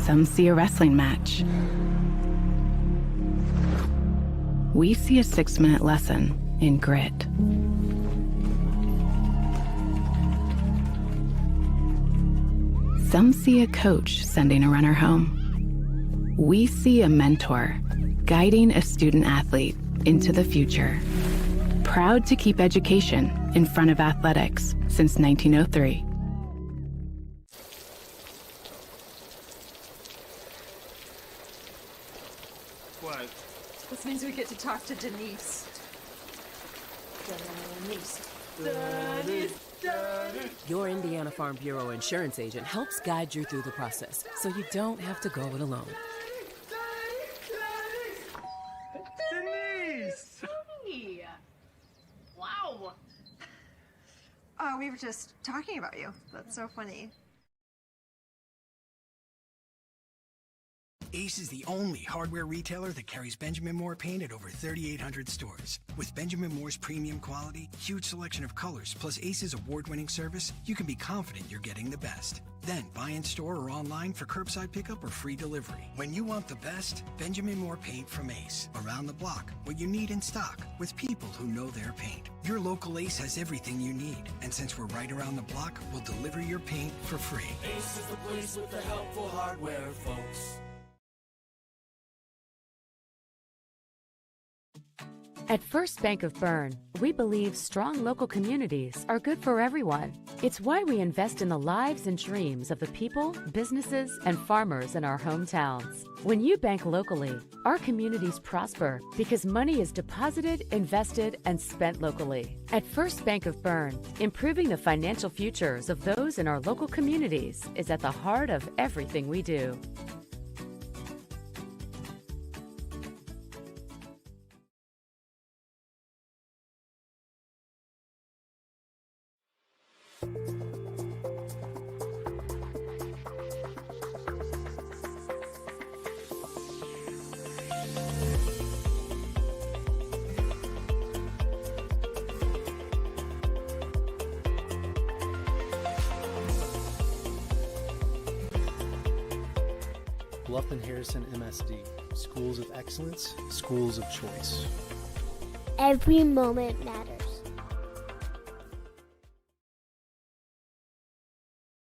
Some see a wrestling match. We see a 6-minute lesson in grit. Some see a coach sending a runner home. We see a mentor guiding a student athlete into the future. Proud to keep education in front of athletics since 1903. What? This means we get to talk to Denise. Denise. Your Indiana Farm Bureau insurance agent helps guide you through the process, so you don't have to go it alone. Denise! Hey. Wow. We were just talking about you. That's so funny. Ace is the only hardware retailer that carries Benjamin Moore paint at over 3,800 stores. With Benjamin Moore's premium quality, huge selection of colors, plus Ace's award-winning service, you can be confident you're getting the best. Then buy in store or online for curbside pickup or free delivery. When you want the best, Benjamin Moore paint from Ace. Around the block, what you need in stock, with people who know their paint. Your local Ace has everything you need. And since we're right around the block, we'll deliver your paint for free. Ace is the place with the helpful hardware, folks. At First Bank of Berne, we believe strong local communities are good for everyone. It's why we invest in the lives and dreams of the people, businesses, and farmers in our hometowns. When you bank locally, our communities prosper because money is deposited, invested, and spent locally. At First Bank of Berne, improving the financial futures of those in our local communities is at the heart of everything we do. Bluffton Harrison MSD, Schools of Excellence, Schools of Choice. Every moment matters.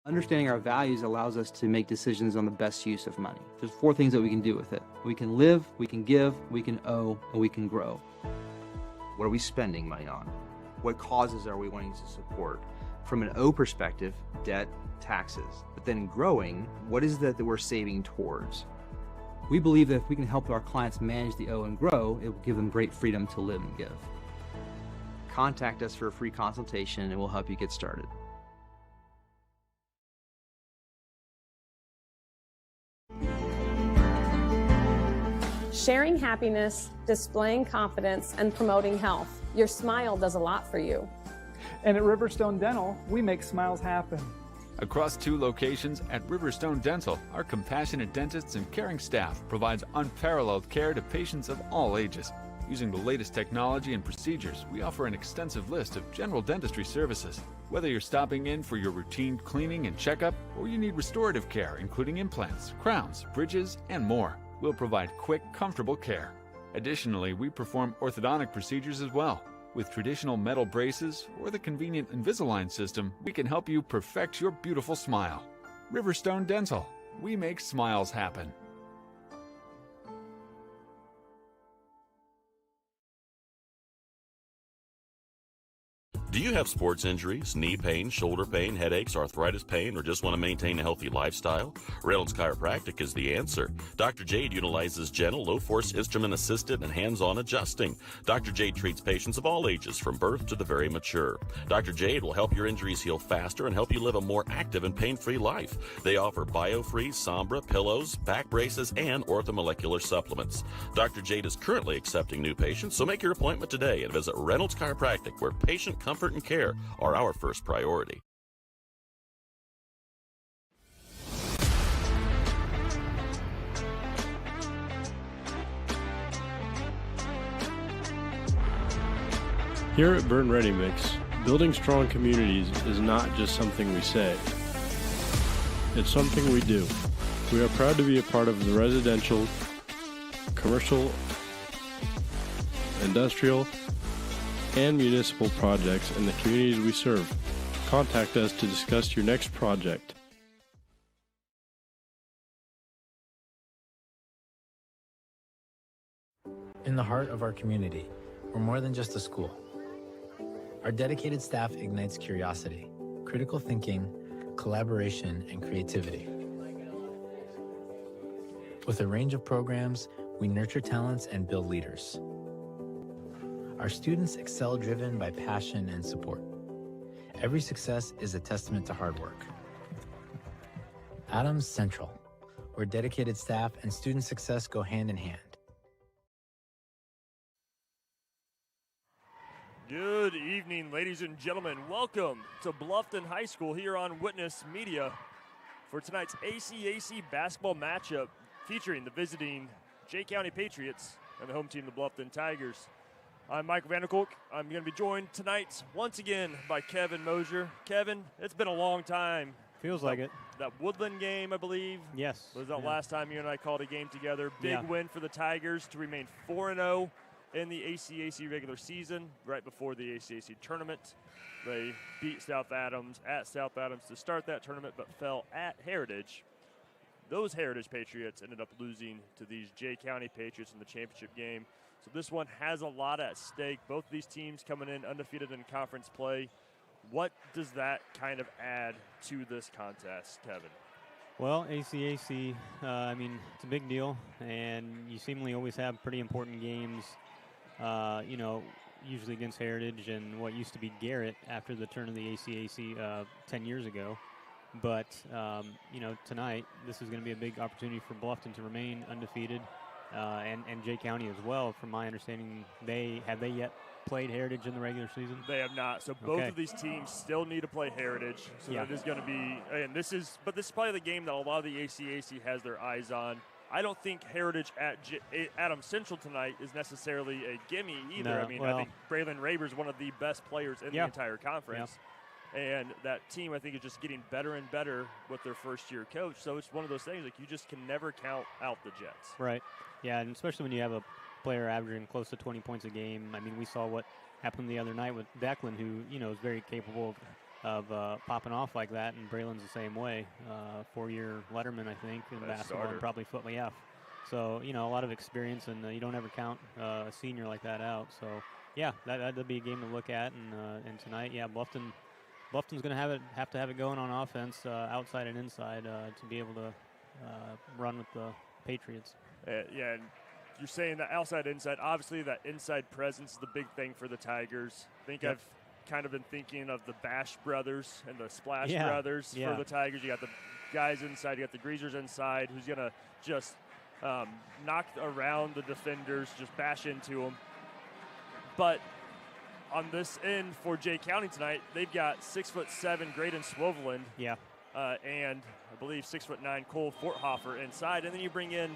Understanding our values allows us to make decisions on the best use of money. There's 4 things that we can do with it. We can live, we can give, we can owe, and we can grow. What are we spending money on? What causes are we wanting to support? From an O perspective, debt, taxes. But then growing, what is that we're saving towards? We believe that if we can help our clients manage the O and grow, it will give them great freedom to live and give. Contact us for a free consultation and we'll help you get started. Sharing happiness, displaying confidence, and promoting health. Your smile does a lot for you. And at Riverstone Dental, we make smiles happen. Across 2 locations at Riverstone Dental, our compassionate dentists and caring staff provides unparalleled care to patients of all ages. Using the latest technology and procedures, we offer an extensive list of general dentistry services. Whether you're stopping in for your routine cleaning and checkup, or you need restorative care, including implants, crowns, bridges, and more, we'll provide quick, comfortable care. Additionally, we perform orthodontic procedures as well. With traditional metal braces or the convenient Invisalign system, we can help you perfect your beautiful smile. Riverstone Dental. We make smiles happen. Do you have sports injuries, knee pain, shoulder pain, headaches, arthritis pain, or just want to maintain a healthy lifestyle? Reynolds Chiropractic is the answer. Dr. Jade utilizes gentle, low-force, instrument-assisted, and hands-on adjusting. Dr. Jade treats patients of all ages, from birth to the very mature. Dr. Jade will help your injuries heal faster and help you live a more active and pain-free life. They offer BioFree, Sombra, pillows, back braces, and orthomolecular supplements. Dr. Jade is currently accepting new patients, so make your appointment today and visit Reynolds Chiropractic, where patient comfort and care are our first priority. Here at Berne Ready Mix, building strong communities is not just something we say. It's something we do. We are proud to be a part of the residential, commercial, industrial, and municipal projects in the communities we serve. Contact us to discuss your next project. In the heart of our community, we're more than just a school. Our dedicated staff ignites curiosity, critical thinking, collaboration, and creativity. With a range of programs, we nurture talents and build leaders. Our students excel driven by passion and support. Every success is a testament to hard work. Adams Central, where dedicated staff and student success go hand in hand. Good evening, ladies and gentlemen. Welcome to Bluffton High School here on Witness Media for tonight's ACAC basketball matchup featuring the visiting Jay County Patriots and the home team, the Bluffton Tigers. I'm Michael Vanderkolk. I'm going to be joined tonight once again by Kevin Mosier. Kevin, it's been a long time. Feels like it. That Woodland game, I believe. Yes. Was that last time you and I called a game together. Big win for the Tigers to remain 4-0 in the ACAC regular season, right before the ACAC tournament. They beat South Adams at South Adams to start that tournament, but fell at Heritage. Those Heritage Patriots ended up losing to these Jay County Patriots in the championship game. So this one has a lot at stake. Both of these teams coming in undefeated in conference play. What does that kind of add to this contest, Kevin? Well, ACAC, I mean, it's a big deal, and you seemingly always have pretty important games, you know, usually against Heritage and what used to be Garrett after the turn of the ACAC 10 years ago. But, you know, tonight, this is going to be a big opportunity for Bluffton to remain undefeated, and Jay County as well. From my understanding, have they yet played Heritage in the regular season? They have not. So both of these teams still need to play Heritage. So that is going to be, and this is probably the game that a lot of the ACAC has their eyes on. I don't think Heritage at Adams Central tonight is necessarily a gimme either. No, I mean, I think Braylon Raber is one of the best players in the entire conference. And that team, I think, is just getting better and better with their first-year coach. So it's one of those things, like, you just can never count out the Jets. Right. Yeah, and especially when you have a player averaging close to 20 points a game. I mean, we saw what happened the other night with Declan, who, you know, is very capable of popping off like that, and Braylon's the same way. 4-year letterman, I think, in basketball, and probably Footly F. So, you know, a lot of experience, and you don't ever count a senior like that out. So, yeah, that'll be a game to look at. And tonight, Bluffton's going to have to have it going on offense, outside and inside, to be able to run with the Patriots. Yeah, and you're saying that outside, inside. Obviously, that inside presence is the big thing for the Tigers. I think I've kind of been thinking of the Bash brothers and the Splash brothers for the Tigers. You got the guys inside, you got the Greasers inside, who's going to just knock around the defenders, just bash into them. But on this end for Jay County tonight, they've got 6'7" Graydon Swoveland. Yeah. And I believe 6'9" Cole Forthofer inside. And then you bring in,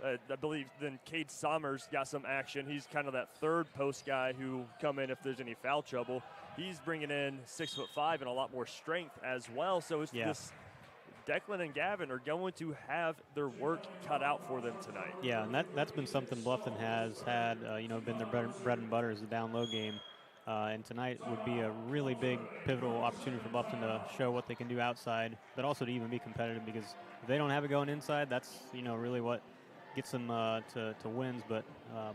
I believe, then Cade Sommers got some action. He's kind of that third post guy who come in if there's any foul trouble. He's bringing in 6'5" and a lot more strength as well. So it's this. Declan and Gavin are going to have their work cut out for them tonight. Yeah, and that's been something Bluffton has had, you know, been their bread and butter is the down-low game. And tonight would be a really big pivotal opportunity for Bluffton to show what they can do outside, but also to even be competitive, because if they don't have it going inside, that's, you know, really what gets them to wins. But are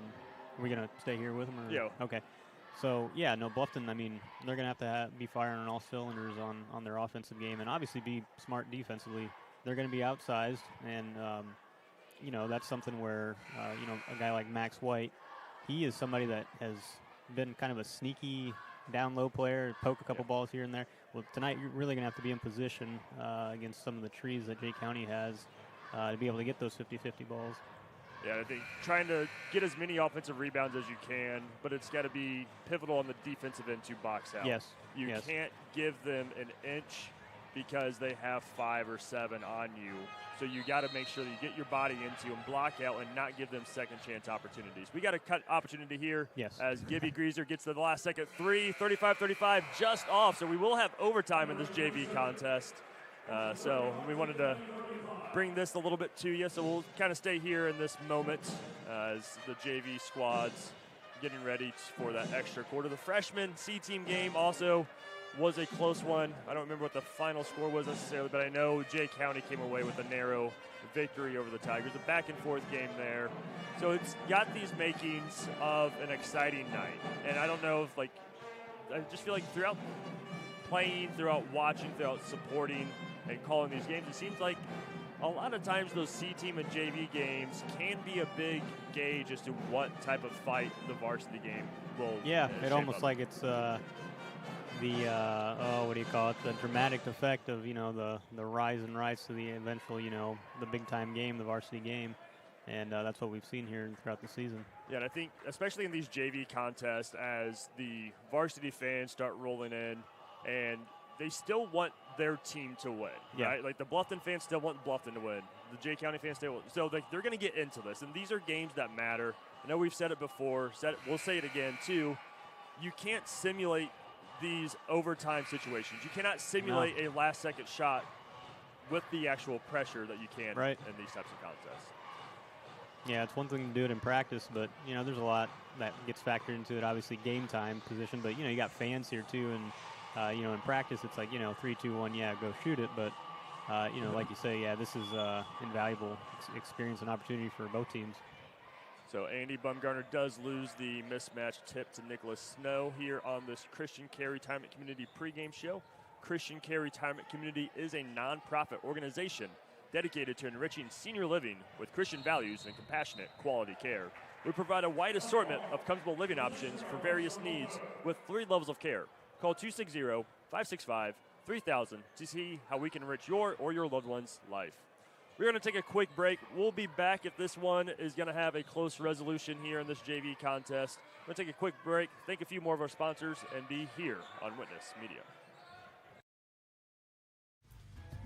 we going to stay here with them? Or? Yeah. Okay. So, yeah, no, Bluffton, I mean, they're going to have to be firing on all cylinders on their offensive game, and obviously be smart defensively. They're going to be outsized, and, you know, that's something where, you know, a guy like Max White, he is somebody that has been kind of a sneaky down-low player, poke a couple balls here and there. Well, tonight you're really going to have to be in position against some of the trees that Jay County has to be able to get those 50-50 balls. Yeah, I think trying to get as many offensive rebounds as you can, but it's got to be pivotal on the defensive end to box out. Yes. You can't give them an inch because they have 5 or 7 on you. So you got to make sure that you get your body into them, block out, and not give them second chance opportunities. We got a cut opportunity here as Gibby Greaser gets the last second three, 35-35, just off. So we will have overtime in this JV contest. So we wanted to bring this a little bit to you. So we'll kind of stay here in this moment as the JV squads getting ready for that extra quarter. The freshman C-team game also was a close one. I don't remember what the final score was necessarily, but I know Jay County came away with a narrow victory over the Tigers. A back-and-forth game there. So it's got these makings of an exciting night. And I don't know if, I just feel like throughout playing, throughout watching, throughout supporting and calling these games, it seems like a lot of times those C-team and JV games can be a big gauge as to what type of fight the varsity game will it almost like it's what do you call it, the dramatic effect of, the rise and rise to the eventual, the big-time game, the varsity game. And that's what we've seen here throughout the season. Yeah, and I think especially in these JV contests, as the varsity fans start rolling in, and they still want their team to win, right? Like the Bluffton fans still want Bluffton to win. The Jay County fans still want. So they're going to get into this, and these are games that matter. I know we've said it before. We'll say it again too. You can't simulate these overtime situations. You cannot simulate a last-second shot with the actual pressure that you can in these types of contests. Yeah, it's one thing to do it in practice, but, there's a lot that gets factored into it. Obviously, game time, position, but, you got fans here, too, and, in practice, it's like, 3, 2, 1, go shoot it. But, like you say, this is invaluable experience and opportunity for both teams. So Andy Bumgarner does lose the mismatch tip to Nicholas Snow here on this Christian Care Retirement Community pregame show. Christian Care Retirement Community is a nonprofit organization dedicated to enriching senior living with Christian values and compassionate quality care. We provide a wide assortment of comfortable living options for various needs with 3 levels of care. Call 260-565-3000 to see how we can enrich your or your loved one's life. We're going to take a quick break. We'll be back if this one is going to have a close resolution here in this JV contest. We're going to take a quick break, thank a few more of our sponsors, and be here on Witness Media.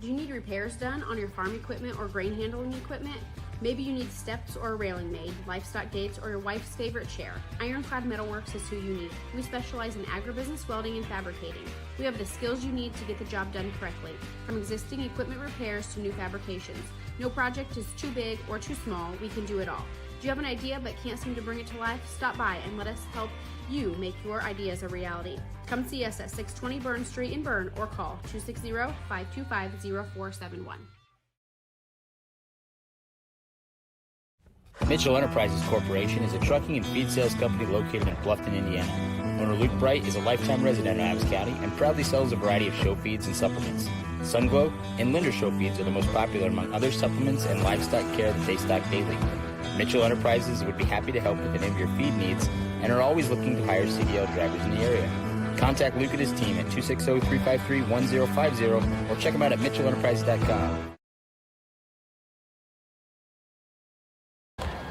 Do you need repairs done on your farm equipment or grain handling equipment? Maybe you need steps or a railing made, livestock gates, or your wife's favorite chair. Ironclad Metalworks is who you need. We specialize in agribusiness welding and fabricating. We have the skills you need to get the job done correctly, from existing equipment repairs to new fabrications. No project is too big or too small, we can do it all. Do you have an idea but can't seem to bring it to life? Stop by and let us help you make your ideas a reality. Come see us at 620 Berne Street in Berne or call 260-525-0471. Mitchell Enterprises Corporation is a trucking and feed sales company located in Bluffton, Indiana. Owner Luke Bright is a lifetime resident of Adams County and proudly sells a variety of show feeds and supplements. Sunglow and Linder show feeds are the most popular among other supplements and livestock care that they stock daily. Mitchell Enterprises would be happy to help with any of your feed needs and are always looking to hire CDL drivers in the area. Contact Luke and his team at 260-353-1050 or check them out at mitchellenterprises.com.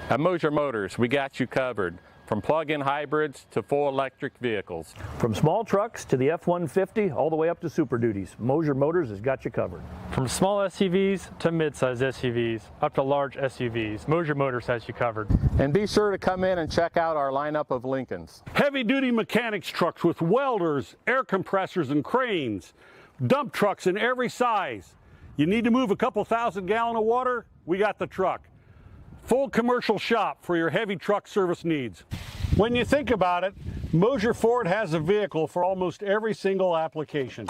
At Mosier Motors, we got you covered. From plug-in hybrids to full electric vehicles. From small trucks to the F-150 all the way up to Super Duties, Mosier Motors has got you covered. From small SUVs to mid-size SUVs up to large SUVs, Mosier Motors has you covered. And be sure to come in and check out our lineup of Lincolns. Heavy-duty mechanics trucks with welders, air compressors, and cranes. Dump trucks in every size. You need to move a couple thousand gallons of water? We got the truck. Full commercial shop for your heavy truck service needs. When you think about it, Mosier Ford has a vehicle for almost every single application.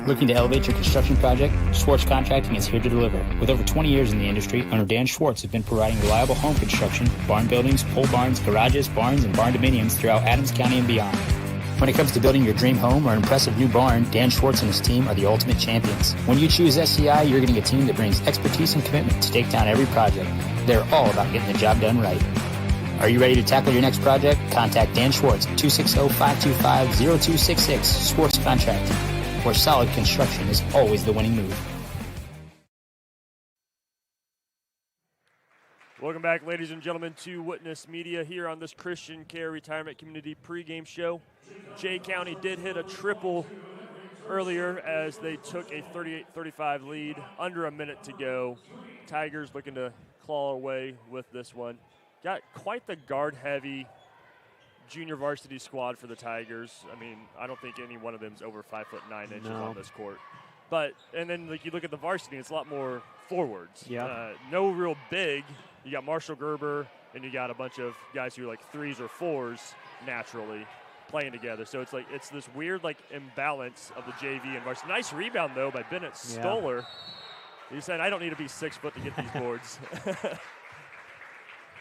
Looking to elevate your construction project? Schwartz Contracting is here to deliver. With over 20 years in the industry, owner Dan Schwartz has been providing reliable home construction, barn buildings, pole barns, garages, barns, and barn dominiums throughout Adams County and beyond. When it comes to building your dream home or an impressive new barn, Dan Schwartz and his team are the ultimate champions. When you choose SCI, you're getting a team that brings expertise and commitment to take down every project. They're all about getting the job done right. Are you ready to tackle your next project? Contact Dan Schwartz at 260-525-0266, Schwartz Contracting, where solid construction is always the winning move. Welcome back, ladies and gentlemen, to Witness Media here on this Christian Care Retirement Community pregame show. Jay County did hit a triple earlier as they took a 38-35 lead, under a minute to go. Tigers looking to claw away with this one. Got quite the guard-heavy junior varsity squad for the Tigers. I mean, I don't think any one of them is over 5'9" on this court. But, and then like you look at the varsity, it's a lot more forwards. Yeah. No real big. You got Marshall Gerber, and you got a bunch of guys who are like 3s or 4s naturally playing together. So it's like, it's this weird like imbalance of the JV and varsity. Nice rebound though by Bennett Stoller. He said, I don't need to be 6 foot to get these boards.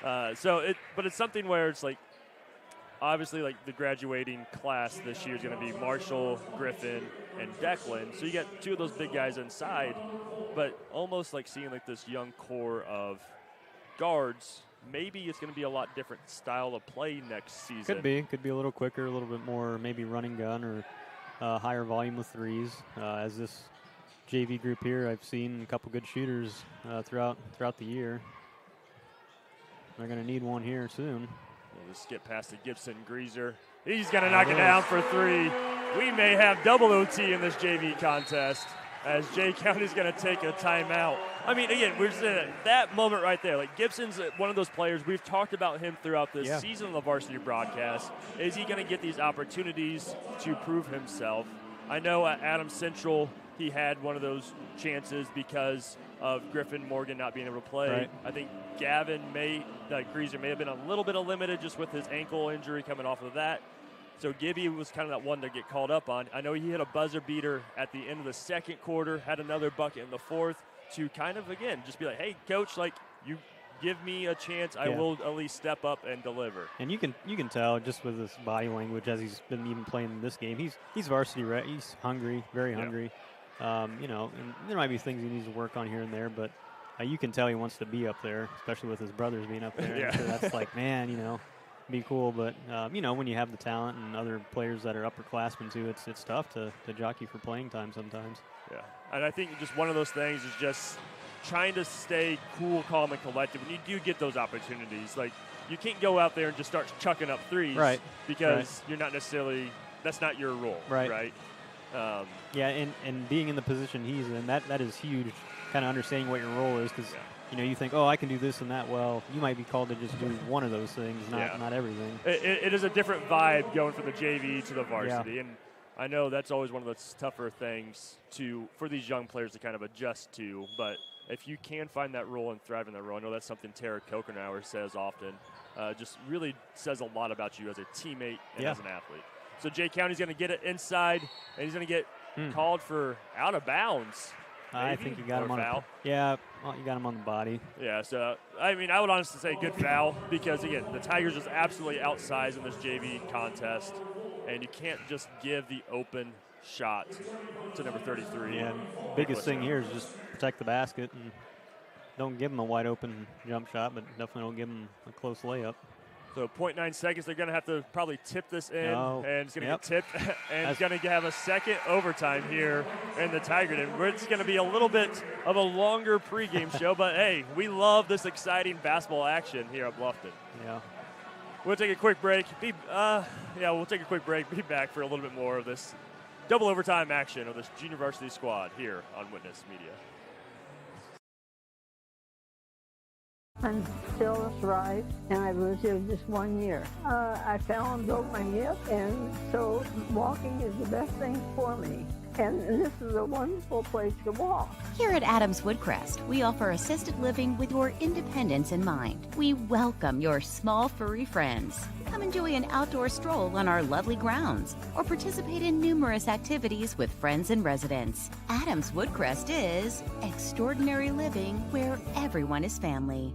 But it's something where it's like, obviously, like the graduating class this year is going to be Marshall, Griffin, and Declan. So you got 2 of those big guys inside, but almost like seeing like this young core of guards. Maybe it's going to be a lot different style of play next season. Could be a little quicker, a little bit more maybe running gun or higher volume with threes. As this JV group here, I've seen a couple good shooters throughout the year. They're going to need one here soon. We'll just skip past to Gibson Greaser. He's going to knock it down for 3. We may have double OT in this JV contest as Jay County's going to take a timeout. I mean, again, we're just at that moment right there. Like, Gibson's one of those players. We've talked about him throughout this season of the varsity broadcast. Is he going to get these opportunities to prove himself? I know at Adams Central he had one of those chances because of Griffin Morgan not being able to play. Right. I think Gavin Greaser may have been a little bit limited just with his ankle injury coming off of that. So Gibby was kind of that one to get called up on. I know he hit a buzzer beater at the end of the second quarter, had another bucket in the fourth to kind of, again, just be like, hey, coach, like, you give me a chance, I will at least step up and deliver. And you can tell just with his body language as he's been even playing this game. He's varsity ready. He's hungry, very hungry. You know, and there might be things he needs to work on here and there, but you can tell he wants to be up there, especially with his brothers being up there. Yeah. So that's like, man, you know, be cool. But you know, when you have the talent and other players that are upperclassmen too, it's tough to jockey for playing time sometimes. Yeah, and I think just one of those things is just trying to stay cool, calm, and collected when you do get those opportunities. Like, you can't go out there and just start chucking up threes, right? Because you're not necessarily, that's not your role, right? Yeah, and being in the position he's in, that is huge. Kind of understanding what your role is, because you know, you think, oh, I can do this and that. Well, you might be called to just do one of those things, not everything. It is a different vibe going from the JV to the varsity, and I know that's always one of the tougher things for these young players to kind of adjust to. But if you can find that role and thrive in that role, I know that's something Tara Kokenauer says often. Just really says a lot about you as a teammate and as an athlete. So Jay County's going to get it inside, and he's going to get called for out of bounds. I think you got him on foul. you got him on the body. Yeah, so I mean, I would honestly say good foul because again, the Tigers just absolutely outsized in this JV contest, and you can't just give the open shot to number 33. Yeah, biggest thing here is just protect the basket and don't give him a wide open jump shot, but definitely don't give him a close layup. So 0.9 seconds, they're going to have to probably tip this in, and it's going to get tipped, and it's going to have a second overtime here in the Tiger Den. It's going to be a little bit of a longer pregame show, but hey, we love this exciting basketball action here at Bluffton. Yeah. We'll take a quick break. We'll take a quick break. Be back for a little bit more of this double overtime action of this junior varsity squad here on Witness Media. I'm Phyllis Rice, and I've lived here just 1 year. I fell and broke my hip, and so walking is the best thing for me. And this is a wonderful place to walk. Here at Adams Woodcrest, we offer assisted living with your independence in mind. We welcome your small furry friends. Come enjoy an outdoor stroll on our lovely grounds or participate in numerous activities with friends and residents. Adams Woodcrest is extraordinary living where everyone is family.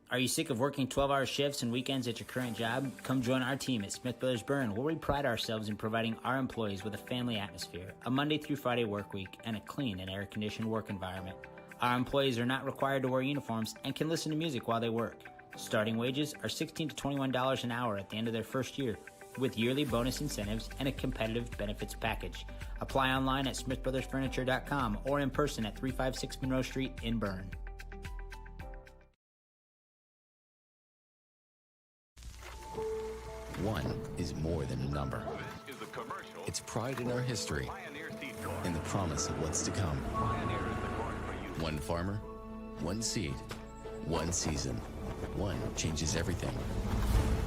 Are you sick of working 12-hour shifts and weekends at your current job? Come join our team at Smith Brothers Berne, where we pride ourselves in providing our employees with a family atmosphere, a Monday through Friday work week, and a clean and air-conditioned work environment. Our employees are not required to wear uniforms and can listen to music while they work. Starting wages are $16 to $21 an hour at the end of their first year, with yearly bonus incentives and a competitive benefits package. Apply online at smithbrothersfurniture.com or in person at 356 Monroe Street in Berne. One is is more than a number. It's pride in our history and the promise of what's to come. One farmer, one seed, one season. One changes everything.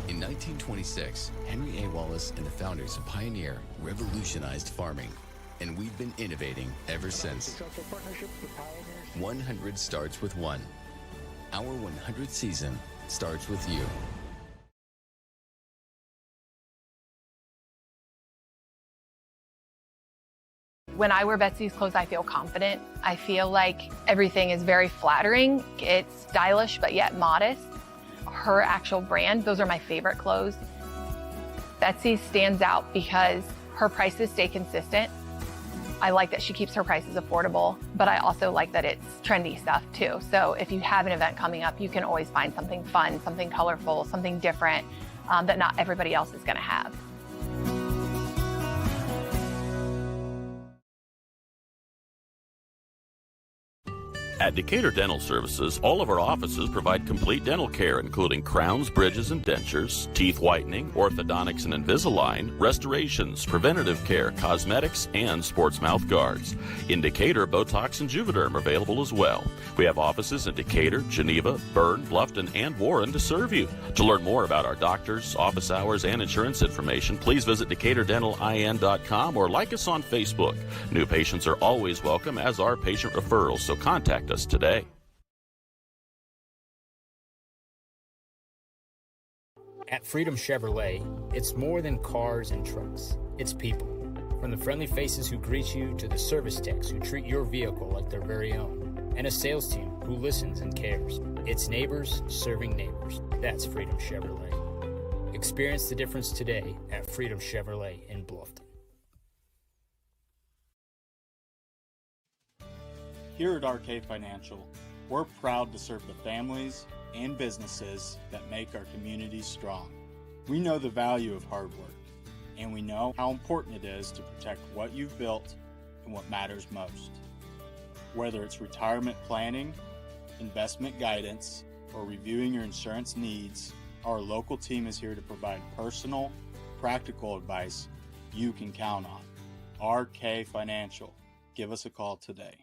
In 1926, Henry A. Wallace and the founders of Pioneer revolutionized farming, and we've been innovating ever since. 100 starts with one. Our 100th season starts with you. When I wear Betsy's clothes, I feel confident. I feel like everything is very flattering. It's stylish, but yet modest. Her actual brand, those are my favorite clothes. Betsy stands out because her prices stay consistent. I like that she keeps her prices affordable, but I also like that it's trendy stuff too. So if you have an event coming up, you can always find something fun, something colorful, something different that not everybody else is gonna have. At Decatur Dental Services, all of our offices provide complete dental care, including crowns, bridges, and dentures, teeth whitening, orthodontics and Invisalign, restorations, preventative care, cosmetics, and sports mouth guards. In Decatur, Botox and Juvederm are available as well. We have offices in Decatur, Geneva, Berne, Bluffton, and Warren to serve you. To learn more about our doctors, office hours, and insurance information, please visit DecaturDentalIN.com or like us on Facebook. New patients are always welcome, as are patient referrals, so contact us today. At Freedom Chevrolet, it's more than cars and trucks. It's people. From the friendly faces who greet you to the service techs who treat your vehicle like their very own, and a sales team who listens and cares. It's neighbors serving neighbors. That's Freedom Chevrolet. Experience the difference today at Freedom Chevrolet in Bluffton. Here at RK Financial, we're proud to serve the families and businesses that make our communities strong. We know the value of hard work, and we know how important it is to protect what you've built and what matters most. Whether it's retirement planning, investment guidance, or reviewing your insurance needs, our local team is here to provide personal, practical advice you can count on. RK Financial. Give us a call today.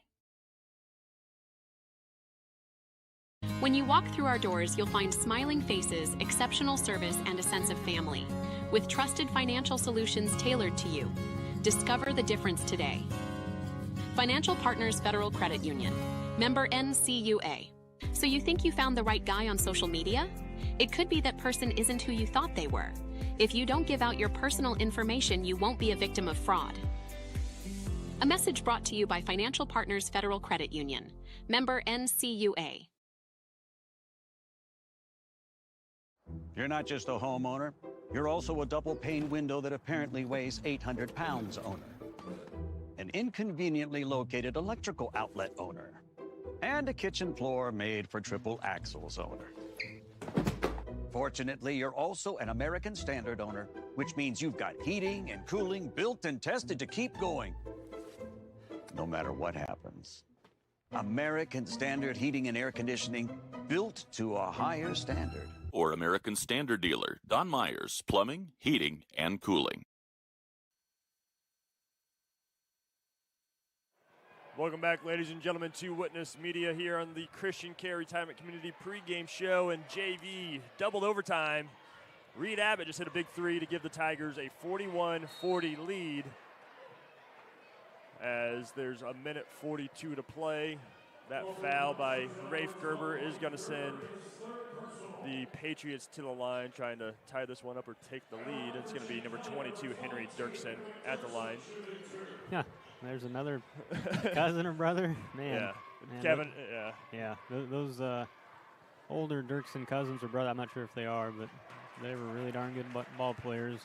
When you walk through our doors, you'll find smiling faces, exceptional service, and a sense of family. With trusted financial solutions tailored to you. Discover the difference today. Financial Partners Federal Credit Union. Member NCUA. So you think you found the right guy on social media? It could be that person isn't who you thought they were. If you don't give out your personal information, you won't be a victim of fraud. A message brought to you by Financial Partners Federal Credit Union. Member NCUA. You're not just a homeowner, you're also a double-pane window that apparently weighs 800 pounds owner, an inconveniently located electrical outlet owner, and a kitchen floor made for triple axles owner. Fortunately, you're also an American Standard owner, which means you've got heating and cooling built and tested to keep going, no matter what happens. American Standard Heating and Air Conditioning, built to a higher standard. Or American Standard dealer, Don Myers, Plumbing, Heating, and Cooling. Welcome back, ladies and gentlemen, to Witness Media here on the Christian Care Retirement Community pregame show. And JV doubled overtime. Reed Abbott just hit a big three to give the Tigers a 41-40 lead, as there's a minute 42 to play. That foul by Rafe Gerber is going to send the Patriots to the line, trying to tie this one up or take the lead. It's going to be number 22, Henry Dirksen, at the line. Yeah, there's another cousin or brother. Man, yeah, man, Kevin. Yeah, those older Dirksen cousins or brother. I'm not sure if they are, but they were really darn good ball players.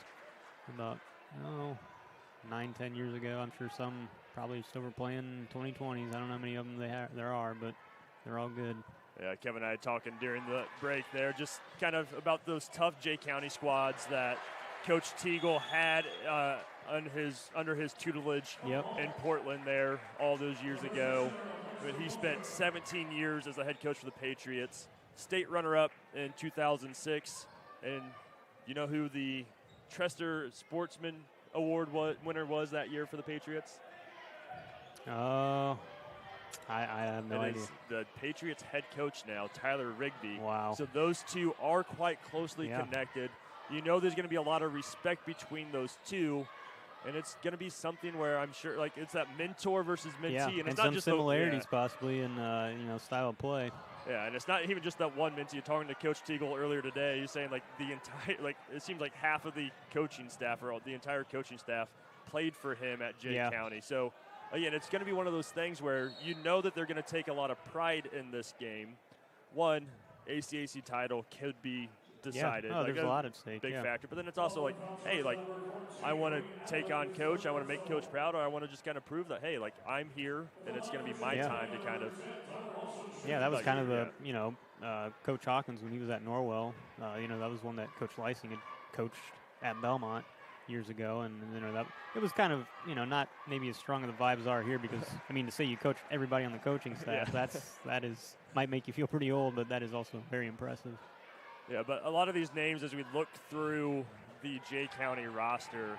About 9-10 years ago, I'm sure some probably still were playing 2020s. I don't know how many of them there are, but they're all good. Yeah, Kevin and I talking during the break there, just kind of about those tough Jay County squads that Coach Teagle had under his tutelage in Portland there all those years ago. But he spent 17 years as the head coach for the Patriots, state runner-up in 2006, and you know who the Trester Sportsman Award winner was that year for the Patriots? I have no idea. Is the Patriots head coach now, Tyler Rigby. Wow. So those two are quite closely connected. You know there's going to be a lot of respect between those two, and it's going to be something where I'm sure, like, it's that mentor versus mentee. Yeah, and it's and not some just similarities possibly in, style of play. Yeah, and it's not even just that one mentee. Talking to Coach Teagle earlier today, he's saying, like, the entire, like, it seems like half of the coaching staff, or the entire coaching staff, played for him at Jay County. So, again, it's going to be one of those things where you know that they're going to take a lot of pride in this game. One, ACAC title could be decided. Yeah. There's a lot at stake. Big factor. But then it's also like, hey, like, I want to take on Coach. I want to make Coach proud, or I want to just kind of prove that, hey, like, I'm here, and it's going to be my time to kind of. Yeah, that was kind of the, Coach Hawkins when he was at Norwell. That was one that Coach Lysing had coached at Belmont years ago, and that it was kind of not maybe as strong as the vibes are here, because to say you coach everybody on the coaching staff, that might make you feel pretty old, but that is also very impressive. Yeah, but a lot of these names, as we look through the Jay County roster,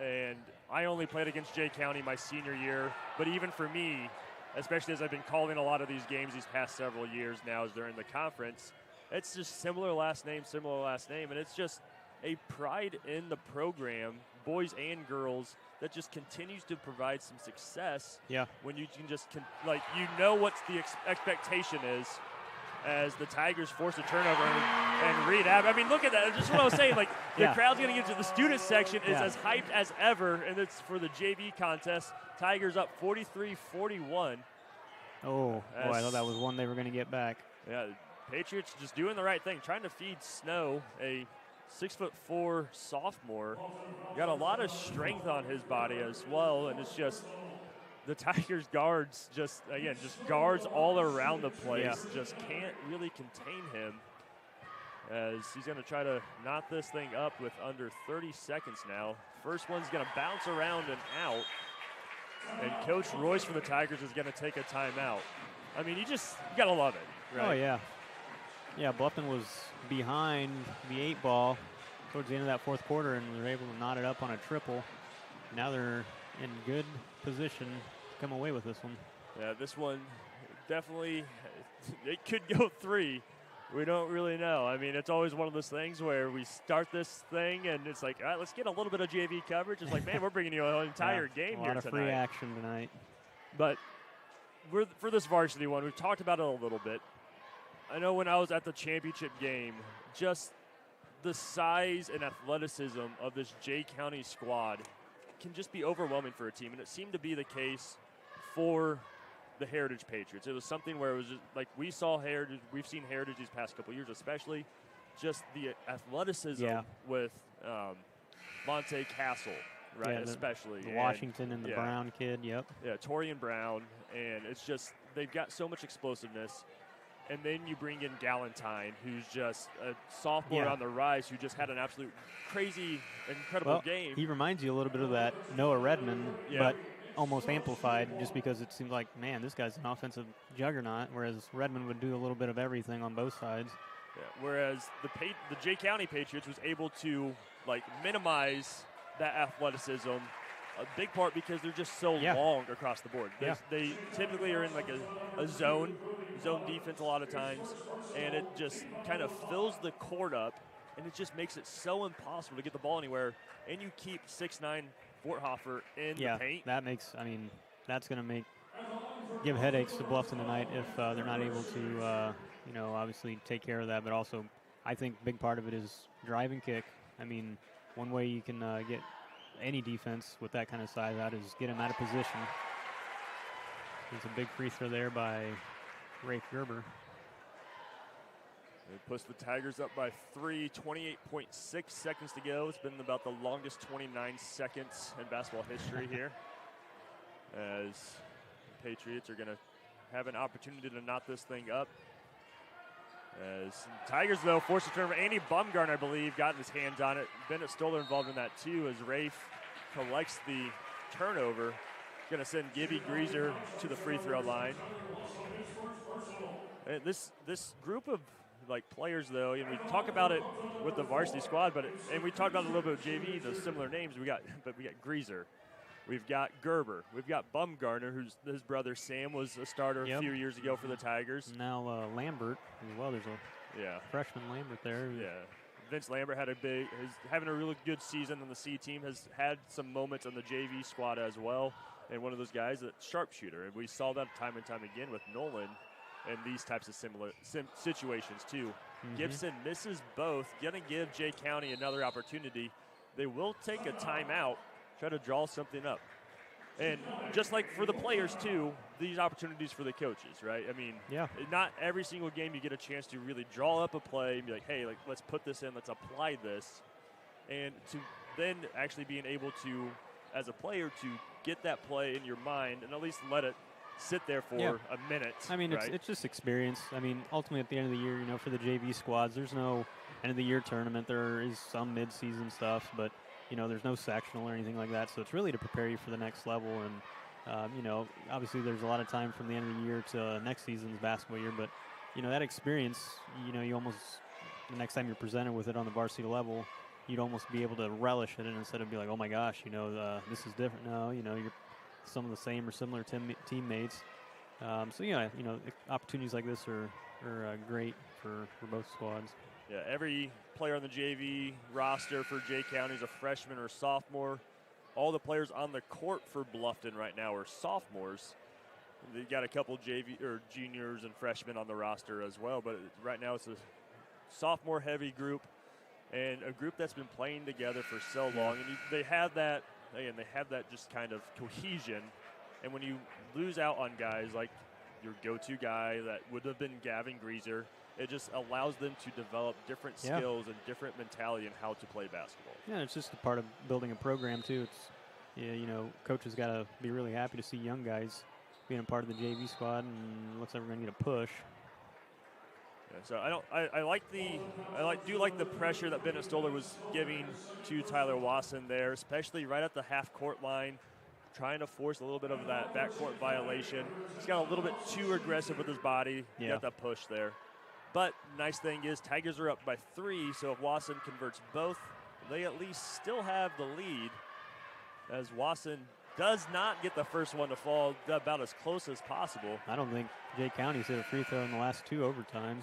and I only played against Jay County my senior year, but even for me, especially as I've been calling a lot of these games these past several years now as they're in the conference, it's just similar last name, and it's just a pride in the program, boys and girls, that just continues to provide some success. Yeah. When you can just, what the expectation is as the Tigers force a turnover and Reed. I mean, look at that. Just what I was saying, like, the crowd's going to get to the student section is as hyped as ever, and it's for the JV contest. Tigers up 43-41. Oh, boy, I thought that was one they were going to get back. Yeah, Patriots just doing the right thing, trying to feed Snow, a 6'4" sophomore. Got a lot of strength on his body as well, and it's just the Tigers guards just guards all around the place. Just can't really contain him, as he's going to try to knot this thing up with under 30 seconds now. First one's going to bounce around and out, and Coach Royce for the Tigers is going to take a timeout. I mean, you got to love it, right? Oh, yeah. Yeah, Bluffton was behind the 8 ball towards the end of that fourth quarter, and they're able to knot it up on a triple. Now they're in good position to come away with this one. Yeah, this one definitely, it could go 3. We don't really know. I mean, it's always one of those things where we start this thing and it's like, all right, let's get a little bit of JV coverage. It's like, man, we're bringing you an entire game here tonight. A lot of free action tonight. But for this varsity one, we've talked about it a little bit. I know when I was at the championship game, just the size and athleticism of this Jay County squad can just be overwhelming for a team, and it seemed to be the case for the Heritage Patriots. It was something where it was just like we've seen Heritage these past couple years, especially just the athleticism with Monte Castle, right? Especially the Washington and the Brown kid. Yep. Yeah, Torian Brown, and it's just they've got so much explosiveness. And then you bring in Galentine, who's just a sophomore on the rise, who just had an absolute crazy, incredible game. He reminds you a little bit of that Noah Redmond, but almost amplified, just because it seemed like, man, this guy's an offensive juggernaut, whereas Redmond would do a little bit of everything on both sides. Yeah, whereas the Jay County Patriots was able to minimize that athleticism, a big part because they're just so long across the board. They typically are in like a zone defense a lot of times, and it just kind of fills the court up, and it just makes it so impossible to get the ball anywhere, and you keep 6'9" Forthofer in the paint. That's going to give headaches to Bluffton tonight if they're not able to, obviously take care of that, but also I think a big part of it is drive and kick. I mean, one way you can get any defense with that kind of size out is get him out of position. There's a big free throw there by Rafe Gerber. It puts the Tigers up by 3, 28.6 seconds to go. It's been about the longest 29 seconds in basketball history here, as the Patriots are going to have an opportunity to knot this thing up. As Tigers, though, forced a turnover. Andy Bumgarner, I believe, got his hands on it. Bennett Stoller involved in that, too, as Rafe collects the turnover. Going to send Gibby Greaser to the free throw line. And this group of like players though, and we talk about it with the varsity squad, and we talked about it a little bit with JV, those similar names we got Greaser, we've got Gerber, we've got Bumgarner, his brother Sam was a starter a few years ago for the Tigers. Now Lambert as well. There's a freshman Lambert there. Yeah. Vince Lambert is having a really good season on the C team, has had some moments on the JV squad as well, and one of those guys, a sharpshooter. And we saw that time and time again with Nolan and these types of similar situations too. Mm-hmm. Gibson misses both, going to give Jay County another opportunity. They will take a timeout, try to draw something up. And just like for the players too, these opportunities for the coaches, right? I mean, not every single game you get a chance to really draw up a play and be like, hey, let's put this in, let's apply this. And to then actually being able to, as a player, to get that play in your mind and at least let it sit there for a minute. I mean, right? it's just experience. I mean, ultimately at the end of the year, for the JV squads, there's no end of the year tournament. There is some mid-season stuff, but there's no sectional or anything like that. So it's really to prepare you for the next level. And, obviously there's a lot of time from the end of the year to next season's basketball year. But, that experience, you almost, the next time you're presented with it on the varsity level, you'd almost be able to relish it instead of be like, oh my gosh, this is different. No, you're some of the same or similar teammates. Opportunities like this are great for both squads. Yeah, every player on the JV roster for Jay County is a freshman or sophomore. All the players on the court for Bluffton right now are sophomores. They've got a couple JV or juniors and freshmen on the roster as well, but right now it's a sophomore-heavy group and a group that's been playing together for so long. And they have that just kind of cohesion. And when you lose out on guys like your go-to guy that would have been Gavin Greaser, it just allows them to develop different skills and different mentality in how to play basketball. Yeah, it's just a part of building a program too. It's coaches got to be really happy to see young guys being a part of the JV squad, and looks like we're going to need a push. Yeah, so I do like the pressure that Bennett Stoller was giving to Tyler Wasson there, especially right at the half-court line, trying to force a little bit of that backcourt violation. He's got a little bit too aggressive with his body. He got that push there. But nice thing is Tigers are up by 3, so if Wasson converts both, they at least still have the lead, as Wasson does not get the first one to fall, about as close as possible. I don't think Jay County's hit a free throw in the last 2 overtimes.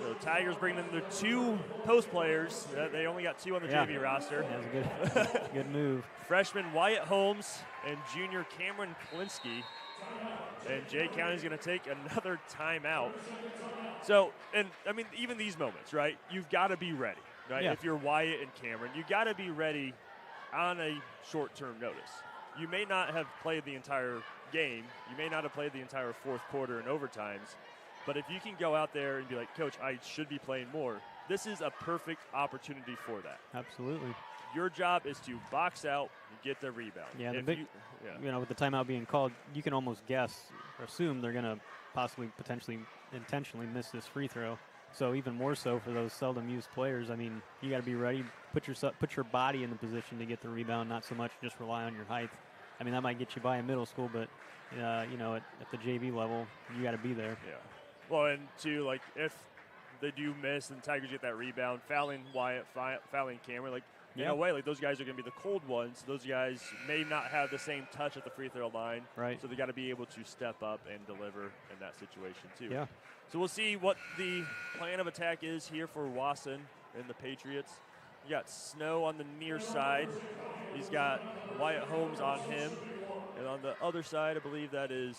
So Tigers bring in their 2 post players. They only got 2 on the JV roster. That was a good move. Freshman Wyatt Holmes and junior Cameron Klinsky. And Jay County's going to take another timeout. So, and I mean, even these moments, right? You've got to be ready, right? Yeah. If you're Wyatt and Cameron, you got to be ready on a short-term notice. You may not have played the entire game. You may not have played the entire fourth quarter and overtimes. But if you can go out there and be like, Coach, I should be playing more, this is a perfect opportunity for that. Absolutely. Your job is to box out and get the rebound. Yeah, with the timeout being called, you can almost guess or assume they're going to potentially, intentionally miss this free throw. So even more so for those seldom used players, I mean, you got to be ready. Put your body in the position to get the rebound, not so much just rely on your height. I mean, that might get you by in middle school, but at the JV level, you got to be there. Yeah. Well, and too, if they do miss and Tigers get that rebound, fouling Wyatt, fouling Cameron, in a way, those guys are going to be the cold ones. Those guys may not have the same touch at the free throw line. Right. So they got to be able to step up and deliver in that situation too. Yeah. So we'll see what the plan of attack is here for Wasson and the Patriots. You got Snow on the near side. He's got Wyatt Holmes on him. And on the other side, I believe that is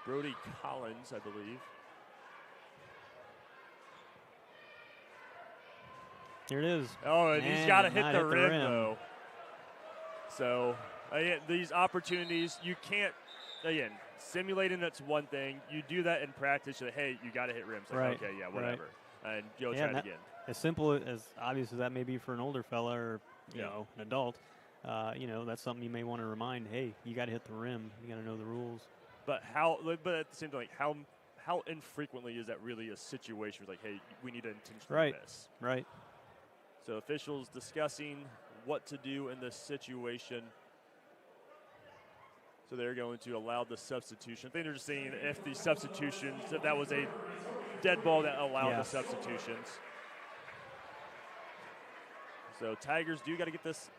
Brody Collins, I believe. Here it is. Oh, and he's got to hit the rim, though. So, again, these opportunities, you can't, again, simulating it's one thing. You do that in practice. You're like, hey, you got to hit rims. Right. Okay, yeah, whatever. Right. And you'll try it again. As simple, as obvious as that may be for an older fella or, an adult, that's something you may want to remind, hey, you got to hit the rim. You got to know the rules. But at the same time, how infrequently is that really a situation where hey, we need to intentionally miss? Right. So officials discussing what to do in this situation. So they're going to allow the substitution. I think they're just saying if the substitutions, if that was a dead ball that allowed Yeah. the substitutions. So Tigers do got to get this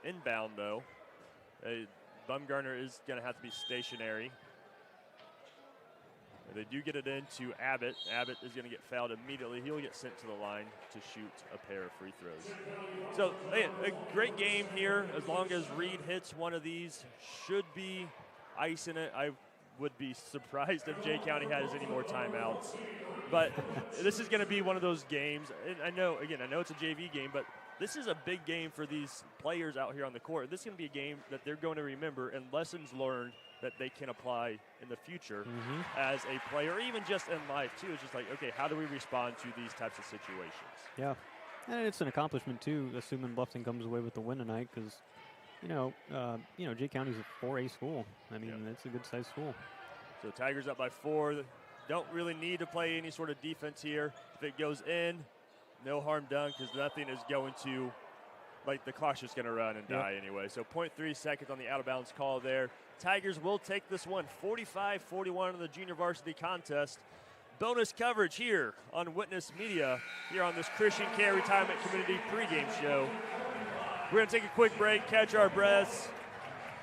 inbound though. Bumgarner is going to have to be stationary. They do get it into Abbott. Abbott is going to get fouled immediately. He'll get sent to the line to shoot a pair of free throws. So a great game here. As long as Reed hits one of these, should be ice in it. I would be surprised if Jay County has any more timeouts. But this is going to be one of those games. And I know it's a JV game, but this is a big game for these players out here on the court. This is going to be a game that they're going to remember and lessons learned that they can apply in the future as a player, or even just in life too. It's just like, okay, how do we respond to these types of situations? Yeah, and it's an accomplishment too, assuming Bluffton comes away with the win tonight, because Jay County's a 4A school. I mean, it's a good-sized school. So Tigers up by 4. Don't really need to play any sort of defense here. If it goes in, no harm done, because nothing is going to, the clock's just going to run and die anyway. So 0.3 seconds on the out-of-bounds call there. Tigers will take this one 45-41 in the junior varsity contest. Bonus coverage here on Witness Media, here on this Christian Care Retirement Community pregame show. We're going to take a quick break, catch our breaths,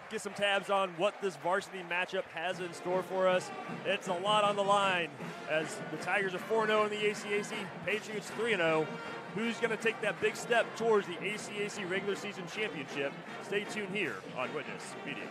get some tabs on what this varsity matchup has in store for us. It's a lot on the line as the Tigers are 4-0 in the ACAC, Patriots 3-0. Who's going to take that big step towards the ACAC regular season championship? Stay tuned here on Witness Media.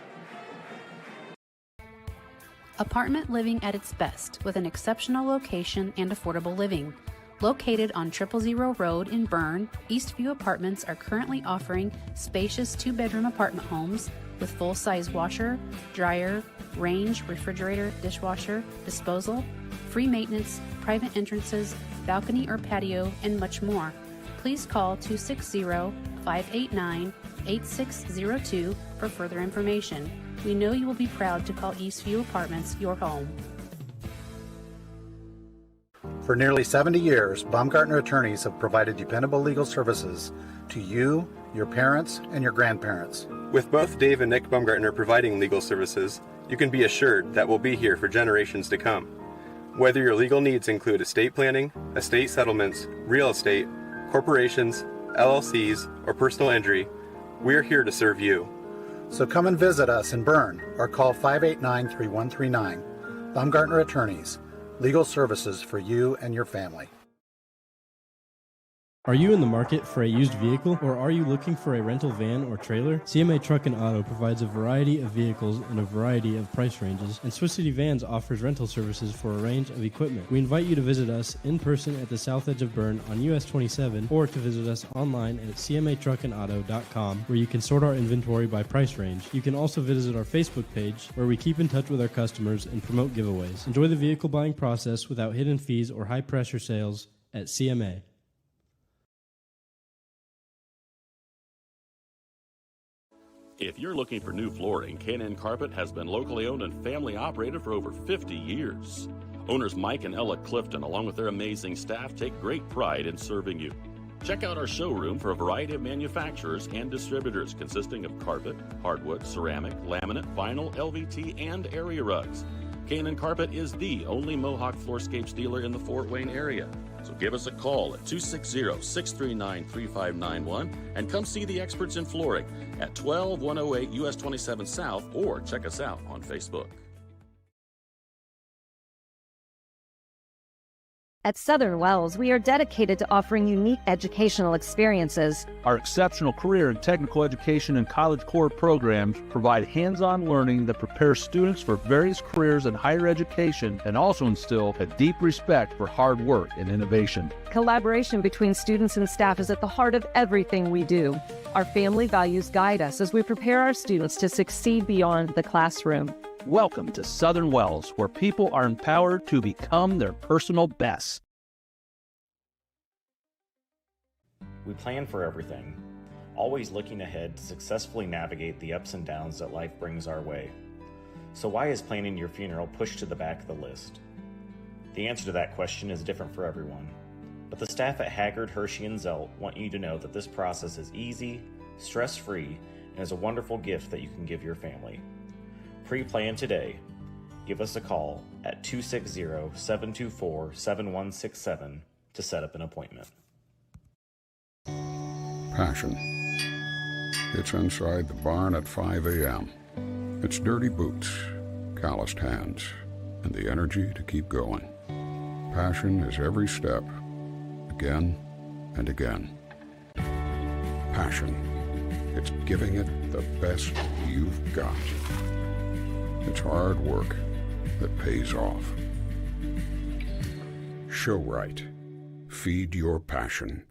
Apartment living at its best with an exceptional location and affordable living. Located on 000 Road in Berne, Eastview Apartments are currently offering spacious 2-bedroom apartment homes with full-size washer, dryer, range, refrigerator, dishwasher, disposal, free maintenance, private entrances, balcony or patio, and much more. Please call 260-589-8602 for further information. We know you will be proud to call Eastview Apartments your home. For nearly 70 years, Baumgartner attorneys have provided dependable legal services to you, your parents, and your grandparents. With both Dave and Nick Baumgartner providing legal services, you can be assured that we'll be here for generations to come. Whether your legal needs include estate planning, estate settlements, real estate, corporations, LLCs, or personal injury, we're here to serve you. So come and visit us in Berne or call 589-3139. Baumgartner Attorneys, legal services for you and your family. Are you in the market for a used vehicle, or are you looking for a rental van or trailer? CMA Truck and Auto provides a variety of vehicles in a variety of price ranges, and Swiss City Vans offers rental services for a range of equipment. We invite you to visit us in person at the south edge of Berne on US 27, or to visit us online at cmatruckandauto.com, where you can sort our inventory by price range. You can also visit our Facebook page, where we keep in touch with our customers and promote giveaways. Enjoy the vehicle buying process without hidden fees or high-pressure sales at CMA. If you're looking for new flooring, K&N Carpet has been locally owned and family operated for over 50 years. Owners Mike and Ella Clifton, along with their amazing staff, take great pride in serving you. Check out our showroom for a variety of manufacturers and distributors consisting of carpet, hardwood, ceramic, laminate, vinyl, LVT, and area rugs. K&N Carpet is the only Mohawk floorscapes dealer in the Fort Wayne area. So give us a call at 260-639-3591 and come see the experts in flooring at 12108 US 27 South, or check us out on Facebook. At Southern Wells, we are dedicated to offering unique educational experiences. Our exceptional career and technical education and college core programs provide hands-on learning that prepares students for various careers in higher education and also instill a deep respect for hard work and innovation. Collaboration between students and staff is at the heart of everything we do. Our family values guide us as we prepare our students to succeed beyond the classroom. Welcome to Southern Wells, where people are empowered to become their personal best. We plan for everything, always looking ahead to successfully navigate the ups and downs that life brings our way. So why is planning your funeral pushed to the back of the list? The answer to that question is different for everyone, but the staff at Haggard, Hershey, and Zelt want you to know that this process is easy, stress-free, and is a wonderful gift that you can give your family. Pre-plan today. Give us a call at 260-724-7167 to set up an appointment. Passion. It's inside the barn at 5 a.m. It's dirty boots, calloused hands, and the energy to keep going. Passion is every step, again and again. Passion. It's giving it the best you've got. It's hard work that pays off. Show right. Feed your passion.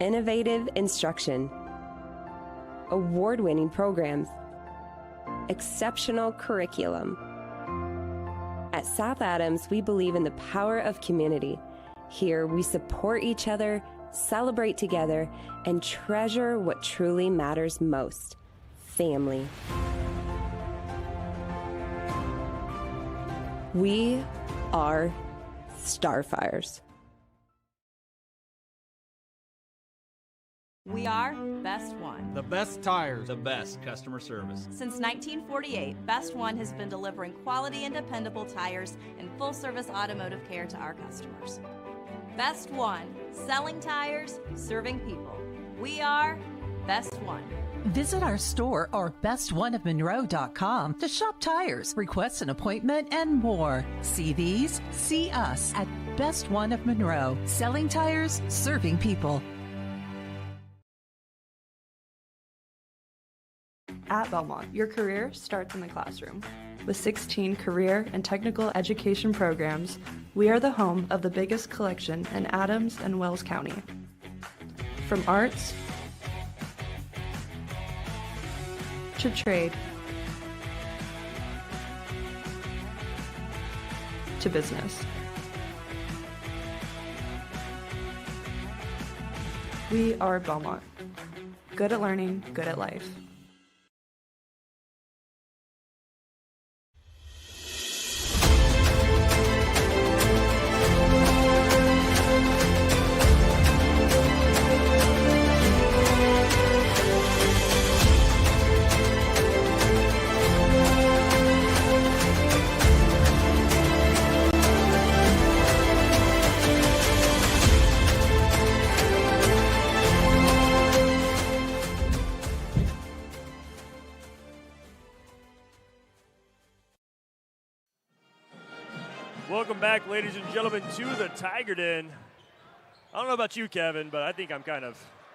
Innovative instruction, award-winning programs, exceptional curriculum. At South Adams, we believe in the power of community. Here, we support each other, celebrate together, and treasure what truly matters most: family. We are Starfires. We are Best One. The best tires, the best customer service. Since 1948, Best One has been delivering quality and dependable tires and full-service automotive care to our customers. Best One, selling tires, serving people. We are Best One. Visit our store or bestoneofmonroe.com to shop tires, request an appointment, and more. See these? See us at Best One of Monroe, selling tires, serving people. At Belmont, your career starts in the classroom. With 16 career and technical education programs, we are the home of the biggest collection in Adams and Wells County. From arts to trade to business. We are Belmont. Good at learning, good at life. Welcome back, ladies and gentlemen, to the Tiger Den. I don't know about you, Kevin, but I think I'm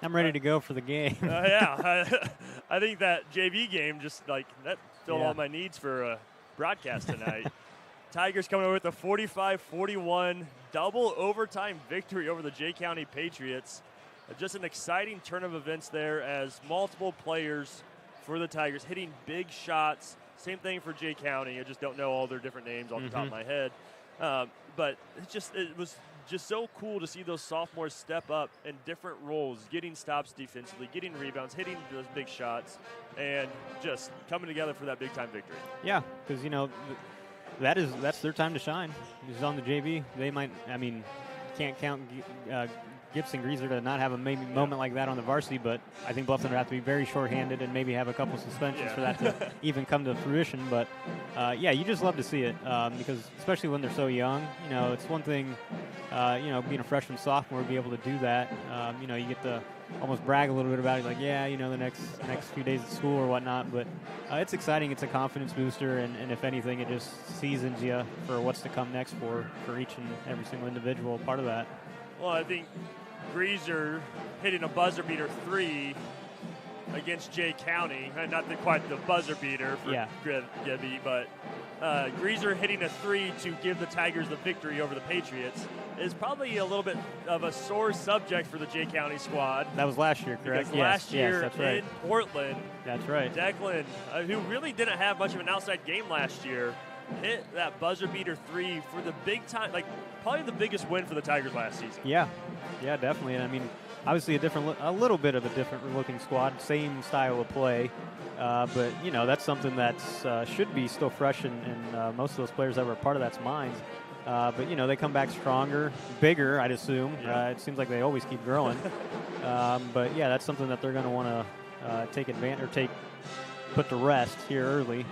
I'm ready to go for the game. I think that JV game just that filled all my needs for a broadcast tonight. Tigers coming over with a 45-41 double overtime victory over the Jay County Patriots. Just an exciting turn of events there as multiple players for the Tigers hitting big shots. Same thing for Jay County. I just don't know all their different names off the top of my head. But it was just so cool to see those sophomores step up in different roles, getting stops defensively, getting rebounds, hitting those big shots, and just coming together for that big-time victory. Yeah, because, that's their time to shine. He's on the JV. They might, can't count Gibson Greaser to not have a maybe moment like that on the varsity, but I think Bluffton would have to be very short-handed and maybe have a couple suspensions for that to even come to fruition. But, you just love to see it because especially when they're so young, it's one thing, being a freshman, sophomore, be able to do that. You get to almost brag a little bit about it, like, the next few days at school or whatnot. But it's exciting. It's a confidence booster, and if anything, it just seasons you for what's to come next for each and every single individual part of that. Well, I think Greaser hitting a buzzer beater 3 against Jay County, not quite the buzzer beater for Gibby, but Greaser hitting a 3 to give the Tigers the victory over the Patriots is probably a little bit of a sore subject for the Jay County squad. That was last year, correct? Because last year that's right. in Portland, that's right. Declan, who really didn't have much of an outside game last year, hit that buzzer beater 3 for the big time, like probably the biggest win for the Tigers last season. Yeah, definitely. And I mean, obviously a little bit of a different looking squad, same style of play, but you know that's something that should be still fresh in most of those players that were a part of that's minds. But you know they come back stronger, bigger, I'd assume. Yeah. It seems like they always keep growing. But yeah, that's something that they're going to want to take advantage or put to rest here early.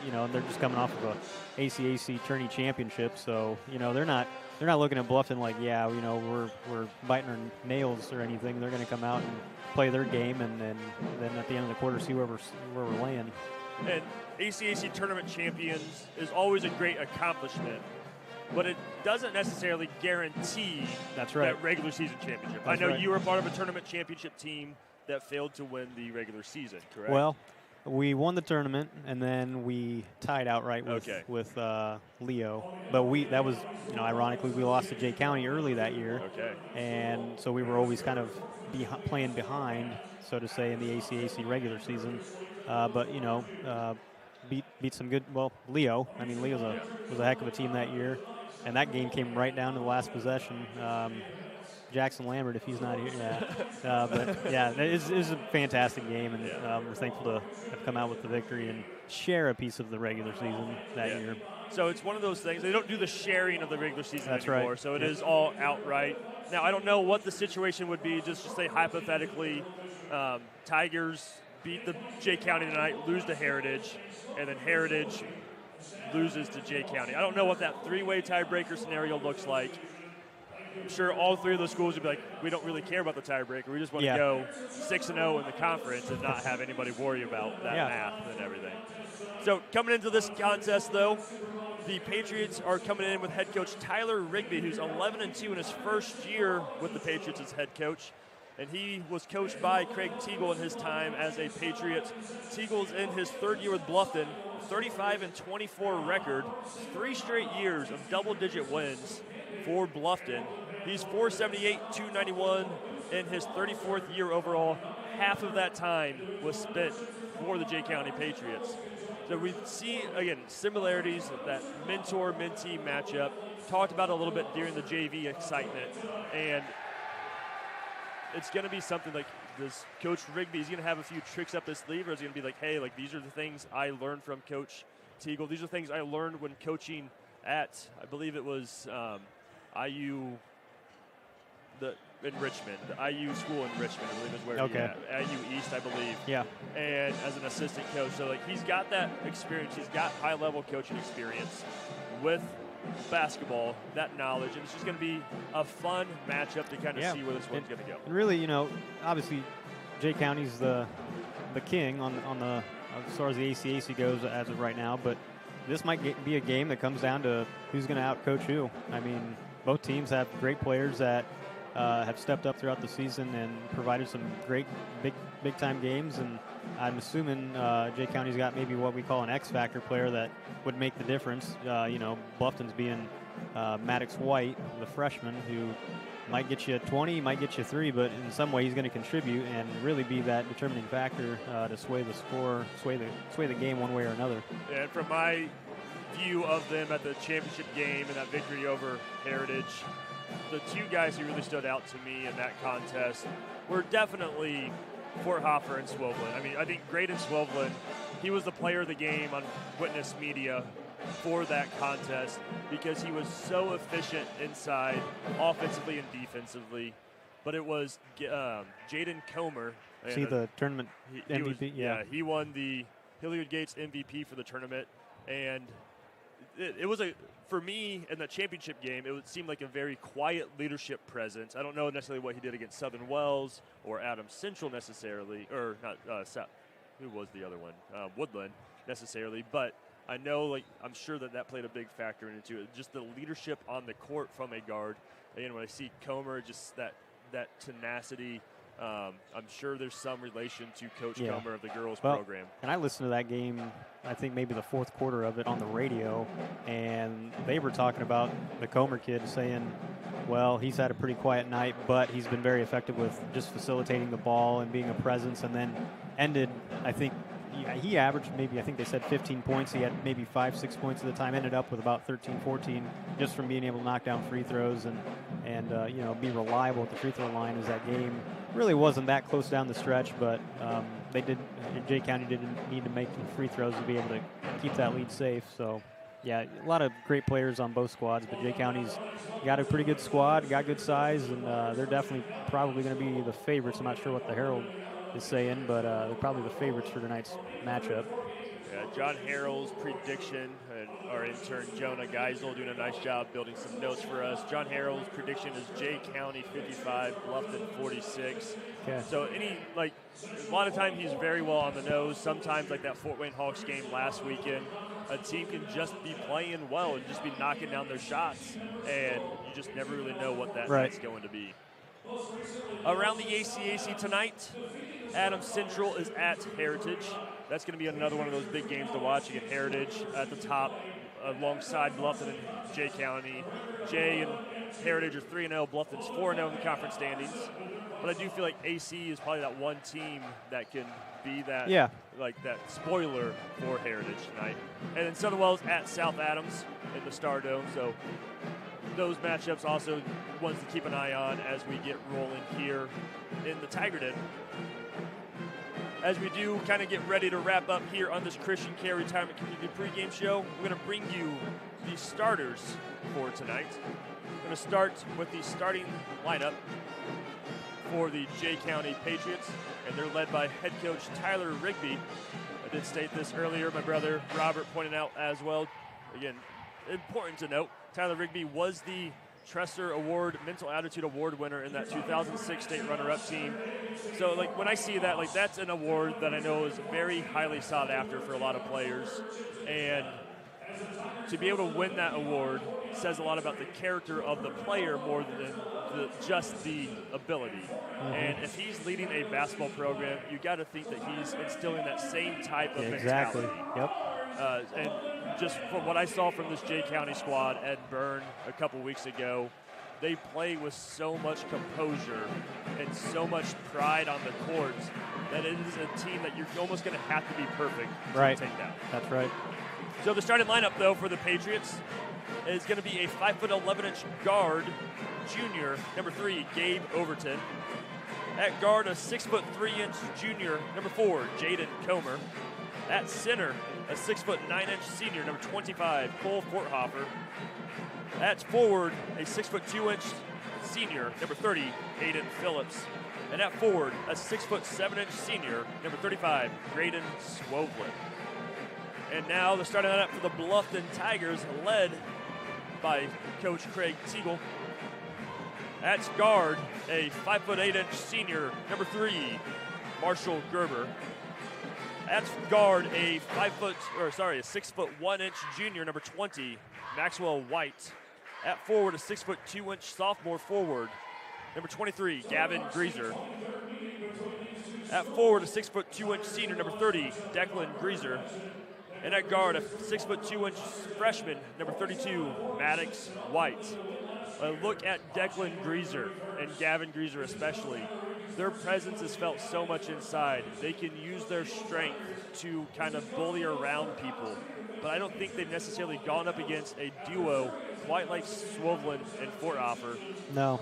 You know, and they're just coming off of a ACAC tourney championship, so you know they're not looking at Bluffton like, yeah, you know, we're biting our nails or anything. They're going to come out and play their game, and then at the end of the quarter see where we're laying. And ACAC tournament champions is always a great accomplishment, but it doesn't necessarily guarantee that's right. that regular season championship. That's I know right. you were part of a tournament championship team that failed to win the regular season, correct? Well, we won the tournament, and then we tied outright with Leo. But that was, you know, ironically, we lost to Jay County early that year. Okay. And so we were always kind of playing behind, so to say, in the ACAC regular season. But, you know, beat some good, well, Leo. I mean, Leo was a heck of a team that year. And that game came right down to the last possession. Jackson Lambert, if he's not here, but yeah, it is a fantastic game, and we're thankful to have come out with the victory and share a piece of the regular season that year. So it's one of those things. They don't do the sharing of the regular season That's anymore, right. so it is all outright. Now, I don't know what the situation would be, just to say hypothetically, Tigers beat the Jay County tonight, lose to Heritage, and then Heritage loses to Jay County. I don't know what that three-way tiebreaker scenario looks like. I'm sure all three of those schools would be like, we don't really care about the tiebreaker. We just want to go 6-0 in the conference and not have anybody worry about that math and everything. So coming into this contest, though, the Patriots are coming in with head coach Tyler Rigby, who's 11-2 in his first year with the Patriots as head coach. And he was coached by Craig Teagle in his time as a Patriot. Teagle's in his third year with Bluffton, 35-24 record, 3 straight years of double-digit wins for Bluffton. He's 478, 291 in his 34th year overall. Half of that time was spent for the Jay County Patriots. So we see, again, similarities of that mentor-mentee matchup. Talked about it a little bit during the JV excitement. And it's going to be something like this. Coach Rigby, is going to have a few tricks up his sleeve, or is he going to be like, hey, like these are the things I learned from Coach Teagle. These are things I learned when coaching at, I believe it was IU in Richmond, the IU school in Richmond, I believe is where he's at. IU East, I believe. Yeah. And as an assistant coach. So, like, he's got that experience. He's got high-level coaching experience with basketball, that knowledge, and it's just going to be a fun matchup to kind of see where this one's going to go. And really, you know, obviously, Jay County's the king on the as far as the ACAC goes as of right now, but this might be a game that comes down to who's going to outcoach who. I mean, both teams have great players that have stepped up throughout the season and provided some great big-time games, and I'm assuming Jay County's got maybe what we call an X-factor player that would make the difference. You know, Bluffton's being Maddox White, the freshman, who might get you 20, might get you 3, but in some way he's going to contribute and really be that determining factor to sway the score, sway the game one way or another. And from my view of them at the championship game and that victory over Heritage, the two guys who really stood out to me in that contest were definitely Fort Hoffer and Swoveland. I mean, I think Graydon Swoveland, he was the player of the game on Witness Media for that contest because he was so efficient inside, offensively and defensively. But it was Jaden Comer. See the tournament MVP? He won the Hilliard Gates MVP for the tournament. And it was for me, in the championship game, it would seem like a very quiet leadership presence. I don't know necessarily what he did against Southern Wells or Adams Central necessarily, or not, who was the other one? Woodland necessarily, but I know, like, I'm sure that played a big factor into it. Just the leadership on the court from a guard. Again, when I see Comer, just that tenacity, I'm sure there's some relation to Coach Yeah. Comer of the girls Well, program. And I listened to that game, I think maybe the fourth quarter of it on the radio, and they were talking about the Comer kid saying, well, he's had a pretty quiet night, but he's been very effective with just facilitating the ball and being a presence, and then ended, I think, he averaged maybe, I think they said 15 points. He had maybe 5-6 points at the time, ended up with about 13, 14 just from being able to knock down free throws and be reliable at the free throw line. As that game really wasn't that close down the stretch, but Jay County didn't need to make the free throws to be able to keep that lead safe. So, yeah, a lot of great players on both squads, but Jay County's got a pretty good squad, got good size, and they're definitely probably going to be the favorites. I'm not sure what the Herald is saying, but they're probably the favorites for tonight's matchup. Yeah, John Harrell's prediction, and our intern Jonah Geisel doing a nice job building some notes for us. John Harrell's prediction is Jay County 55, Bluffton 46. Okay. So a lot of time he's very well on the nose. Sometimes, like that Fort Wayne Hawks game last weekend, a team can just be playing well and just be knocking down their shots, and you just never really know what that night's going to be. Around the ACAC tonight, Adams Central is at Heritage. That's going to be another one of those big games to watch. Again, Heritage at the top alongside Bluffton and Jay County. Jay and Heritage are 3-0. Bluffton's 4-0 in the conference standings. But I do feel like AC is probably that one team that can be that, that spoiler for Heritage tonight. And then Southern Wells at South Adams in the Star Dome. So those matchups also ones to keep an eye on as we get rolling here in the Tiger Den. As we do kind of get ready to wrap up here on this Christian Care Retirement Community pregame show, we're going to bring you the starters for tonight. We're going to start with the starting lineup for the Jay County Patriots, and they're led by head coach Tyler Rigby. I did state this earlier. My brother Robert pointed out as well. Again, important to note, Tyler Rigby was the Tresser Award, Mental Attitude Award winner in that 2006 state runner-up team. So, when I see that, that's an award that I know is very highly sought after for a lot of players. And to be able to win that award says a lot about the character of the player more than just the ability. Mm-hmm. And if he's leading a basketball program, you got to think that he's instilling that same type of mentality. Exactly. Yep. And just from what I saw from this Jay County squad at Berne a couple weeks ago, they play with so much composure and so much pride on the court that it is a team that you're almost going to have to be perfect to take down. That's right. So the starting lineup, though, for the Patriots is going to be a 5'11" guard, junior, number 3, Gabe Overton. At guard, a 6'3" junior, number 4, Jaden Comer. At center, a 6'9" senior, number 25, Cole Forthofer. At forward, a 6'2" senior, number 30, Aiden Phillips. And at forward, a 6'7" senior, number 35, Graydon Swovlin. And now the starting lineup for the Bluffton Tigers, led by Coach Craig Teagle. At guard, a 5'8" senior, number 3, Marshall Gerber. At guard, a 6'1" junior, number 20, Maxwell White. At forward, a 6'2" sophomore forward, number 23, Gavin Greaser. At forward, a 6'2" senior, number 30, Declan Greaser. And at guard, a 6'2" freshman, number 32, Maddox White. A look at Declan Greaser and Gavin Greaser especially. Their presence is felt so much inside. They can use their strength to kind of bully around people. But I don't think they've necessarily gone up against a duo quite like Swovlin and Forthofer. No.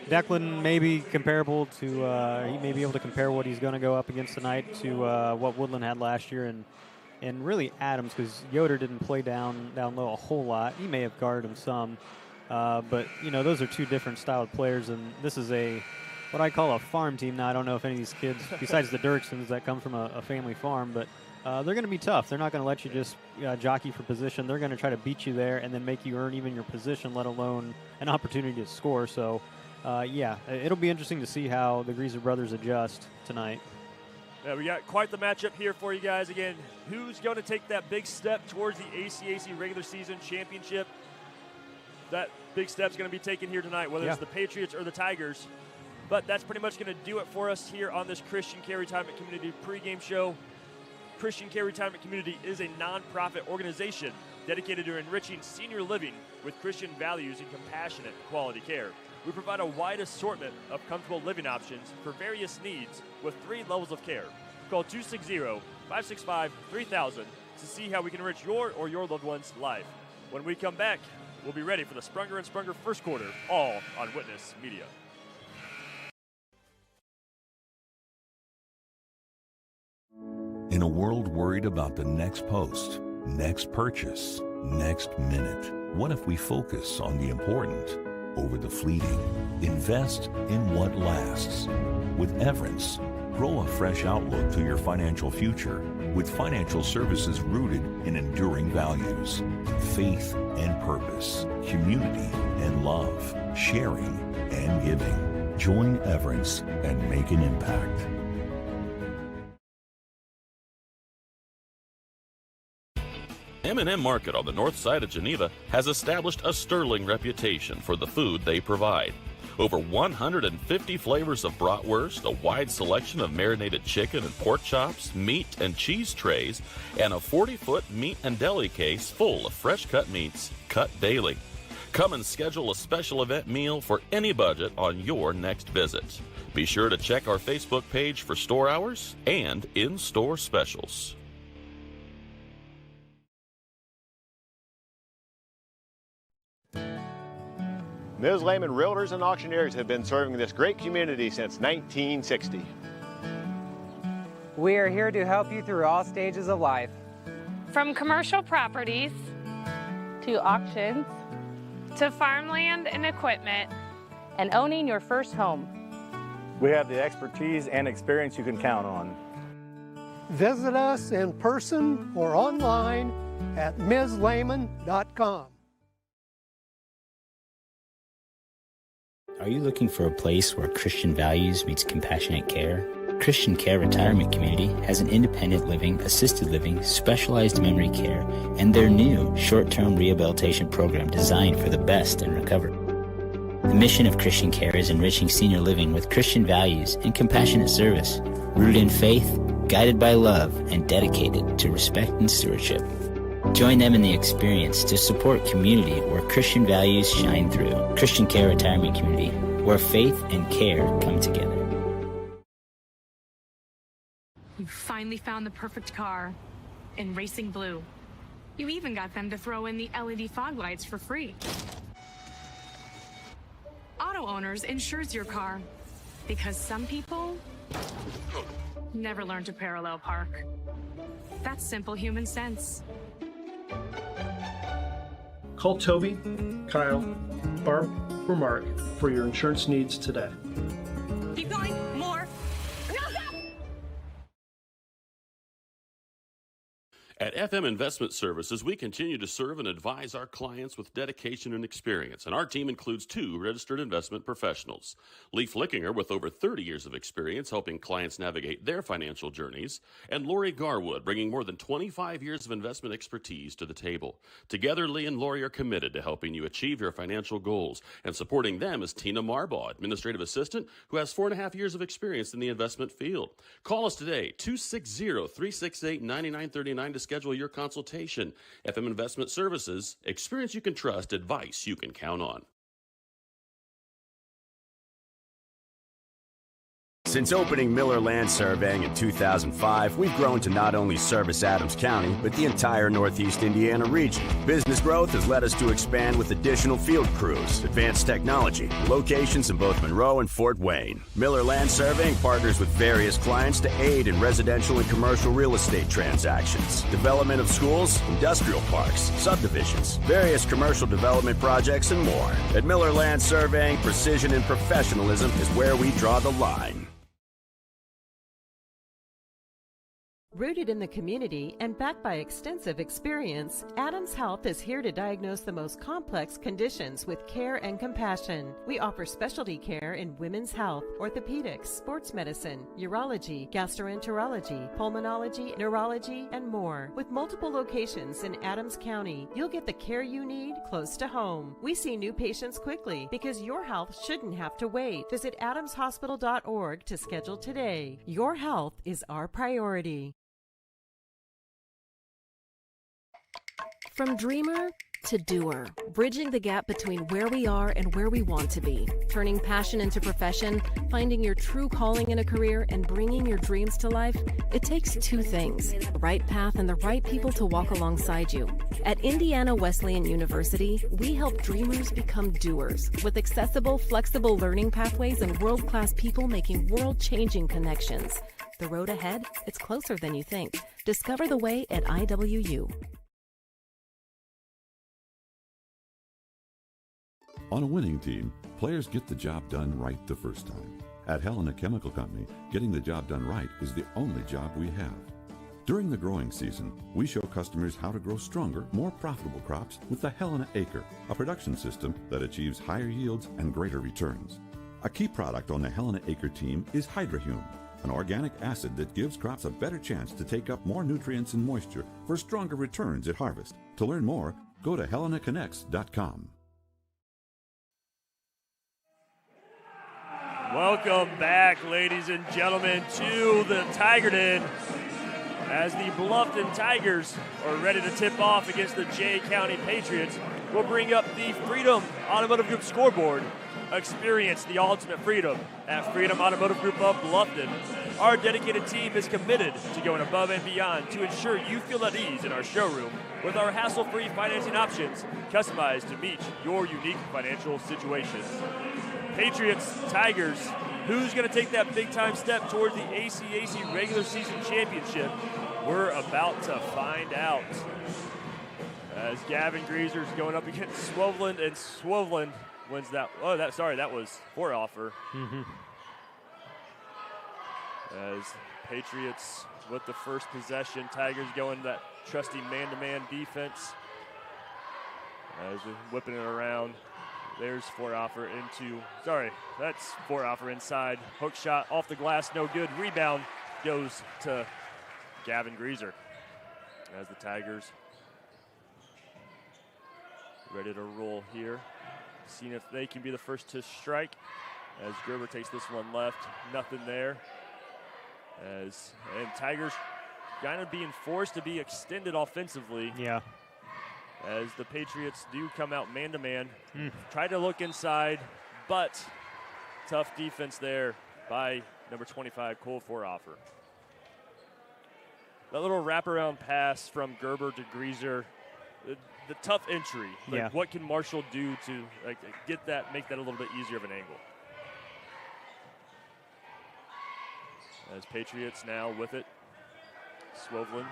Declan may be comparable to, he may be able to compare what he's going to go up against tonight to what Woodland had last year, and really Adams, because Yoder didn't play down low a whole lot. He may have guarded him some, but those are two different styled players, and this is what I call a farm team. Now, I don't know if any of these kids, besides the Dirksons that come from a family farm, but they're going to be tough. They're not going to let you just jockey for position. They're going to try to beat you there and then make you earn even your position, let alone an opportunity to score. So, it'll be interesting to see how the Greaser brothers adjust tonight. Yeah, we got quite the matchup here for you guys. Again, who's going to take that big step towards the ACAC regular season championship? That big step's going to be taken here tonight, whether it's the Patriots or the Tigers. But that's pretty much going to do it for us here on this Christian Care Retirement Community pregame show. Christian Care Retirement Community is a nonprofit organization dedicated to enriching senior living with Christian values and compassionate quality care. We provide a wide assortment of comfortable living options for various needs with 3 levels of care. Call 260-565-3000 to see how we can enrich your or your loved one's life. When we come back, we'll be ready for the Sprunger and Sprunger first quarter, all on Witness Media. In a world worried about the next post, next purchase, next minute, what if we focus on the important over the fleeting? Invest in what lasts. With Everence, grow a fresh outlook to your financial future with financial services rooted in enduring values, faith and purpose, community and love, sharing and giving. Join Everence and make an impact. M&M Market on the north side of Geneva has established a sterling reputation for the food they provide. Over 150 flavors of bratwurst, a wide selection of marinated chicken and pork chops, meat and cheese trays, and a 40-foot meat and deli case full of fresh-cut meats cut daily. Come and schedule a special event meal for any budget on your next visit. Be sure to check our Facebook page for store hours and in-store specials. Ms. Lehman Realtors and Auctioneers have been serving this great community since 1960. We are here to help you through all stages of life. From commercial properties to auctions to farmland and equipment and owning your first home. We have the expertise and experience you can count on. Visit us in person or online at mslehman.com. Are you looking for a place where Christian values meets compassionate care? Christian Care Retirement Community has an independent living, assisted living, specialized memory care, and their new short-term rehabilitation program designed for the best in recovery. The mission of Christian Care is enriching senior living with Christian values and compassionate service, rooted in faith, guided by love, and dedicated to respect and stewardship. Join them in the experience to support community where Christian values shine through. Christian Care Retirement Community, where faith and care come together. You finally found the perfect car in Racing Blue. You even got them to throw in the LED fog lights for free. Auto Owners insures your car because some people never learn to parallel park. That's simple human sense. Call Toby, Kyle, Barb, or Mark for your insurance needs today. Keep going, more. At FM Investment Services, we continue to serve and advise our clients with dedication and experience, and our team includes 2 registered investment professionals. Lee Flickinger, with over 30 years of experience helping clients navigate their financial journeys, and Lori Garwood, bringing more than 25 years of investment expertise to the table. Together, Lee and Lori are committed to helping you achieve your financial goals, and supporting them is Tina Marbaugh, administrative assistant, who has 4.5 years of experience in the investment field. Call us today, 260-368-9939 to schedule your consultation. FM Investment Services, experience you can trust, advice you can count on. Since opening Miller Land Surveying in 2005, we've grown to not only service Adams County, but the entire Northeast Indiana region. Business growth has led us to expand with additional field crews, advanced technology, locations in both Monroe and Fort Wayne. Miller Land Surveying partners with various clients to aid in residential and commercial real estate transactions, development of schools, industrial parks, subdivisions, various commercial development projects, and more. At Miller Land Surveying, precision and professionalism is where we draw the line. Rooted in the community and backed by extensive experience, Adams Health is here to diagnose the most complex conditions with care and compassion. We offer specialty care in women's health, orthopedics, sports medicine, urology, gastroenterology, pulmonology, neurology, and more. With multiple locations in Adams County, you'll get the care you need close to home. We see new patients quickly because your health shouldn't have to wait. Visit adamshospital.org to schedule today. Your health is our priority. From dreamer to doer, bridging the gap between where we are and where we want to be, turning passion into profession, finding your true calling in a career, and bringing your dreams to life, it takes two things, the right path and the right people to walk alongside you. At Indiana Wesleyan University, we help dreamers become doers with accessible, flexible learning pathways and world-class people making world-changing connections. The road ahead, it's closer than you think. Discover the way at IWU. On a winning team, players get the job done right the first time. At Helena Chemical Company, getting the job done right is the only job we have. During the growing season, we show customers how to grow stronger, more profitable crops with the Helena Acre, a production system that achieves higher yields and greater returns. A key product on the Helena Acre team is Hydrahume, an organic acid that gives crops a better chance to take up more nutrients and moisture for stronger returns at harvest. To learn more, go to helenaconnects.com. Welcome back, ladies and gentlemen, to the Tiger Den as the Bluffton Tigers are ready to tip off against the Jay County Patriots. We'll bring up the Freedom Automotive Group scoreboard. Experience the ultimate freedom at Freedom Automotive Group of Bluffton. Our dedicated team is committed to going above and beyond to ensure you feel at ease in our showroom with our hassle-free financing options customized to meet your unique financial situation. Patriots, Tigers, who's going to take that big-time step toward the ACAC regular season championship? We're about to find out. As Gavin Greaser's going up against Swoveland, and Swoveland wins that. Oh, that was for offer. As Patriots with the first possession, Tigers going that trusty man-to-man defense. As they're whipping it around. There's Foroffer that's Foroffer inside. Hook shot off the glass, no good. Rebound goes to Gavin Greaser. As the Tigers ready to roll here. Seeing if they can be the first to strike. As Gerber takes this one left, nothing there. And Tigers kind of being forced to be extended offensively. Yeah. As the Patriots do come out man-to-man. Try to look inside, but tough defense there by number 25, Cole Foroffer. That little wraparound pass from Gerber to Greaser, the tough entry. Yeah. What can Marshall do to make that a little bit easier of an angle? As Patriots now with it. Swoveland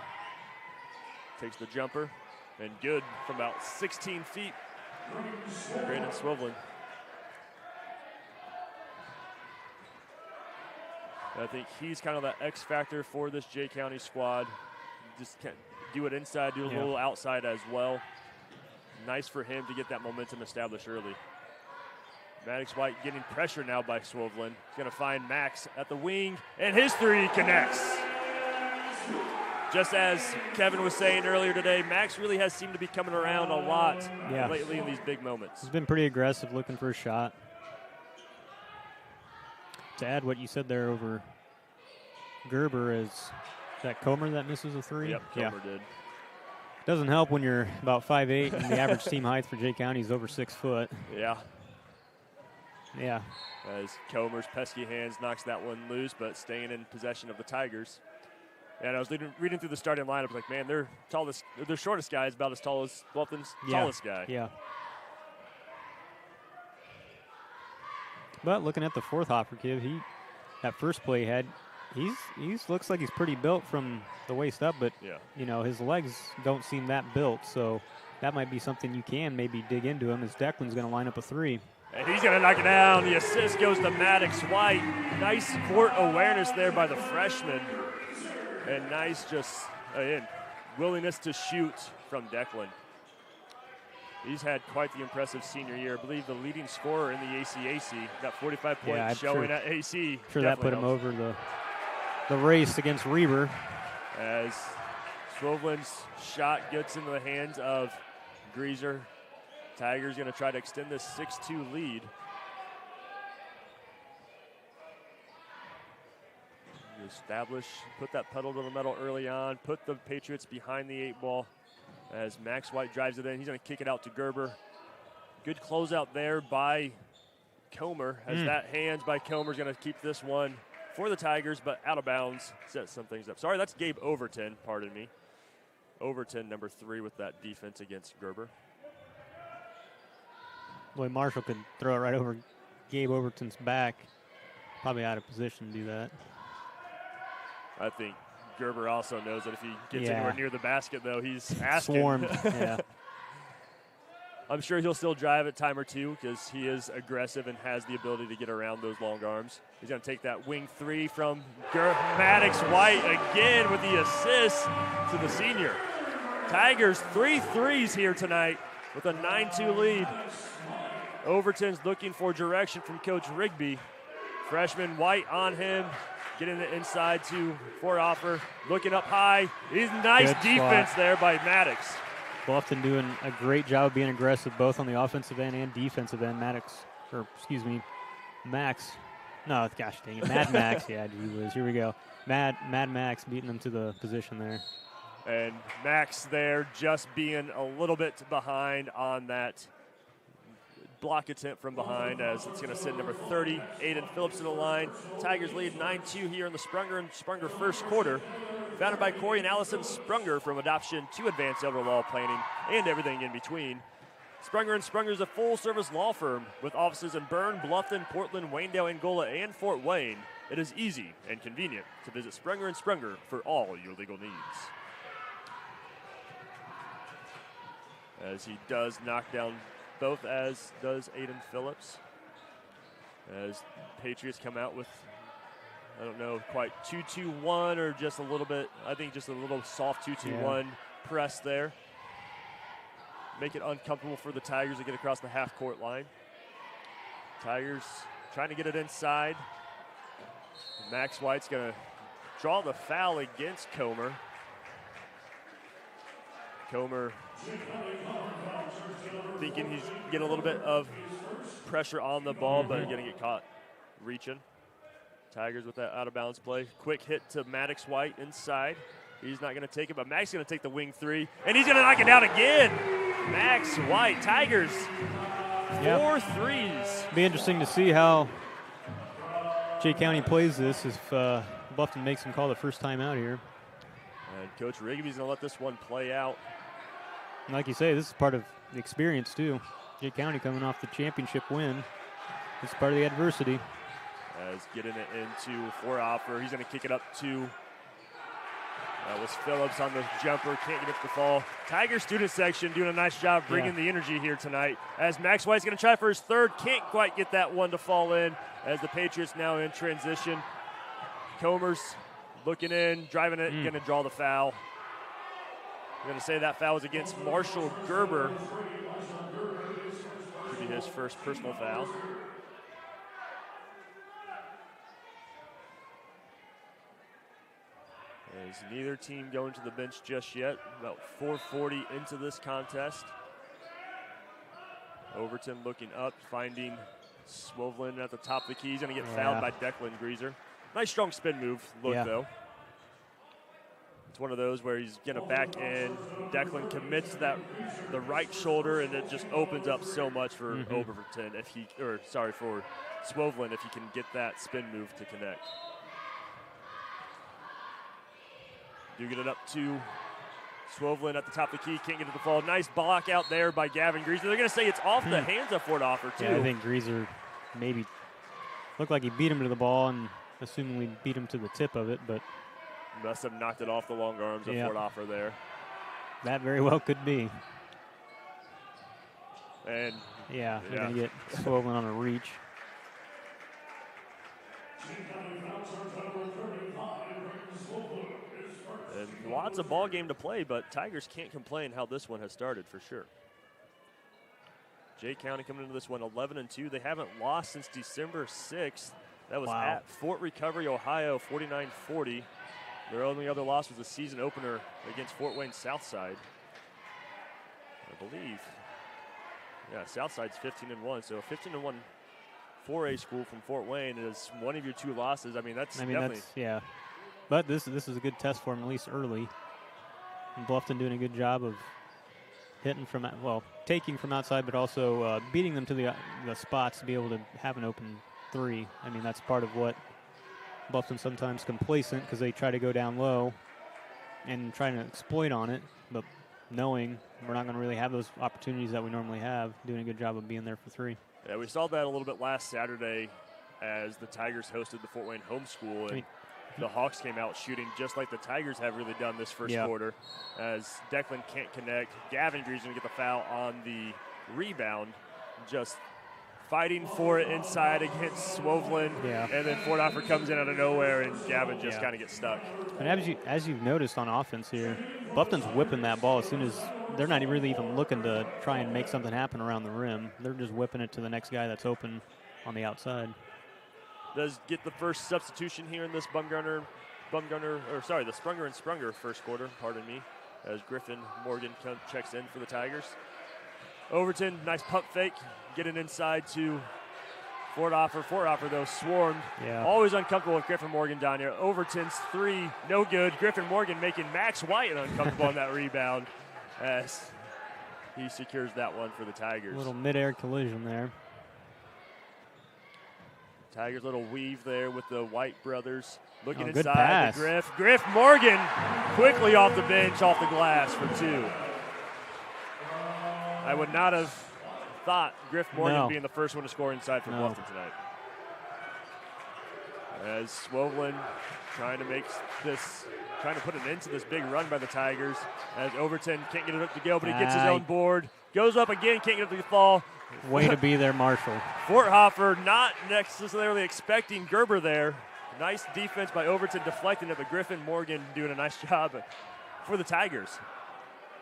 takes the jumper. And good from about 16 feet. Brandon Swoveland. I think he's kind of that X factor for this Jay County squad. Just can't do it inside, do a little outside as well. Nice for him to get that momentum established early. Maddox White getting pressure now by Swoveland. He's going to find Max at the wing, and his three connects. Just as Kevin was saying earlier today, Max really has seemed to be coming around a lot lately in these big moments. He's been pretty aggressive looking for a shot. To add what you said there over Gerber, is that Comer that misses a three? Yep, Comer did. Doesn't help when you're about 5'8", and the average team height for Jay County is over 6 foot. Yeah. Yeah. As Comer's pesky hands knocks that one loose, but staying in possession of the Tigers. And I was reading through the starting lineup, like, man, their shortest guy is about as tall as Bluffton's tallest guy. Yeah. But looking at the fourth Hopper kid, that first play he's looks like he's pretty built from the waist up, but his legs don't seem that built, so that might be something you can maybe dig into him, as Declan's going to line up a three. And he's going to knock it down. The assist goes to Maddox White. Nice court awareness there by the freshman. And nice just, again, willingness to shoot from Declan. He's had quite the impressive senior year. I believe the leading scorer in the ACAC, got 45 points showing at AC. Sure, that put him over the race against Reber. As Swovelin's shot gets into the hands of Greaser. Tigers going to try to extend this 6-2 lead. Establish, put that pedal to the metal early on, put the Patriots behind the 8-ball. As Max White drives it in, he's going to kick it out to Gerber. Good closeout there by Comer, as that hands by Comer is going to keep this one for the Tigers, but out of bounds, set some things up. Sorry, that's Gabe Overton, pardon me. Overton, number 3, with that defense against Gerber. Boy, Marshall could throw it right over Gabe Overton's back. Probably out of position to do that. I think Gerber also knows that if he gets anywhere near the basket, though, he's asking. Swarmed, yeah. I'm sure he'll still drive a time or two because he is aggressive and has the ability to get around those long arms. He's going to take that wing 3 from Maddox White again with the assist to the senior. Tigers 3 threes here tonight with a 9-2 lead. Overton's looking for direction from Coach Rigby. Freshman White on him. Getting it inside to Foroffer, looking up high. He's nice defense there by Maddox. Bluffton doing a great job being aggressive both on the offensive end and defensive end. Max. No, gosh dang it, Mad Max. Yeah, gee whiz. Here we go. Mad Max beating them to the position there. And Max there just being a little bit behind on that block attempt from behind, as it's going to sit number 30, Aiden Phillips in the line. Tigers lead 9-2 here in the Sprunger and Sprunger first quarter. Founded by Corey and Allison Sprunger, from adoption to advanced elder law planning and everything in between. Sprunger and Sprunger is a full-service law firm with offices in Berne, Bluffton, Portland, Waynedale, Angola, and Fort Wayne. It is easy and convenient to visit Sprunger and Sprunger for all your legal needs. As he does knock down both, as does Aiden Phillips. As Patriots come out with, I don't know, quite 2-2-1 or just a little bit, I think just a little soft 2-2-1 press there. Make it uncomfortable for the Tigers to get across the half-court line. Tigers trying to get it inside. Max White's going to draw the foul against Comer. Comer thinking he's getting a little bit of pressure on the ball, but going to get caught reaching. Tigers with that out-of-bounds play. Quick hit to Maddox White inside. He's not going to take it, but Max is going to take the wing 3, and he's going to knock it down again. Max White, Tigers, 4 threes. Be interesting to see how Jay County plays this if Bluffton makes him call the first time out here. And Coach Rigby's going to let this one play out. And like you say, this is part of the experience, too. Jay County coming off the championship win. This is part of the adversity. As getting it into Foroffer. He's going to kick it up to, that was Phillips on the jumper. Can't get it to fall. Tiger student section doing a nice job bringing the energy here tonight. As Max White's going to try for his third. Can't quite get that one to fall in, as the Patriots now in transition. Comer's looking in, driving it, going to draw the foul. I'm going to say that foul was against Marshall Gerber. Could be his first personal foul. As neither team going to the bench just yet. About 4:40 into this contest. Overton looking up, finding Swovelin at the top of the key. He's going to get fouled by Declan Greaser. Nice strong spin move though. It's one of those where he's going to back in. Declan commits to the right shoulder, and it just opens up so much for Overton for Swovelin if he can get that spin move to connect. Do get it up to Swovelin at the top of the key. Can't get it to fall. Nice block out there by Gavin Greaser. They're going to say it's off the hands of Foroffer, too. Yeah, I think Greaser maybe looked like he beat him to the ball, and assumingly beat him to the tip of it, but must have knocked it off the long arms of Foroffer there. That very well could be. And they're going to get Swovelin on a reach. And lots of ball game to play, but Tigers can't complain how this one has started for sure. Jay County coming into this one 11-2. They haven't lost since December 6th. That was at Fort Recovery, Ohio, 49-40. Their only other loss was a season opener against Fort Wayne Southside, I believe. Yeah, Southside's 15-1, so 15-1 4A school from Fort Wayne is one of your two losses. I mean, that's definitely. Yeah. But this is a good test for them, at least early. And Bluffton doing a good job of hitting from, taking from outside, but also beating them to the spots to be able to have an open three. I mean, that's part of what Bluffton sometimes complacent because they try to go down low and trying to exploit on it, but knowing we're not going to really have those opportunities that we normally have, doing a good job of being there for three. Yeah, we saw that a little bit last Saturday as the Tigers hosted the Fort Wayne home school, and the Hawks came out shooting just like the Tigers have really done this first quarter, as Declan can't connect. Gavin Greer's going to get the foul on the rebound, just fighting for it inside against Swoveland, and then Fort Offer comes in out of nowhere, and Gavin just kind of gets stuck. And as you've noticed on offense here, Bluffton's whipping that ball as soon as they're not really even looking to try and make something happen around the rim. They're just whipping it to the next guy that's open on the outside. Does get the first substitution here in this the Sprunger and Sprunger first quarter, pardon me, as Griffin Morgan checks in for the Tigers. Overton, nice pump fake, getting inside to Fort Offer. Fort Offer, though, swarmed. Always uncomfortable with Griffin Morgan down here. Overton's three, no good. Griffin Morgan making Max White uncomfortable on that rebound as he secures that one for the Tigers. A little mid-air collision there. Tigers little weave there with the White brothers. Looking good inside pass. to Griff. Griff Morgan quickly off the bench, off the glass for two. I would not have thought Griff Morgan being the first one to score inside for Bluffton tonight. As Swoveland trying to put an end to this big run by the Tigers. As Overton can't get it up to go, but he gets his own board. Goes up again, can't get it to the fall. Way to be there, Marshall. Fort Hoffer not necessarily expecting Gerber there. Nice defense by Overton deflecting it, but Griffin Morgan doing a nice job for the Tigers.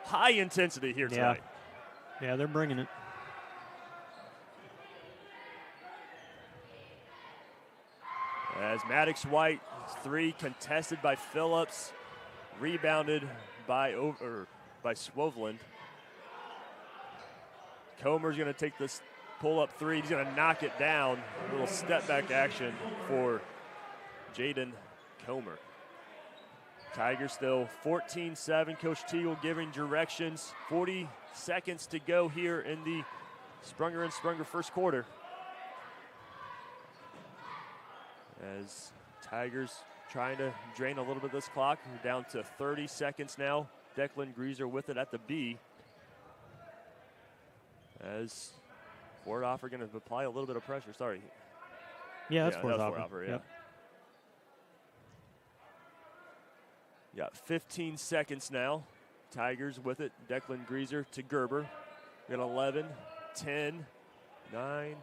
High intensity here tonight. Yeah, they're bringing it. As Maddox White, three contested by Phillips, rebounded by Swoveland. Comer's going to take this pull-up three. He's going to knock it down. A little step-back action for Jaden Comer. Tigers still 14-7. Coach Teagle giving directions. 40 seconds to go here in the Sprunger and Sprunger first quarter. As Tigers trying to drain a little bit of this clock. We're down to 30 seconds now. Declan Greaser with it at the B. As Fort Offer going to apply a little bit of pressure. Sorry. Yeah, that's Fort Offer. Yeah. Got 15 seconds now. Tigers with it. Declan Greaser to Gerber. We got 11, 10, 9.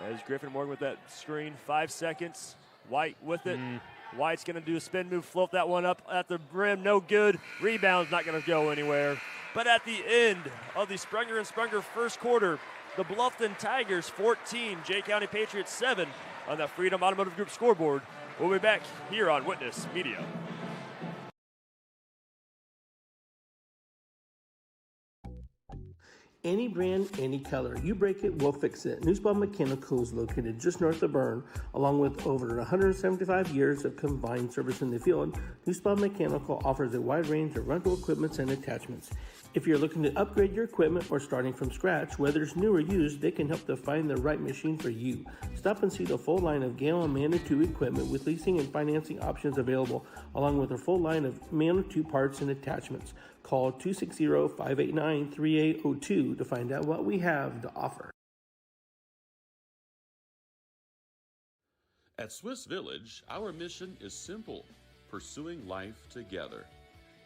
As Griffin Morgan with that screen. 5 seconds. White with it. White's going to do a spin move, float that one up at the rim. No good. Rebound's not going to go anywhere. But at the end of the Sprunger and Sprunger first quarter, the Bluffton Tigers 14, Jay County Patriots 7 on that Freedom Automotive Group scoreboard. We'll be back here on Witness Media. Any brand, any color. You break it, we'll fix it. Newspaper Mechanical is located just north of Berne, along with over 175 years of combined service in the field. Newspaper Mechanical offers a wide range of rental equipment and attachments. If you're looking to upgrade your equipment or starting from scratch, whether it's new or used, they can help to find the right machine for you. Stop and see the full line of Gale and Manitou equipment with leasing and financing options available, along with a full line of Manitou parts and attachments. Call 260-589-3802 to find out what we have to offer. At Swiss Village, our mission is simple: pursuing life together.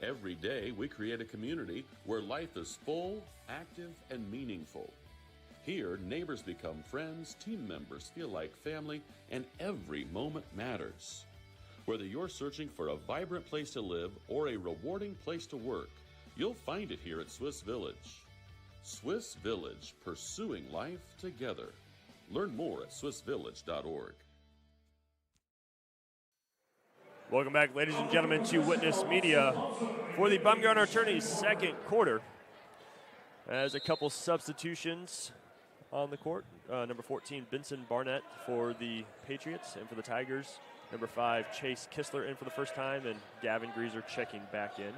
Every day, we create a community where life is full, active, and meaningful. Here, neighbors become friends, team members feel like family, and every moment matters. Whether you're searching for a vibrant place to live or a rewarding place to work, you'll find it here at Swiss Village. Swiss Village, pursuing life together. Learn more at swissvillage.org. Welcome back, ladies and gentlemen, to Witness Media for the Bumgarner Attorneys' second quarter. As a couple substitutions on the court. Number 14, Benson Barnett for the Patriots, and for the Tigers, number 5, Chase Kistler in for the first time, and Gavin Greaser checking back in.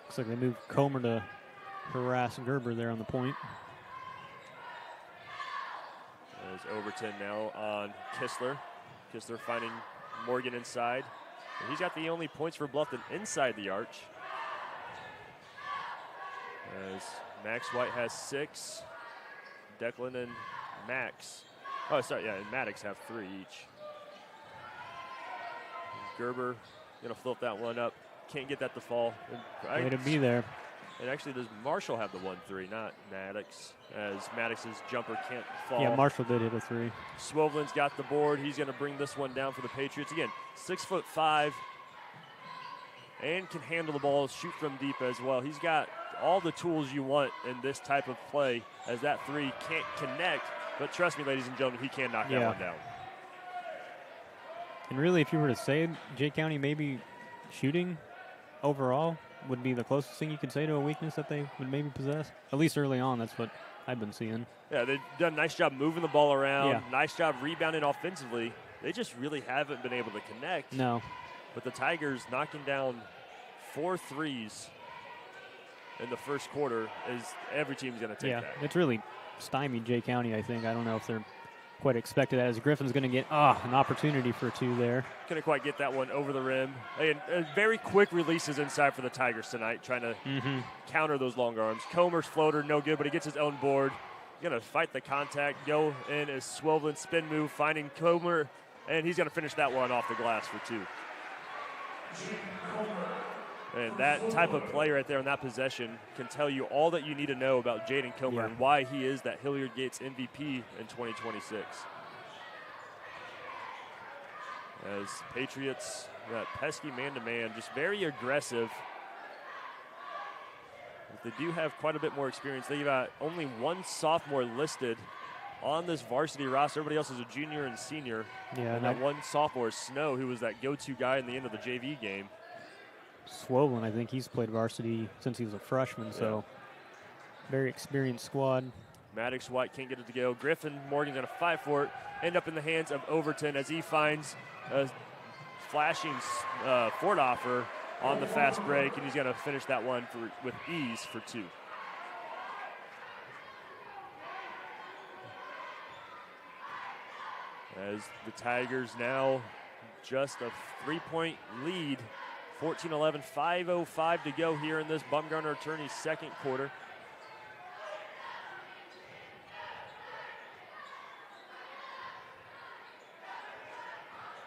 Looks like they moved Comer to harass Gerber there on the point. As Overton now on Kistler. Kistler finding Morgan inside. And he's got the only points for Bluffton inside the arch. As Max White has 6. Declan and Max. Oh, sorry, yeah, and Maddox have 3 each. Gerber going to flip that one up. Can't get that to fall. Way to be there. And actually, does Marshall have the 1-3, not Maddox, as Maddox's jumper can't fall. Yeah, Marshall did hit a 3. Swovelin's got the board. He's going to bring this one down for the Patriots. Again, 6'5", and can handle the ball, shoot from deep as well. He's got all the tools you want in this type of play, as that 3 can't connect. But trust me, ladies and gentlemen, he can knock that one down. And really, if you were to say Jay County maybe shooting overall would be the closest thing you could say to a weakness that they would maybe possess. At least early on, that's what I've been seeing. Yeah, they've done a nice job moving the ball around, nice job rebounding offensively. They just really haven't been able to connect. No. But the Tigers knocking down 4 threes in the first quarter is every team's going to take that. It's really stymied Jay County, I think. I don't know if they're quite expected that, as Griffin's going to get an opportunity for 2 there. Couldn't quite get that one over the rim. And very quick releases inside for the Tigers tonight, trying to counter those long arms. Comer's floater, no good, but he gets his own board. Going to fight the contact, go in as Swovelin spin move, finding Comer, and he's going to finish that one off the glass for 2. And that type of play right there in that possession can tell you all that you need to know about Jaden Comer and why he is that Hilliard Gates MVP in 2026. As Patriots, that pesky man-to-man, just very aggressive. But they do have quite a bit more experience. They've got only 1 sophomore listed on this varsity roster. Everybody else is a junior and senior. Yeah, and that 1 sophomore is Snow, who was that go-to guy in the end of the JV game. Swovelin, I think he's played varsity since he was a freshman, so very experienced squad. Maddox White can't get it to go. Griffin Morgan's going to fight for it. End up in the hands of Overton as he finds a flashing Ford offer on the fast break, and he's going to finish that one with ease for 2. As the Tigers now just a 3-point lead. 14-11, 5:05 to go here in this Bumgarner Attorneys second quarter.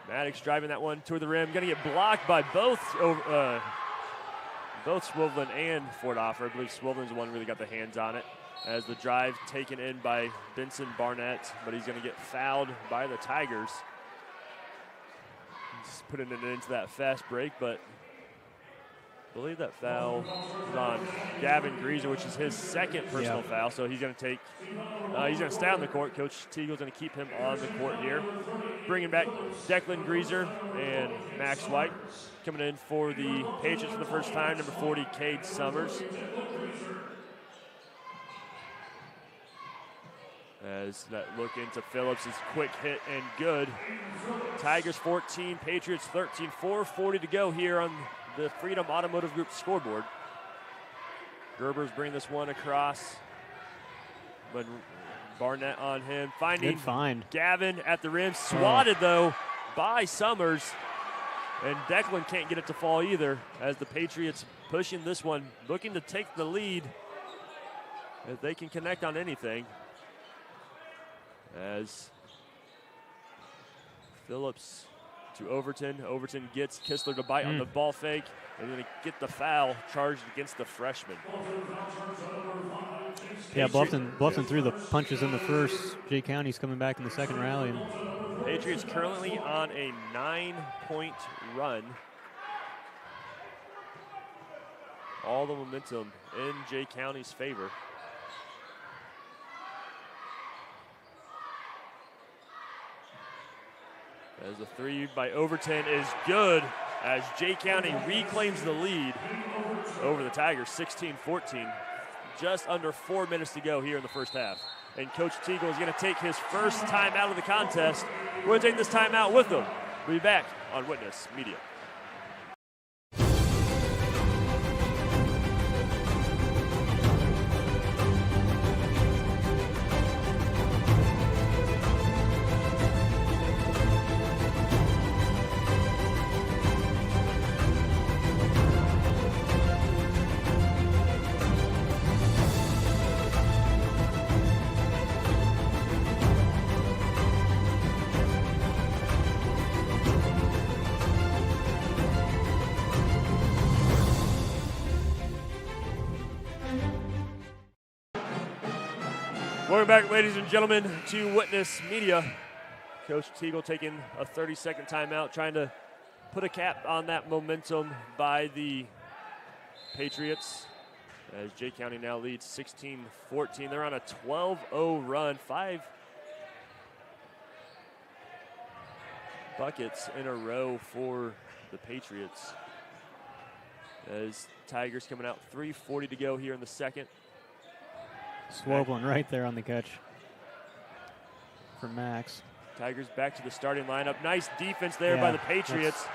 Maddox driving that one toward the rim. Going to get blocked by both Swovelin and Fordoffer. I believe Swovelin's the one who really got the hands on it. As the drive taken in by Benson Barnett, but he's going to get fouled by the Tigers. He's putting it into that fast break, but I believe that foul is on Gavin Greaser, which is his second personal foul. So he's going to take, he's going to stay on the court. Coach Teagle's going to keep him on the court here. Bringing back Declan Greaser and Max White. Coming in for the Patriots for the first time, number 40, Cade Summers. As that look into Phillips is quick hit and good. Tigers 14, Patriots 13, 4:40 to go here on the Freedom Automotive Group scoreboard. Gerber's bringing this one across, but Barnett on him. Finding Gavin at the rim. Swatted, though, by Summers. And Declan can't get it to fall either, as the Patriots pushing this one, looking to take the lead if they can connect on anything. As Phillips to Overton. Overton gets Kistler to bite on the ball fake, and going to get the foul charged against the freshman. Yeah, Bluffton threw the punches in the first. Jay County's coming back in the second rally. Patriots currently on a 9-point run. All the momentum in Jay County's favor. As the three by Overton is good as Jay County reclaims the lead over the Tigers, 16-14. Just under 4 minutes to go here in the first half. And Coach Teagle is going to take his first time out of the contest. We're going to take this time out with him. We'll be back on Witness Media. Welcome back, ladies and gentlemen, to Witness Media. Coach Teagle taking a 30-second timeout, trying to put a cap on that momentum by the Patriots. As Jay County now leads 16-14. They're on a 12-0 run. 5 buckets in a row for the Patriots. As Tigers coming out, 3:40 to go here in the second. Swoblin right there on the catch for Max. Tigers back to the starting lineup. Nice defense there by the Patriots.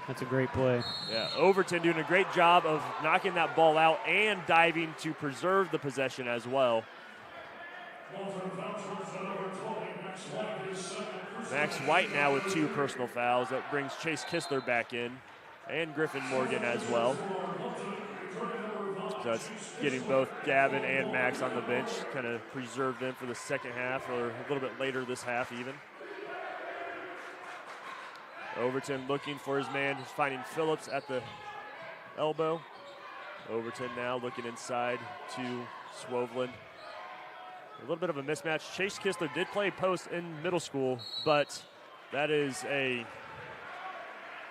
That's a great play. Yeah, Overton doing a great job of knocking that ball out and diving to preserve the possession as well. Max White now with 2 personal fouls. That brings Chase Kistler back in and Griffin Morgan as well. So it's getting both Gavin and Max on the bench, kind of preserve them for the second half or a little bit later this half even. Overton looking for his man. He's finding Phillips at the elbow. Overton now looking inside to Swoblin. A little bit of a mismatch. Chase Kistler did play post in middle school, but that is a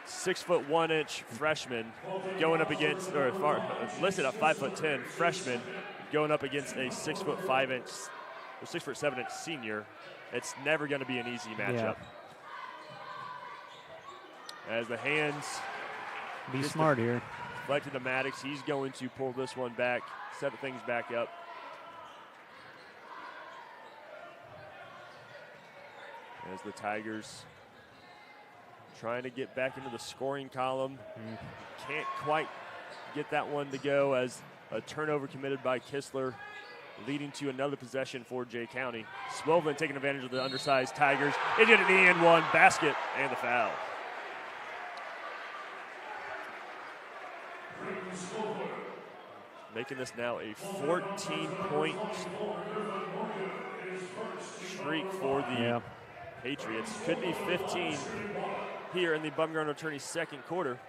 6'1" freshman going up against, or listed at 5'10" freshman going up against a 6'5" or 6'7" senior. It's never going to be an easy matchup. As the hands be smart here. Deflected to Maddox. He's going to pull this one back, set things back up. As the Tigers trying to get back into the scoring column. Can't quite get that one to go as a turnover committed by Kistler, leading to another possession for Jay County. Swoblin taking advantage of the undersized Tigers. They did an and one basket and the foul. Making this now a 14-point streak for the Patriots. Could be 15 here in the Bumgarner Attorneys' second quarter.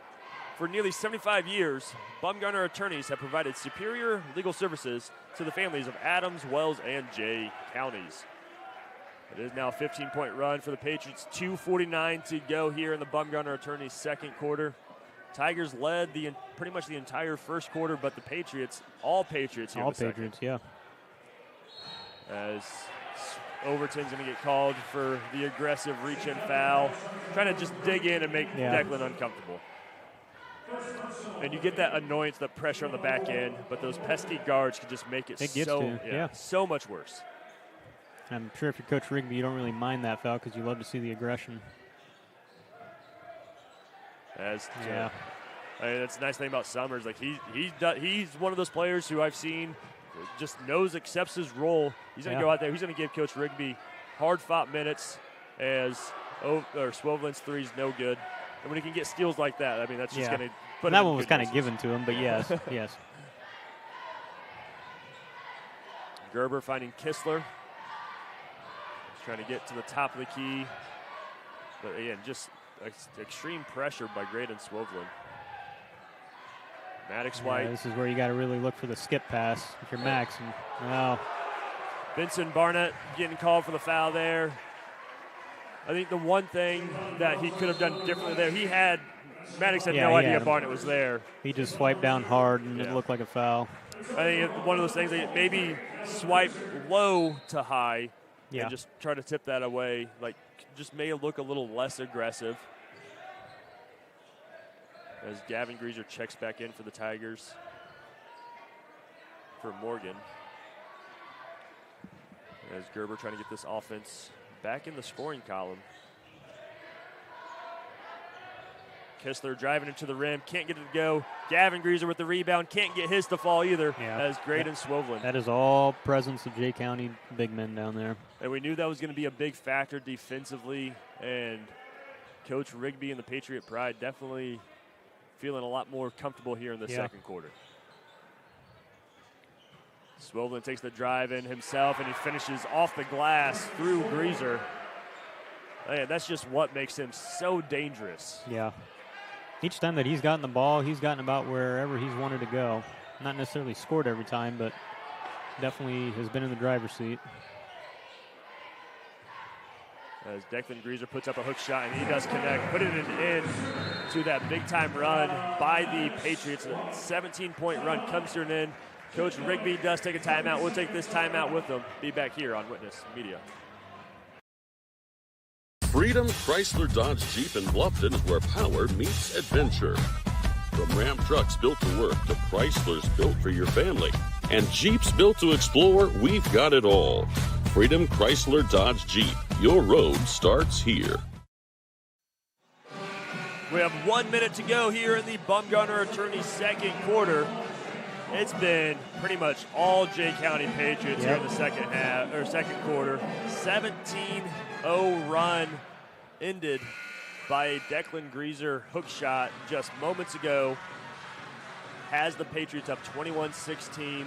For nearly 75 years, Bumgarner Attorneys have provided superior legal services to the families of Adams, Wells, and Jay counties. It is now a 15-point run for the Patriots. 2:49 to go here in the Bumgarner Attorneys' second quarter. Tigers led pretty much the entire first quarter, but the Patriots, all Patriots here in the second. As Overton's going to get called for the aggressive reach-in foul, trying to just dig in and make Declan uncomfortable. And you get that annoyance, that pressure on the back end, but those pesky guards can just make it so much worse. I'm sure if you're Coach Rigby, you don't really mind that foul because you love to see the aggression. I mean, that's the nice thing about Summers. Like he's one of those players who I've seen just accepts his role. He's going to go out there. He's going to give Coach Rigby hard-fought minutes as Swoblin's three is no good. And when he can get steals like that, I mean, that's just going to put him that in one was kind of given to him, but yes, yes. Gerber finding Kistler. He's trying to get to the top of the key. But again, just extreme pressure by Graydon Swoblin. Maddox White. This is where you got to really look for the skip pass if you're Max. And, Benson Barnett getting called for the foul there. I think the one thing that he could have done differently there, Maddox had no he idea had him. Barnett was there. He just swiped down hard, and it looked like a foul. I think one of those things that maybe swipe low to high and just try to tip that away. Like, just made it look a little less aggressive. As Gavin Greaser checks back in for the Tigers for Morgan. As Gerber trying to get this offense back in the scoring column. Kistler driving into the rim, can't get it to go. Gavin Greaser with the rebound, can't get his to fall either. As Graydon Swovlin. That is all presence of Jay County big men down there. And we knew that was going to be a big factor defensively, and Coach Rigby and the Patriot Pride definitely feeling a lot more comfortable here in the second quarter. Swovlin takes the drive in himself, and he finishes off the glass through Greaser. Man, that's just what makes him so dangerous. Yeah. Each time that he's gotten the ball, he's gotten about wherever he's wanted to go. Not necessarily scored every time, but definitely has been in the driver's seat. As Declan Greaser puts up a hook shot, and he does connect, put it in to that big-time run by the Patriots. A 17-point run comes to an end. Coach Rigby does take a timeout. We'll take this timeout with them. Be back here on Witness Media. Freedom Chrysler Dodge Jeep in Bluffton is where power meets adventure. From Ram trucks built to work to Chryslers built for your family and Jeeps built to explore, we've got it all. Freedom Chrysler Dodge Jeep. Your road starts here. We have 1 minute to go here in the Bumgarner Attorney second quarter. It's been pretty much all Jay County Patriots here in the second quarter. 17-0 run ended by a Declan Greaser hook shot just moments ago. Has the Patriots up 21-16.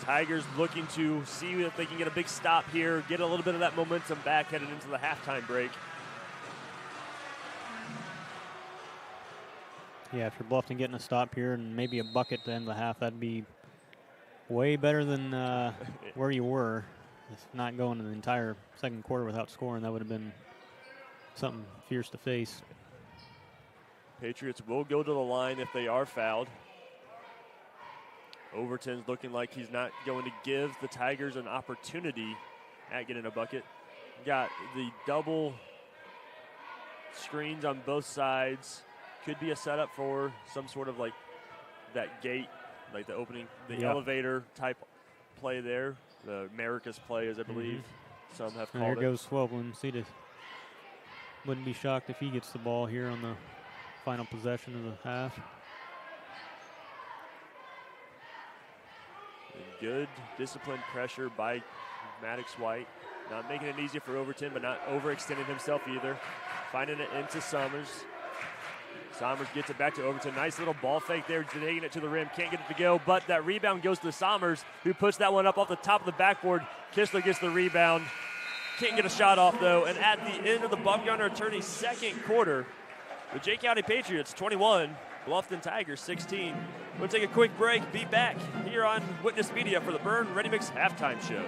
Tigers looking to see if they can get a big stop here, get a little bit of that momentum back headed into the halftime break. Yeah, if you're Bluffton getting a stop here and maybe a bucket to end the half, that'd be way better than where you were. If not going the entire second quarter without scoring, that would have been something fierce to face. Patriots will go to the line if they are fouled. Overton's looking like he's not going to give the Tigers an opportunity at getting a bucket. Got the double screens on both sides. Could be a setup for some sort of like that gate, like the opening, the elevator type play there. The America's play, as I believe some have called it. There goes Swovlin. Wouldn't be shocked if he gets the ball here on the final possession of the half. And good disciplined pressure by Maddox White. Not making it easy for Overton, but not overextending himself either. Finding it into Summers. Sommers gets it back to Overton. Nice little ball fake there, taking it to the rim. Can't get it to go, but that rebound goes to Sommers, who puts that one up off the top of the backboard. Kistler gets the rebound. Can't get a shot off, though. And at the end of the Bumgarner Attorney second quarter, the Jay County Patriots 21, Bluffton Tigers 16. We'll take a quick break. Be back here on Witness Media for the Berne Ready Mix halftime show.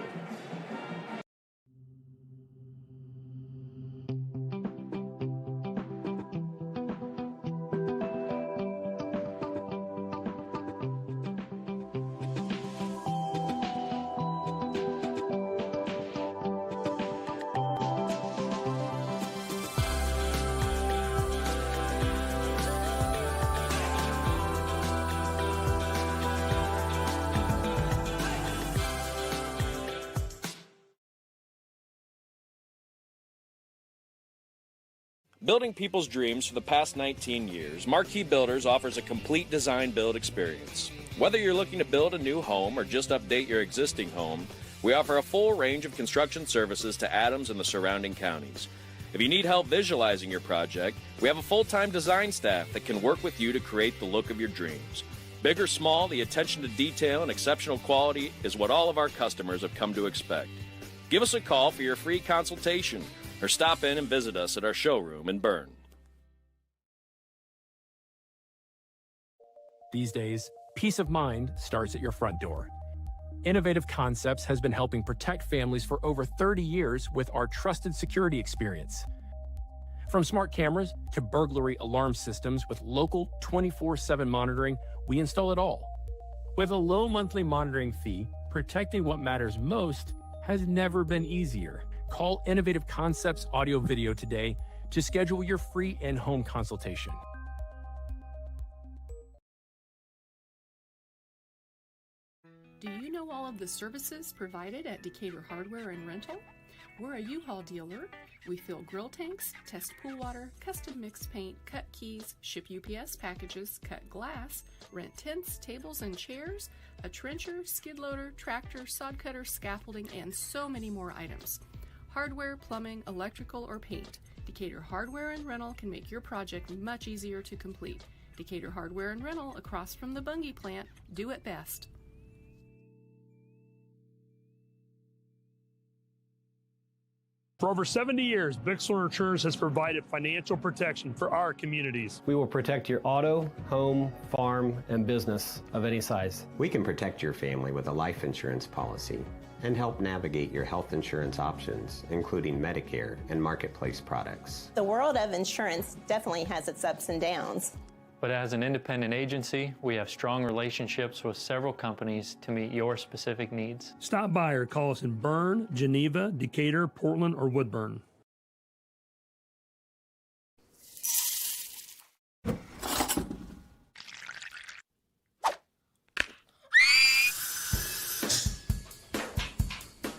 Building people's dreams for the past 19 years, Marquee Builders offers a complete design build experience. Whether you're looking to build a new home or just update your existing home, we offer a full range of construction services to Adams and the surrounding counties. If you need help visualizing your project, we have a full-time design staff that can work with you to create the look of your dreams. Big or small, the attention to detail and exceptional quality is what all of our customers have come to expect. Give us a call for your free consultation, or stop in and visit us at our showroom in Berne. These days, peace of mind starts at your front door. Innovative Concepts has been helping protect families for over 30 years with our trusted security experience. From smart cameras to burglary alarm systems with local 24/7 monitoring, we install it all. With a low monthly monitoring fee, protecting what matters most has never been easier. Call Innovative Concepts Audio Video today to schedule your free in-home consultation. Do you know all of the services provided at Decatur Hardware and Rental? We're a U-Haul dealer. We fill grill tanks, test pool water, custom mix paint, cut keys, ship UPS packages, cut glass, rent tents, tables and chairs, a trencher, skid loader, tractor, sod cutter, scaffolding, and so many more items. Hardware, plumbing, electrical, or paint. Decatur Hardware and Rental can make your project much easier to complete. Decatur Hardware and Rental, across from the Bungie plant, do it best. For over 70 years, Bixler Insurance has provided financial protection for our communities. We will protect your auto, home, farm, and business of any size. We can protect your family with a life insurance policy and help navigate your health insurance options, including Medicare and marketplace products. The world of insurance definitely has its ups and downs. But as an independent agency, we have strong relationships with several companies to meet your specific needs. Stop by or call us in Berne, Geneva, Decatur, Portland, or Woodburn.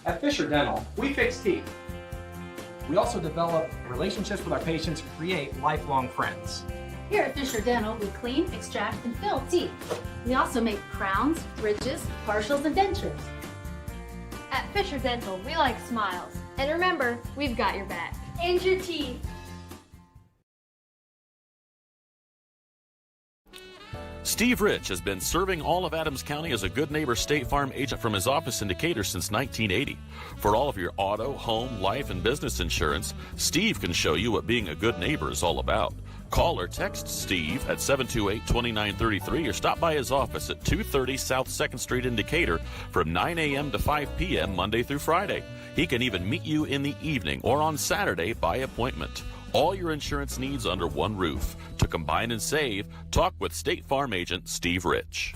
At Fisher Dental, we fix teeth. We also develop relationships with our patients and create lifelong friends. Here at Fisher Dental, we clean, extract, and fill teeth. We also make crowns, bridges, partials, and dentures. At Fisher Dental, we like smiles. And remember, we've got your back. And your teeth. Steve Rich has been serving all of Adams County as a Good Neighbor State Farm agent from his office in Decatur since 1980. For all of your auto, home, life, and business insurance, Steve can show you what being a good neighbor is all about. Call or text Steve at 728-2933 or stop by his office at 230 South 2nd Street in Decatur from 9 a.m. to 5 p.m. Monday through Friday. He can even meet you in the evening or on Saturday by appointment. All your insurance needs under one roof. To combine and save, talk with State Farm agent Steve Rich.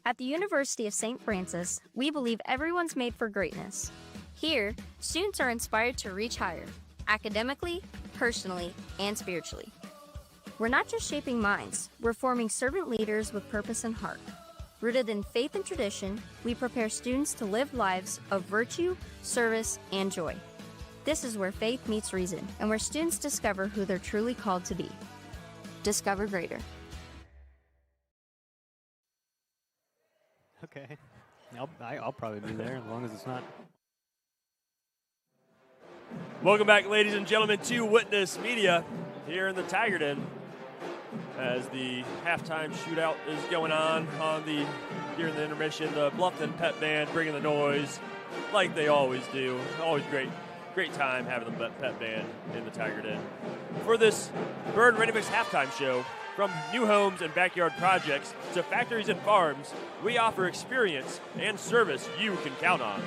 At the University of St. Francis, we believe everyone's made for greatness. Here, students are inspired to reach higher, academically, personally, and spiritually. We're not just shaping minds, we're forming servant leaders with purpose and heart. Rooted in faith and tradition, we prepare students to live lives of virtue, service, and joy. This is where faith meets reason, and where students discover who they're truly called to be. Discover greater. Okay. I'll probably be there as long as it's not. Welcome back, ladies and gentlemen, to Witness Media here in the Tiger Den as the halftime shootout is going on during the intermission. The Bluffton Pep Band bringing the noise like they always do. Always great time having the Pep Band in the Tiger Den. For this Berne Ready Mix halftime show, from new homes and backyard projects to factories and farms, we offer experience and service you can count on.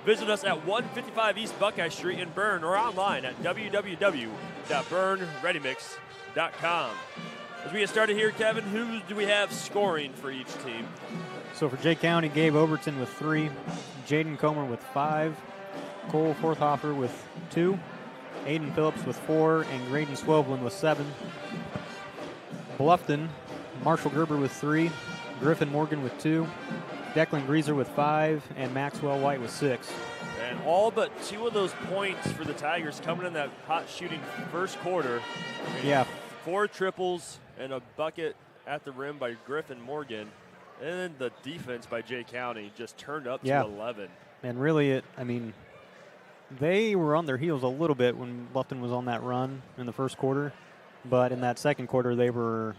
Visit us at 155 East Buckeye Street in Berne or online at www.bernereadymix.com. As we get started here, Kevin, who do we have scoring for each team? So for Jay County, Gabe Overton with 3, Jaden Comer with 5, Cole Forthhofer with 2, Aiden Phillips with 4, and Graydon Swoblin with 7. Bluffton, Marshall Gerber with 3, Griffin Morgan with 2, Declan Greaser with 5, and Maxwell White with 6. And all but 2 of those points for the Tigers coming in that hot shooting first quarter. I mean, Yeah. 4 triples and a bucket at the rim by Griffin Morgan. And then the defense by Jay County just turned up to 11. And really, they were on their heels a little bit when Bluffton was on that run in the first quarter. But in that second quarter, they were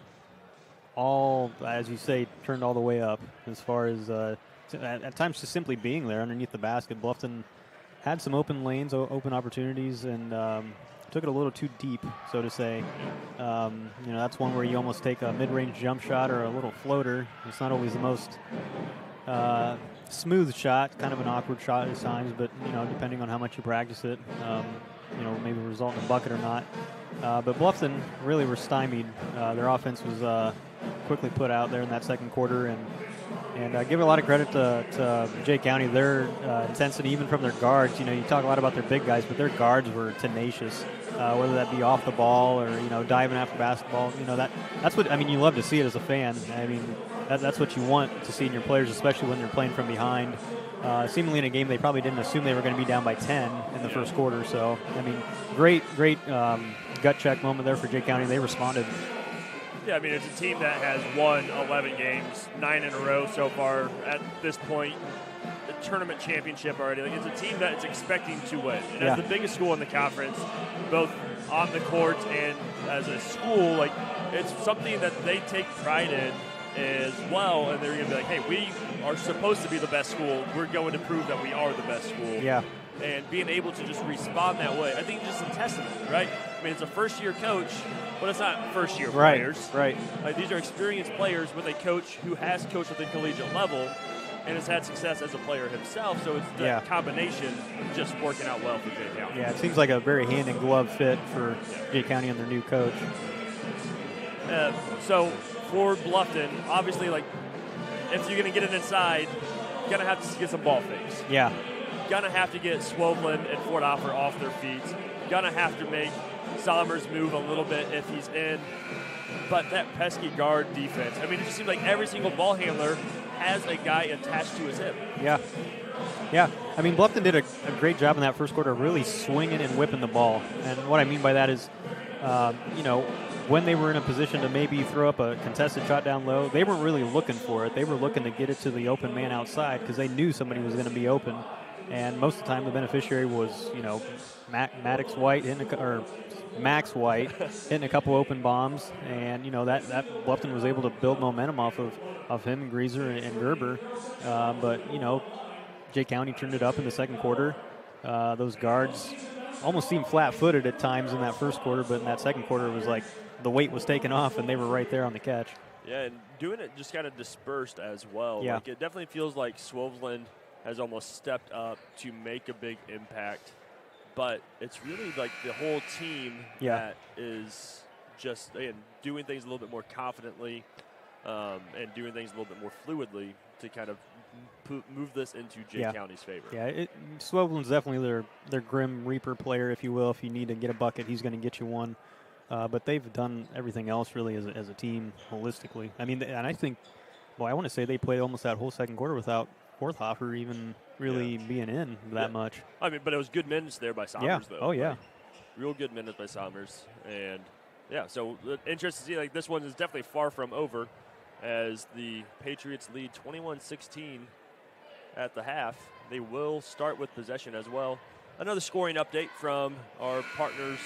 all, as you say, turned all the way up as far as at times just simply being there underneath the basket. Bluffton had some open lanes, open opportunities, and took it a little too deep, so to say. That's one where you almost take a mid-range jump shot or a little floater. It's not always the most smooth shot, kind of an awkward shot at times, but depending on how much you practice it, maybe result in a bucket or not. But Bluffton really were stymied. Their offense was quickly put out there in that second quarter, and I give a lot of credit to Jay County. Their intensity, even from their guards. You talk a lot about their big guys, but their guards were tenacious. Whether that be off the ball or diving after basketball. That's what you love to see it as a fan. That's what you want to see in your players, especially when they're playing from behind. Seemingly in a game they probably didn't assume they were going to be down by 10 in the first quarter. So great gut check moment there for Jay County. They responded. Yeah, it's a team that has won 11 games, 9 in a row so far at this point. The tournament championship already. It's a team that is expecting to win. And as the biggest school in the conference, both on the court and as a school, it's something that they take pride in as well. And they're going to be like, hey, we are supposed to be the best school. We're going to prove that we are the best school. Yeah. And being able to just respond that way, I think just a testament, right? It's a first-year coach, but it's not first-year players. Right. These are experienced players with a coach who has coached at the collegiate level and has had success as a player himself. So it's the combination just working out well for Jay County. Yeah, it seems like a very hand-in-glove fit for Jay County and their new coach. So for Bluffton, obviously, if you're going to get it inside, you're going to have to get some ball fakes. Yeah. Gonna have to get Swoveland and Fort Offer off their feet. Gonna have to make Sommers move a little bit if he's in. But that pesky guard defense, it just seems like every single ball handler has a guy attached to his hip. Yeah. Yeah. Bluffton did a great job in that first quarter really swinging and whipping the ball. And what I mean by that is, when they were in a position to maybe throw up a contested shot down low, they weren't really looking for it. They were looking to get it to the open man outside because they knew somebody was going to be open. And most of the time, the beneficiary was, Max White hitting a couple open bombs, and that Bluffton was able to build momentum off of him and Greaser and Gerber. But Jay County turned it up in the second quarter. Those guards almost seemed flat-footed at times in that first quarter, but in that second quarter, it was like the weight was taken off, and they were right there on the catch. Yeah, and doing it just kind of dispersed as well. Yeah. It definitely feels like Swoveland has almost stepped up to make a big impact. But it's really the whole team that is just doing things a little bit more confidently and doing things a little bit more fluidly to kind of move this into Jay County's favor. Yeah, Swoveland's definitely their Grim Reaper player, if you will. If you need to get a bucket, he's going to get you one. But they've done everything else really as a team holistically. And I think, I want to say they played almost that whole second quarter without Forthhofer even really being in that much. But it was good minutes there by Sommers, though. Oh, yeah. Real good minutes by Sommers. And, so interesting to see, this one is definitely far from over as the Patriots lead 21-16 at the half. They will start with possession as well. Another scoring update from our partners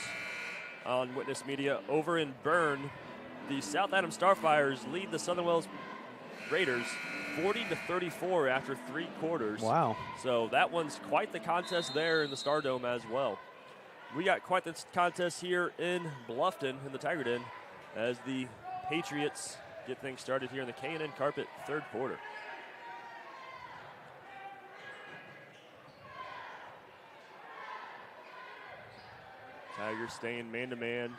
on Witness Media. Over in Berne, the South Adams Starfires lead the Southern Wells Raiders 40-34 after 3 quarters. Wow. So that one's quite the contest there in the Stardome as well. We got quite the contest here in Bluffton in the Tiger Den as the Patriots get things started here in the K&N Carpet third quarter. Tigers staying man-to-man.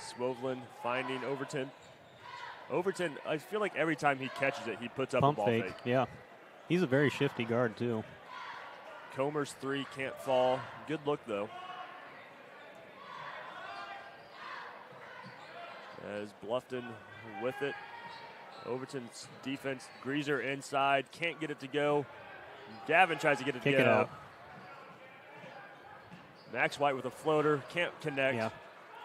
Swoveland finding Overton. Overton, I feel like every time he catches it, he puts up a ball fake. Yeah. He's a very shifty guard, too. Comer's 3 can't fall. Good look, though. As Bluffton with it. Overton's defense, Greaser inside, can't get it to go. Gavin tries to get it to go. It out. Max White with a floater, can't connect. Yeah.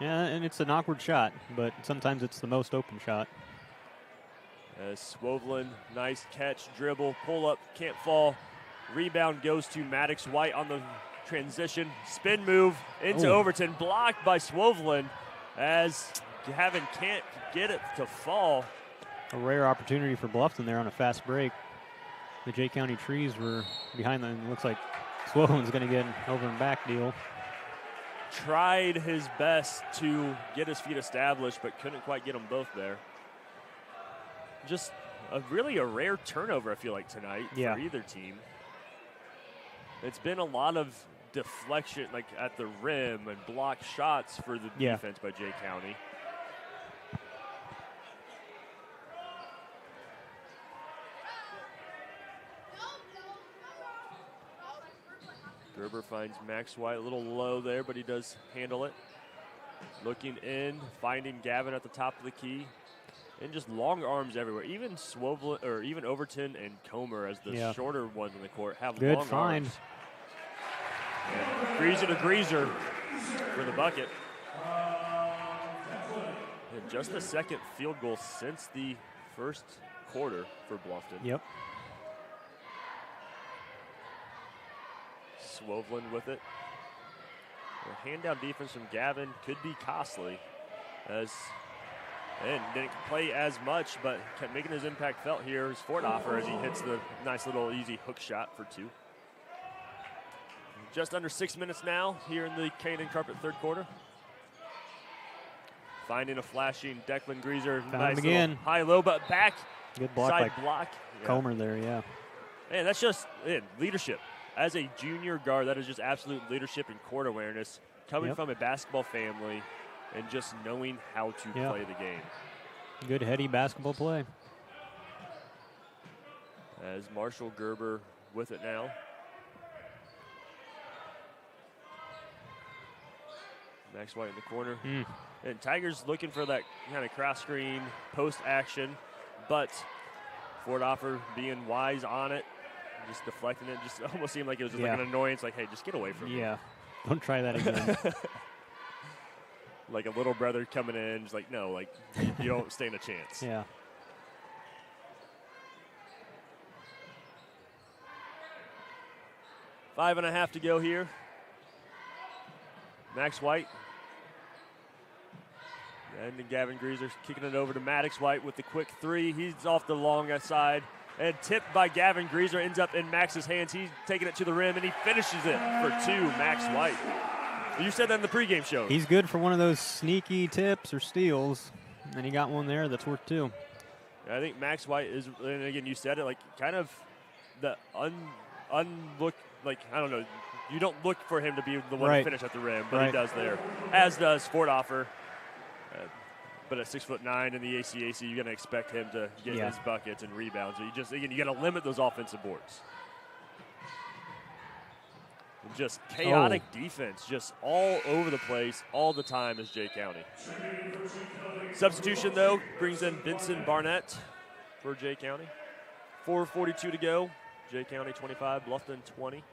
Yeah, and it's an awkward shot, but sometimes it's the most open shot. As Swovlin, nice catch, dribble, pull up, can't fall. Rebound goes to Maddox White on the transition. Spin move into Overton, blocked by Swovlin as Gavin can't get it to fall. A rare opportunity for Bluffton there on a fast break. The Jay County Trees were behind them. It looks like Swovlin's going to get an over and back deal. Tried his best to get his feet established, but couldn't quite get them both there. Just really a rare turnover, I feel like, tonight for either team. It's been a lot of deflection, like at the rim, and block shots for the defense by Jay County. Gerber finds Max White a little low there, but he does handle it. Looking in, finding Gavin at the top of the key. And just long arms everywhere. Even Swovlin, or even Overton and Comer, as the shorter ones in the court, have good long find. arms. Greaser to Greaser for the bucket. And just the second field goal since the first quarter for Bluffton. Yep. Swovlin with it. A hand down defense from Gavin could be costly, and didn't play as much, but kept making his impact felt here. His Fortoffer as he hits the nice little easy hook shot for two. Just under 6 minutes now here in the Canaan Carpet third quarter. Finding a flashing Declan Greaser. Found nice him again. High-low, but back. Good block Side by block. Comer there, Man, that's just leadership. As a junior guard, that is just absolute leadership and court awareness. Coming from a basketball family and just knowing how to play the game. Good heady basketball play. As Marshall Gerber with it now. Max White in the corner. And Tigers looking for that kind of cross screen post action, but Fortoffer being wise on it, just deflecting it. Just almost seemed like it was just like an annoyance, like, hey, just get away from me. Yeah, don't try that again. Like a little brother coming in, just like, no, like, you don't stand a chance. Yeah. Five and a half to go here. Max White. And then Gavin Greaser kicking it over to Maddox White with the quick three. He's off the long side. And tipped by Gavin Greaser, ends up in Max's hands. He's taking it to the rim, and he finishes it for two, Max White. You said that in the pregame show. He's good for one of those sneaky tips or steals, and he got one there that's worth two. I think Max White is, and again, you said it, like kind of the unlook, like, I don't know, you don't look for him to be the one to finish at the rim, but he does there, as does Fortoffer. But at 6'9" in the ACAC, you're going to expect him to get his buckets and rebounds. So you got to limit those offensive boards. And just chaotic defense, just all over the place, all the time is Jay County. Substitution, though, brings in Benson Barnett for Jay County. 4:42 to go. Jay County 25, Bluffton 20.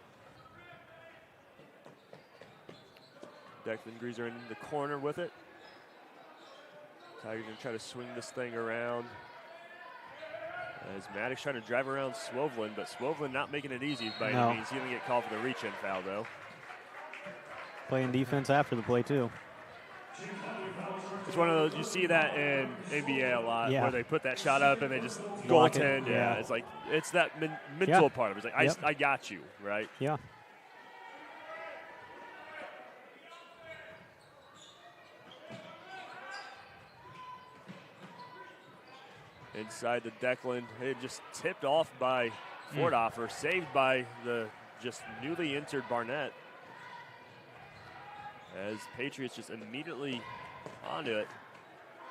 Declan Greaser in the corner with it. Tigers going to try to swing this thing around. As Maddox trying to drive around Swovlin, but Swovlin not making it easy by any means. He's going to get called for the reach-in foul, though. Playing defense after the play, too. It's one of those, you see that in NBA a lot, where they put that shot up and they just Block goaltend. it. Yeah, it's like, it's that mental part of it. It's like, I got you, right? Yeah. Inside the Declan, it just tipped off by Fortoffer, saved by the just newly entered Barnett. As Patriots just immediately onto it.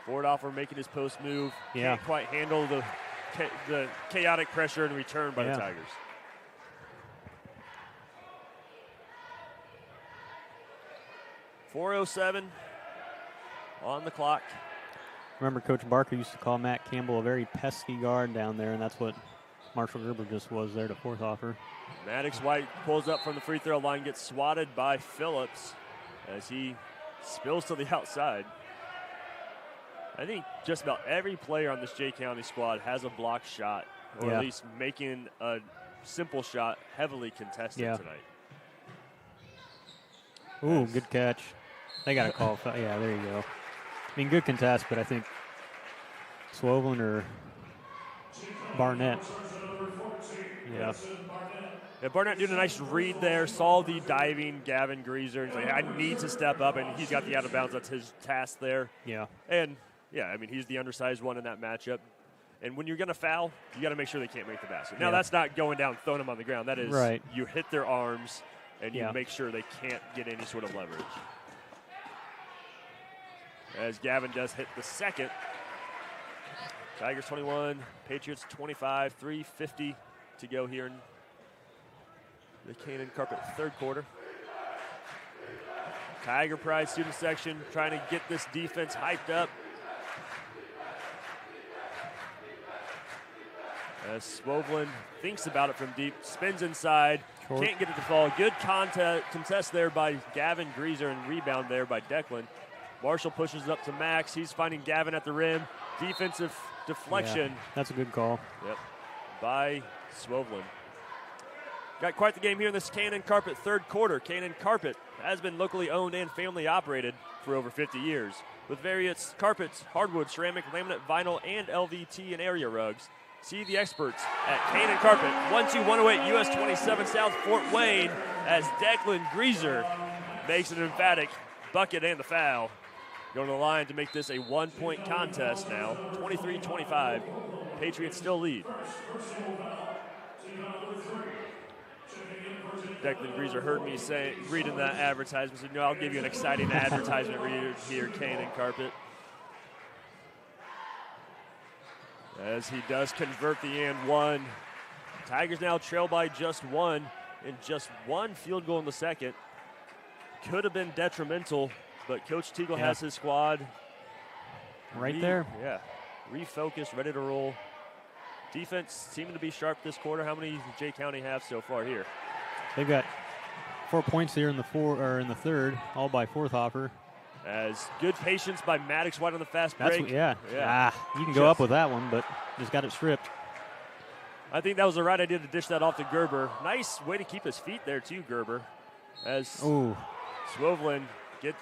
Fortoffer making his post move. Can't quite handle the chaotic pressure and return by the Tigers. .407 on the clock. Remember, Coach Barker used to call Matt Campbell a very pesky guard down there, and that's what Marshall Gerber just was there to Fortoffer. Maddox White pulls up from the free throw line, gets swatted by Phillips as he Spills to the outside. I think just about every player on this Jay County squad has a blocked shot, or at least making a simple shot heavily contested tonight. Ooh, good catch. They got a call. Yeah, there you go. I mean, good contest, but I think Swovelin or Barnett. Yeah. Barnett doing a nice read there, saw the diving Gavin Greaser. He's like, I need to step up, and he's got the out of bounds. That's his task there. Yeah. And, yeah, I mean, he's the undersized one in that matchup. And when you're going to foul, you got to make sure they can't make the basket. Now, that's not going down, throwing them on the ground. That is you hit their arms, and you make sure they can't get any sort of leverage. As Gavin does hit the second. Tigers 21, Patriots 25, 3:50 to go here in the Canaan Carpet third quarter. Tiger Pride student section trying to get this defense hyped up. As Swovelin thinks about it from deep, spins inside, can't get it to fall. Good contest there by Gavin Greaser and rebound there by Declan. Marshall pushes it up to Max. He's finding Gavin at the rim. Defensive deflection. Yeah, that's a good call. Yep, by Swovelin. Got quite the game here in this Canaan Carpet third quarter. Canaan Carpet has been locally owned and family operated for over 50 years with various carpets, hardwood, ceramic, laminate, vinyl, and LVT and area rugs. See the experts at Canaan Carpet, 12108 US 27 South Fort Wayne, as Declan Greaser makes an emphatic bucket and the foul. Going to the line to make this a one-point contest now, 23-25. Patriots still lead. Declan Greaser heard me reading that advertisement, said, no, I'll give you an exciting advertisement read here, Canaan Carpet. As he does convert the and one. Tigers now trail by just one, and just one field goal in the second. Could have been detrimental, but Coach Teagle has his squad right there. Yeah, refocused, ready to roll. Defense seeming to be sharp this quarter. How many does Jay County have so far here? They've got 4 points here in the third, all by Forthhoffer. As good patience by Maddox White on the fast break. You can go up with that one, but just got it stripped. I think that was the right idea to dish that off to Gerber. Nice way to keep his feet there too, Gerber. As Swovelin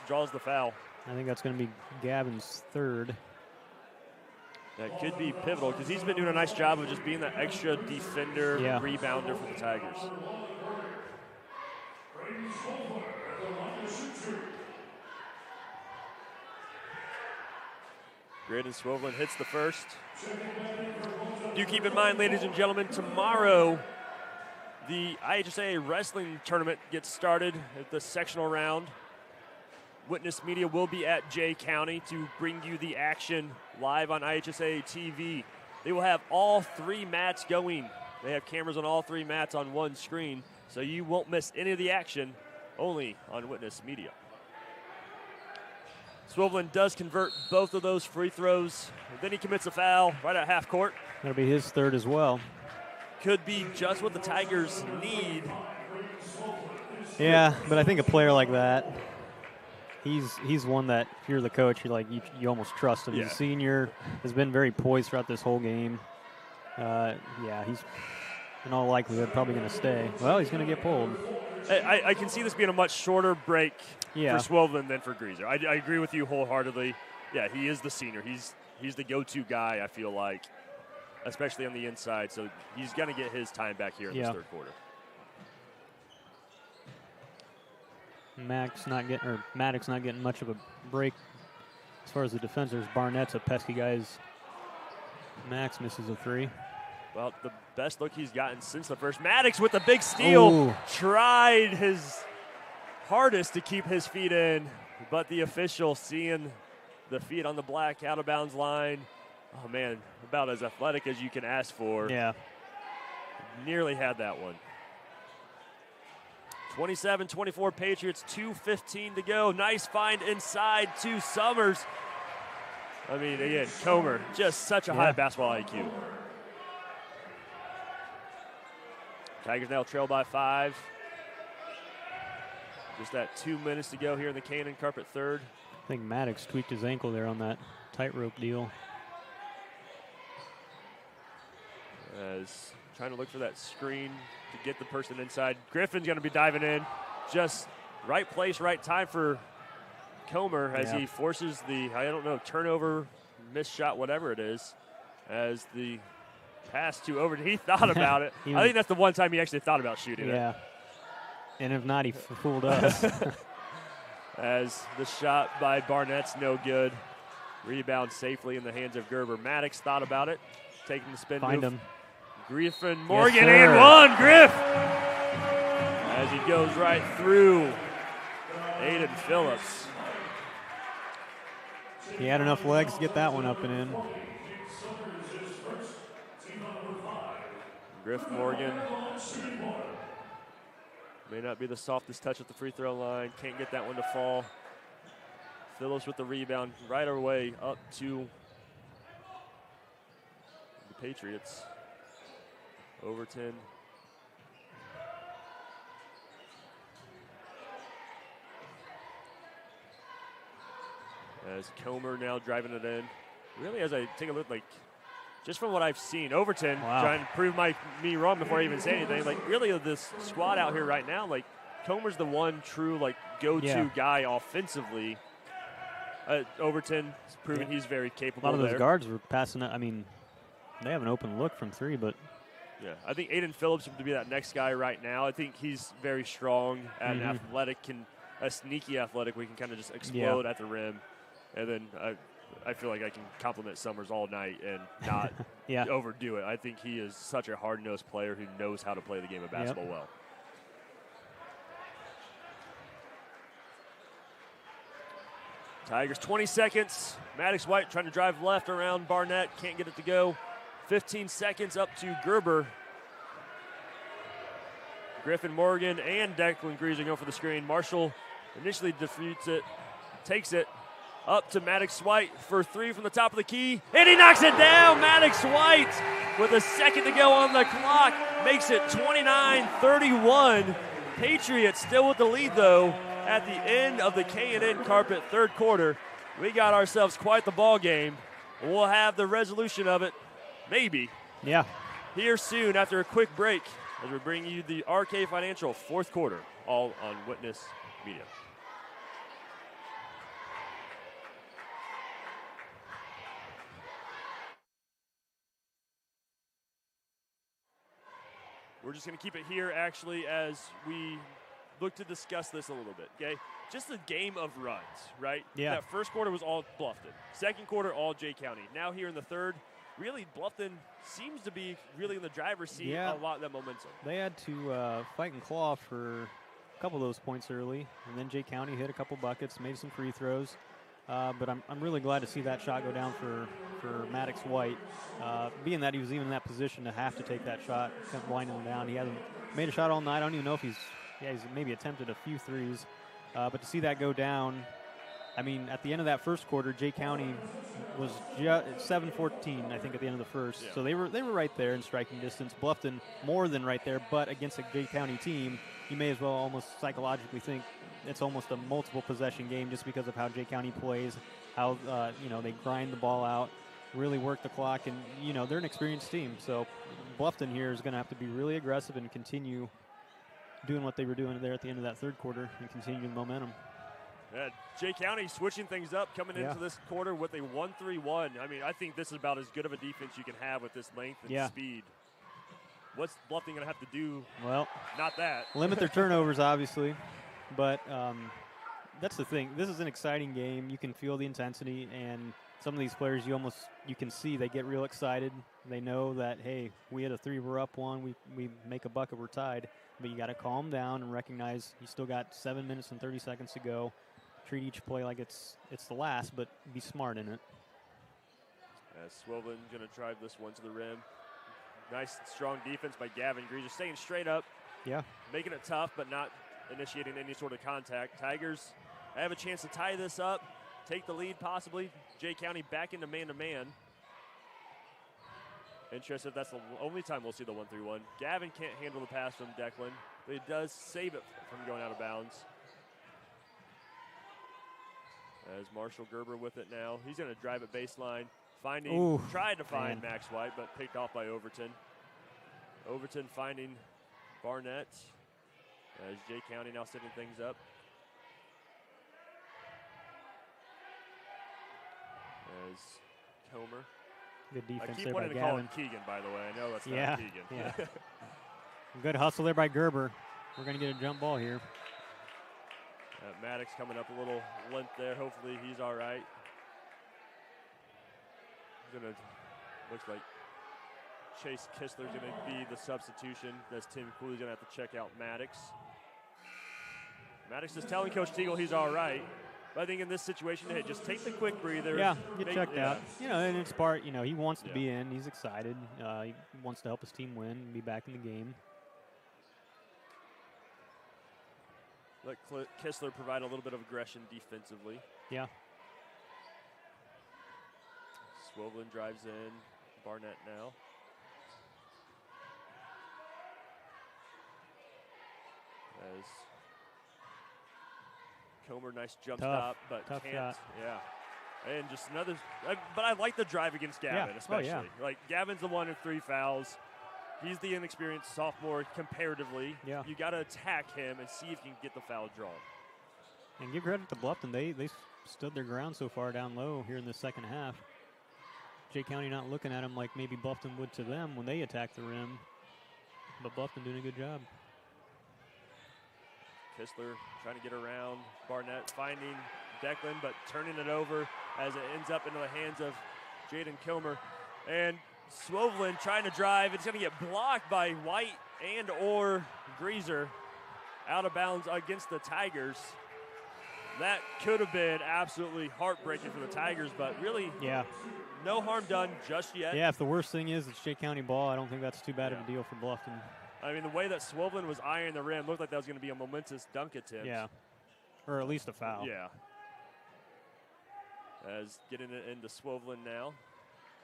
draws the foul. I think that's going to be Gavin's third. That could be pivotal because he's been doing a nice job of just being that extra defender, rebounder for the Tigers. Graydon Swovelin hits the first. Do keep in mind, ladies and gentlemen, tomorrow the IHSA wrestling tournament gets started at the sectional round. Witness Media will be at Jay County to bring you the action live on IHSA TV. They will have all 3 mats going. They have cameras on all 3 mats on one screen, so you won't miss any of the action, only on Witness Media. Swovelin does convert both of those free throws. Then he commits a foul right at half court. That'll be his third as well. Could be just what the Tigers need. Yeah, but I think a player like that, he's one that if you're the coach, you almost trust him. He's a senior, has been very poised throughout this whole game. He's in all likelihood probably going to stay. Well, he's going to get pulled. I can see this being a much shorter break for Swovelin than for Greaser. I agree with you wholeheartedly. Yeah, he is the senior. He's the go-to guy, I feel like, especially on the inside. So he's going to get his time back here in this third quarter. Maddox not getting much of a break as far as the defenders. Barnett's a pesky guy. Max misses a 3. Well, the best look he's gotten since the first. Maddox with a big steal. Tried his hardest to keep his feet in, but the official seeing the feet on the black out-of-bounds line. Oh, man, about as athletic as you can ask for. Yeah. Nearly had that one. 27-24 Patriots, 2:15 to go. Nice find inside to Summers. I mean, again, Comer, just such a high basketball IQ. Tigers now trail by 5. Just that 2 minutes to go here in the K&N Carpet third. I think Maddox tweaked his ankle there on that tightrope deal. As trying to look for that screen to get the person inside. Griffin's going to be diving in. Just right place, right time for Comer as he forces the, I don't know, turnover, missed shot, whatever it is, as the pass to Overton. He thought about it. I think that's the one time he actually thought about shooting it. Yeah. And if not, he fooled us. As the shot by Barnett's no good. Rebound safely in the hands of Gerber. Maddox thought about it, taking the spin Find move. him. Griffin Morgan Yes, and one. Griff! As he goes right through Aiden Phillips. He had enough legs to get that one up and in. Griff Morgan may not be the softest touch at the free throw line. Can't get that one to fall. Phillips with the rebound right away up to the Patriots. Overton. As Comer now driving it in. Really, as I take a look, like, just from what I've seen, Overton trying to prove me wrong before I even say anything. Like, really, this squad out here right now, like, Comer's the one true, like, go-to guy offensively. Overton's proven he's very capable. A lot of those guards were passing it. I mean, they have an open look from three, but yeah, I think Aiden Phillips would be that next guy right now. I think he's very strong and athletic, a sneaky athletic. We can kind of just explode at the rim, and then I feel like I can compliment Summers all night and not overdo it. I think he is such a hard-nosed player who knows how to play the game of basketball well. Tigers 20 seconds. Maddox White trying to drive left around Barnett. Can't get it to go. 15 seconds up to Gerber. Griffin Morgan and Declan Greaser go for the screen. Marshall initially defeats it, takes it up to Maddox White for three from the top of the key, and he knocks it down. Maddox White with a second to go on the clock makes it 29-31. Patriots still with the lead, though, at the end of the K&N Carpet third quarter. We got ourselves quite the ball game. We'll have the resolution of it, maybe, here soon after a quick break as we bring you the RK Financial fourth quarter, all on Witness Media. We're just going to keep it here, actually, as we look to discuss this a little bit, okay? Just a game of runs, right? Yeah. That first quarter was all Bluffton. Second quarter, all Jay County. Now here in the third, really Bluffton seems to be really in the driver's seat, a lot of that momentum. They had to fight and claw for a couple of those points early, and then Jay County hit a couple buckets, made some free throws. But I'm really glad to see that shot go down for Maddox White, being that he was even in that position to have to take that shot, kind of winding him down. He hasn't made a shot all night. I don't even know if he's maybe attempted a few threes. But to see that go down, I mean, at the end of that first quarter, Jay County was 7-14, I think, at the end of the first. So they were right there in striking distance. Bluffton more than right there, but against a Jay County team, you may as well almost psychologically think it's almost a multiple possession game just because of how Jay County plays, how they grind the ball out, really work the clock, and they're an experienced team. So Bluffton here is going to have to be really aggressive and continue doing what they were doing there at the end of that third quarter and continue the momentum. Yeah, Jay County switching things up, coming into this quarter with a 1-3-1. I mean, I think this is about as good of a defense you can have with this length and speed. What's Bluffton going to have to do? Well, not that. Limit their turnovers, obviously. But that's the thing. This is an exciting game. You can feel the intensity, and some of these players you can see they get real excited. They know that, hey, we had a three, we're up one, we make a bucket, we're tied. But you got to calm down and recognize you still got 7 minutes and 30 seconds to go. Treat each play like it's the last, but be smart in it. Swillen going to drive this one to the rim. Nice, strong defense by Gavin Greaser, staying straight up. Yeah. Making it tough, but not initiating any sort of contact. Tigers have a chance to tie this up, take the lead possibly. Jay County back into man-to-man. Interested if that's the only time we'll see the 1-3-1. Gavin can't handle the pass from Declan, but he does save it from going out of bounds. As Marshall Gerber with it now. He's going to drive it baseline. Tried to find Max White, but picked off by Overton. Overton finding Barnett. As Jay County now setting things up. As Comer. Good defense I keep there by wanting to call Gavin. him Keegan, by the way. I know that's Yeah, not Keegan. yeah. Good hustle there by Gerber. We're going to get a jump ball here. Maddox coming up a little limp there. Hopefully he's all right. Looks like Chase Kistler's going to be the substitution. As Tim Cooley's going to have to check out Maddox. Maddox is telling Coach Teagle he's all right. But I think in this situation, hey, just take the quick breather. Yeah, get checked out. You know, and it's part, you know, he wants to be in. He's excited. He wants to help his team win and be back in the game. Let Kistler provide a little bit of aggression defensively. Yeah. Swoveland drives in. Barnett now. As Comer, nice jump stop, but tough can't. shot. Yeah. And just another, but I like the drive against Gavin, especially. Oh, yeah. Like, Gavin's the one with 3 fouls. He's the inexperienced sophomore comparatively. Yeah. You got to attack him and see if you can get the foul drawn. And give credit to Bluffton. They stood their ground so far down low here in the second half. Jay County not looking at them like maybe Bluffton would to them when they attack the rim. But Bluffton doing a good job. Kistler trying to get around Barnett, finding Declan, but turning it over as it ends up into the hands of Jaden Kilmer. And Swoveland trying to drive. It's going to get blocked by White and or Greaser out of bounds against the Tigers. That could have been absolutely heartbreaking for the Tigers, but really no harm done just yet. Yeah, if the worst thing is it's Jay County ball, I don't think that's too bad of a deal for Bluffton. I mean, the way that Swoveland was eyeing the rim looked like that was going to be a momentous dunk attempt. Yeah, or at least a foul. Yeah. As getting it into Swoveland now.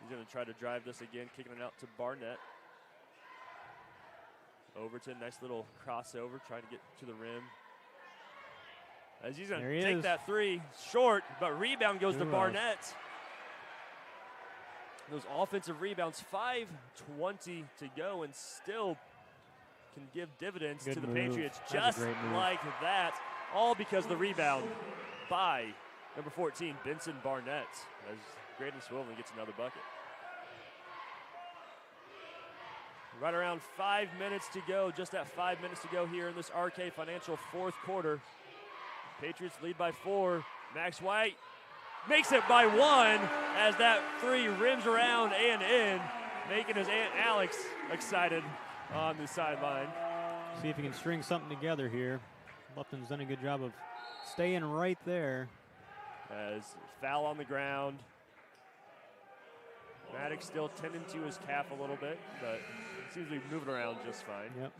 He's going to try to drive this again, kicking it out to Barnett. Overton, nice little crossover, trying to get to the rim. As he's going to take that three, short, but rebound goes to Barnett. Those offensive rebounds, 5:20 to go, and still can give dividends to the Patriots just like that. All because of the rebound by number 14, Benson Barnett, as Graydon Swoveland gets another bucket. Right around 5 minutes to go, just at 5 minutes to go here in this RK Financial fourth quarter. Patriots lead by 4. Max White makes it by 1 as that three rims around and in, making his Aunt Alex excited on the sideline. See if he can string something together here. Bluffton's done a good job of staying right there. As foul on the ground. Maddox still tending to his calf a little bit, but seems to be moving around just fine. Yep.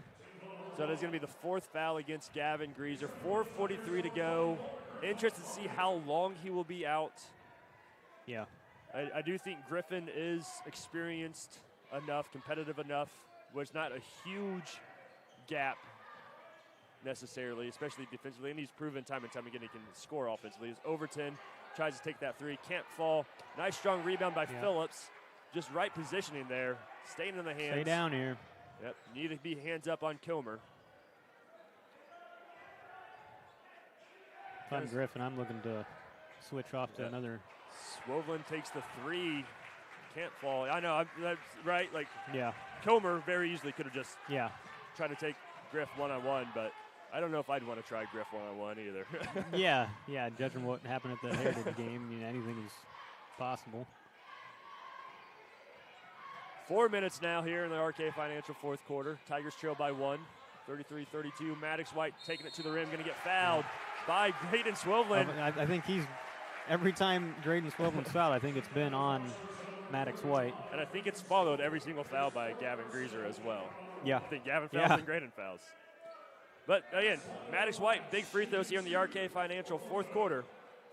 So that's going to be the 4th foul against Gavin Greaser. 4:43 to go. Interested to see how long he will be out. Yeah. I do think Griffin is experienced enough, competitive enough, where it's not a huge gap necessarily, especially defensively, and he's proven time and time again he can score offensively. As Overton tries to take that three, can't fall. Nice strong rebound by Phillips. Just right positioning there, staying in the hands. Stay down here. Yep, need to be hands up on Kilmer. If I'm Griffin, I'm looking to switch off to another. Swoveland takes the three, can't fall. I know, that's right. Like, yeah, Kilmer very easily could have just tried to take Griff one-on-one, but I don't know if I'd want to try Griff one-on-one either. yeah, judging what happened at the Heritage game, anything is possible. 4 minutes now here in the RK Financial fourth quarter. Tigers trail by 1, 33-32. Maddox White taking it to the rim, going to get fouled by Graydon Swoveland. I think every time Graydon Swoveland's fouled, I think it's been on Maddox White. And I think it's followed every single foul by Gavin Greaser as well. Yeah. I think Gavin fouls and Graydon fouls. But again, Maddox White, big free throws here in the RK Financial fourth quarter.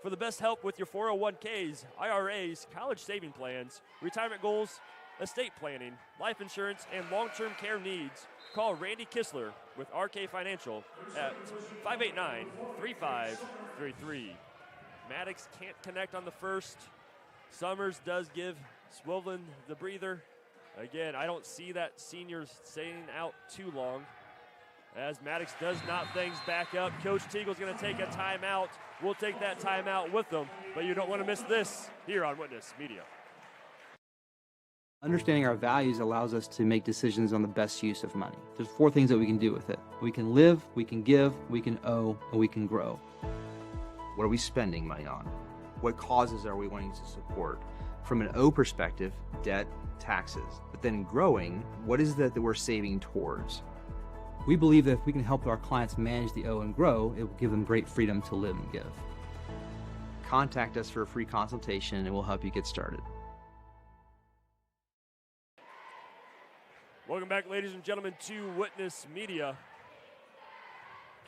For the best help with your 401ks, IRAs, college saving plans, retirement goals, estate planning, life insurance, and long-term care needs, call Randy Kistler with RK Financial at 589-3533. Maddox can't connect on the first. Summers does give Swivlin the breather. Again, I don't see that senior staying out too long, as Maddox does knot things back up. Coach Teagle's going to take a timeout. We'll take that timeout with them, but you don't want to miss this here on Witness Media. Understanding our values allows us to make decisions on the best use of money. There's 4 things that we can do with it. We can live, we can give, we can owe, and we can grow. What are we spending money on? What causes are we wanting to support? From an O perspective, debt, taxes. But then growing, what is that we're saving towards? We believe that if we can help our clients manage the O and grow, it will give them great freedom to live and give. Contact us for a free consultation and we'll help you get started. Welcome back, ladies and gentlemen, to Witness Media.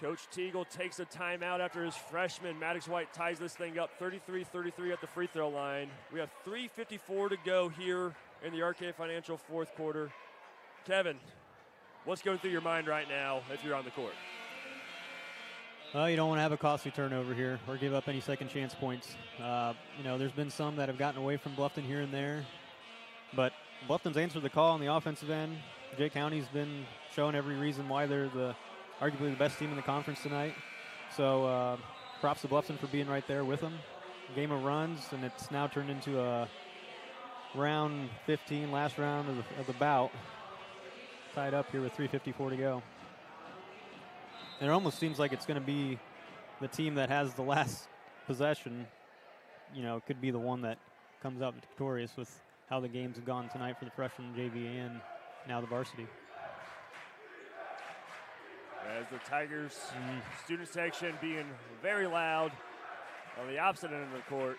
Coach Teagle takes a timeout after his freshman, Maddox White, ties this thing up 33-33 at the free throw line. We have 3:54 to go here in the RK Financial fourth quarter. Kevin, what's going through your mind right now if you're on the court? Well, you don't want to have a costly turnover here or give up any second chance points. There's been some that have gotten away from Bluffton here and there, but Bluffton's answered the call on the offensive end. Jay County's been showing every reason why they're arguably the best team in the conference tonight. So props to Bluffton for being right there with them. Game of runs, and it's now turned into a round 15, last round of the bout. Tied up here with 3:54 to go. And it almost seems like it's going to be the team that has the last possession, could be the one that comes out victorious with how the games have gone tonight for the freshman JV and now the varsity. As the Tigers student section being very loud on the opposite end of the court,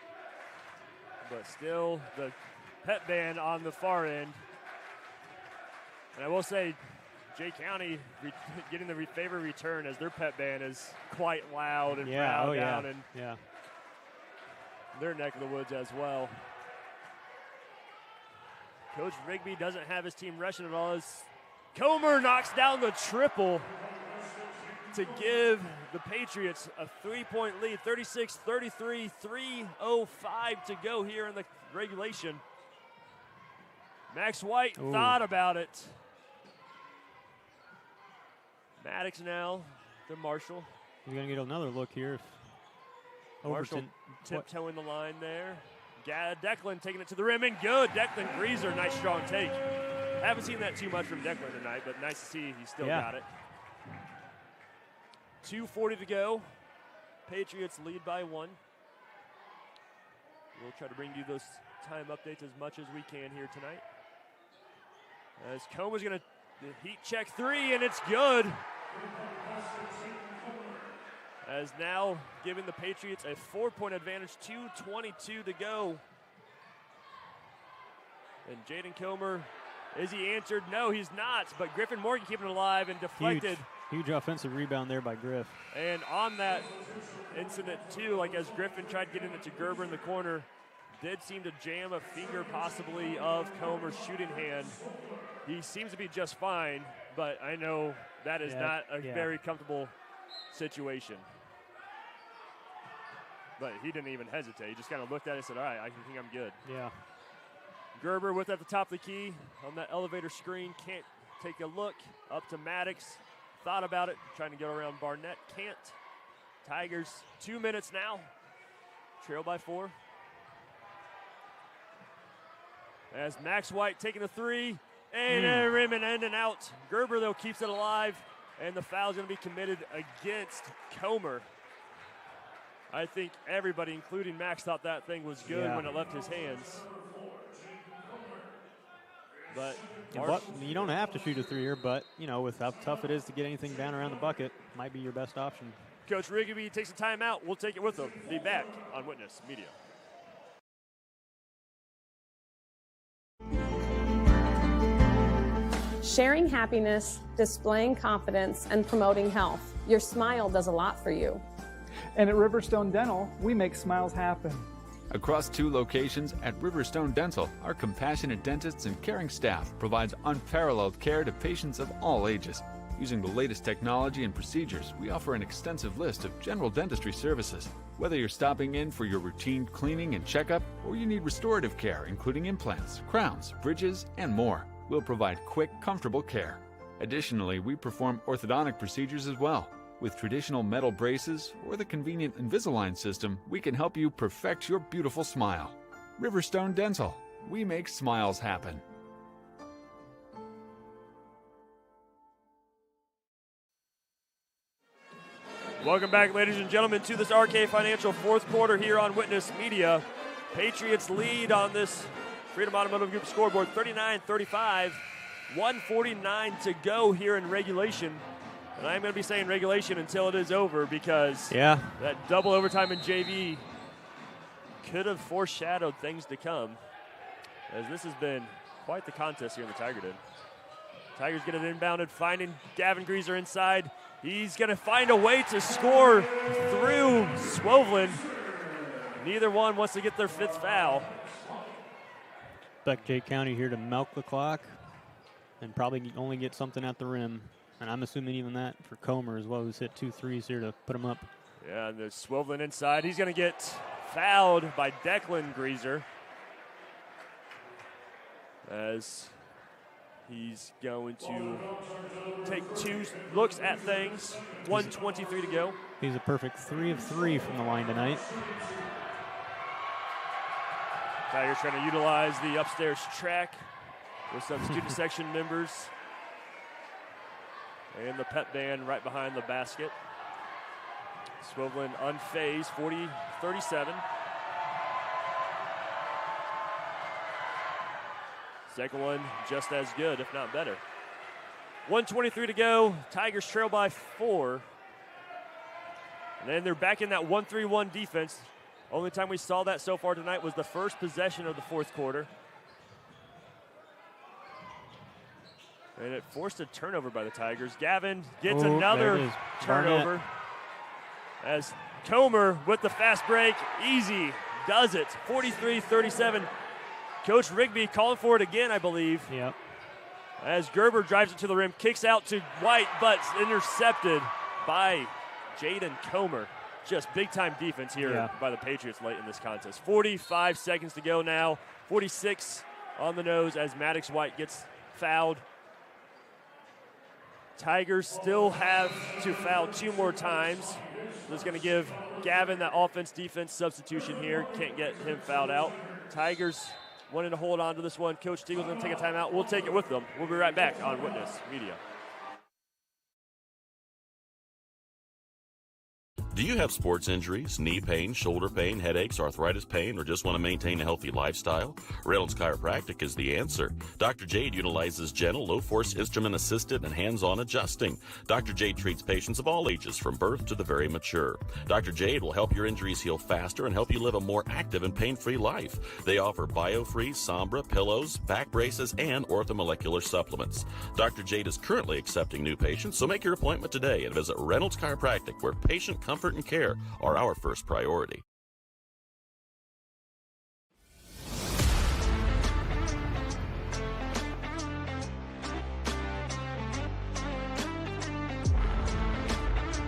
but still the pep band on the far end. And I will say, Jay County getting the favor return, as their pep band is quite loud and proud down in their neck of the woods as well. Coach Rigby doesn't have his team rushing at all as Comer knocks down the triple to give the Patriots a 3-point lead, 36-33, 3:05 to go here in the regulation. Max White thought about it. Maddox now to Marshall. You're going to get another look here. Marshall tiptoeing the line there. Declan taking it to the rim and good. Declan Greaser, nice strong take. Haven't seen that too much from Declan tonight, but nice to see he still got it. 2:40 to go. Patriots lead by 1. We'll try to bring you those time updates as much as we can here tonight. As Comer's going to heat check 3, and it's good. As now giving the Patriots a 4-point advantage, 2:22 to go. And Jaden Comer, is he answered? No, he's not, but Griffin Morgan keeping it alive and deflected. Huge offensive rebound there by Griff. And on that incident too, like as Griffin tried getting it to Gerber in the corner, did seem to jam a finger possibly of Comer's shooting hand. He seems to be just fine, but I know that is not a very comfortable situation. But he didn't even hesitate. He just kind of looked at it and said, all right, I think I'm good. Yeah. Gerber with at the top of the key on that elevator screen. Can't take a look. Up to Maddox. Thought about it. Trying to get around Barnett. Can't. Tigers 2 minutes now. Trail by 4. As Max White taking a 3. And rim and in and out. Gerber, though, keeps it alive. And the foul's going to be committed against Comer. I think everybody, including Max, thought that thing was good when it left his hands. But you don't have to shoot a 3-er, but, with how tough it is to get anything down around the bucket, might be your best option. Coach Rigby takes a timeout. We'll take it with him. Be back on Witness Media. Sharing happiness, displaying confidence, and promoting health. Your smile does a lot for you. And at Riverstone Dental, we make smiles happen. Across 2 locations at Riverstone Dental, our compassionate dentists and caring staff provides unparalleled care to patients of all ages. Using the latest technology and procedures, we offer an extensive list of general dentistry services. Whether you're stopping in for your routine cleaning and checkup, or you need restorative care, including implants, crowns, bridges, and more, we'll provide quick, comfortable care. Additionally, we perform orthodontic procedures as well. With traditional metal braces or the convenient Invisalign system, we can help you perfect your beautiful smile. Riverstone Dental. We make smiles happen. Welcome back, ladies and gentlemen, to this RK Financial fourth quarter here on Witness Media. Patriots lead on this Freedom Automotive Group scoreboard, 39-35, 1:49 to go here in regulation. And I'm going to be saying regulation until it is over because that double overtime in JV could have foreshadowed things to come, as this has been quite the contest here in the Tiger Den. Tigers get it inbounded, finding Gavin Greaser inside. He's going to find a way to score through Swoveland. Neither one wants to get their fifth foul. Expect Jay County here to milk the clock and probably only get something at the rim. And I'm assuming even that for Comer as well, who's hit 2 threes here to put him up. Yeah, and there's Swoveland inside. He's going to get fouled by Declan Greaser, as he's going to take 2 looks at things. 1:23 to go. He's a perfect 3 of 3 from the line tonight. Tigers trying to utilize the upstairs track with some student section members and the pep band right behind the basket. Swoveland unfazed, 40-37. Second one just as good, if not better. 1:23 to go. Tigers trail by 4. And then they're back in that 1-3-1 defense. Only time we saw that so far tonight was the first possession of the fourth quarter. And it forced a turnover by the Tigers. Gavin gets another turnover. As Comer with the fast break, easy, does it, 43-37. Coach Rigby calling for it again, I believe. Yep. As Gerber drives it to the rim, kicks out to White, but intercepted by Jaden Comer. Just big-time defense here by the Patriots late in this contest. 45 seconds to go now. 46 on the nose as Maddox White gets fouled. Tigers still have to foul 2 more times. That's going to give Gavin that offense-defense substitution here. Can't get him fouled out. Tigers wanting to hold on to this one. Coach Steagle's going to take a timeout. We'll take it with them. We'll be right back on Witness Media. Do you have sports injuries, knee pain, shoulder pain, headaches, arthritis pain, or just want to maintain a healthy lifestyle? Reynolds Chiropractic is the answer. Dr. Jade utilizes gentle, low-force, instrument-assisted, and hands-on adjusting. Dr. Jade treats patients of all ages, from birth to the very mature. Dr. Jade will help your injuries heal faster and help you live a more active and pain-free life. They offer BioFree, Sombra, pillows, back braces, and orthomolecular supplements. Dr. Jade is currently accepting new patients, so make your appointment today and visit Reynolds Chiropractic, where patient comfort and care are our first priority.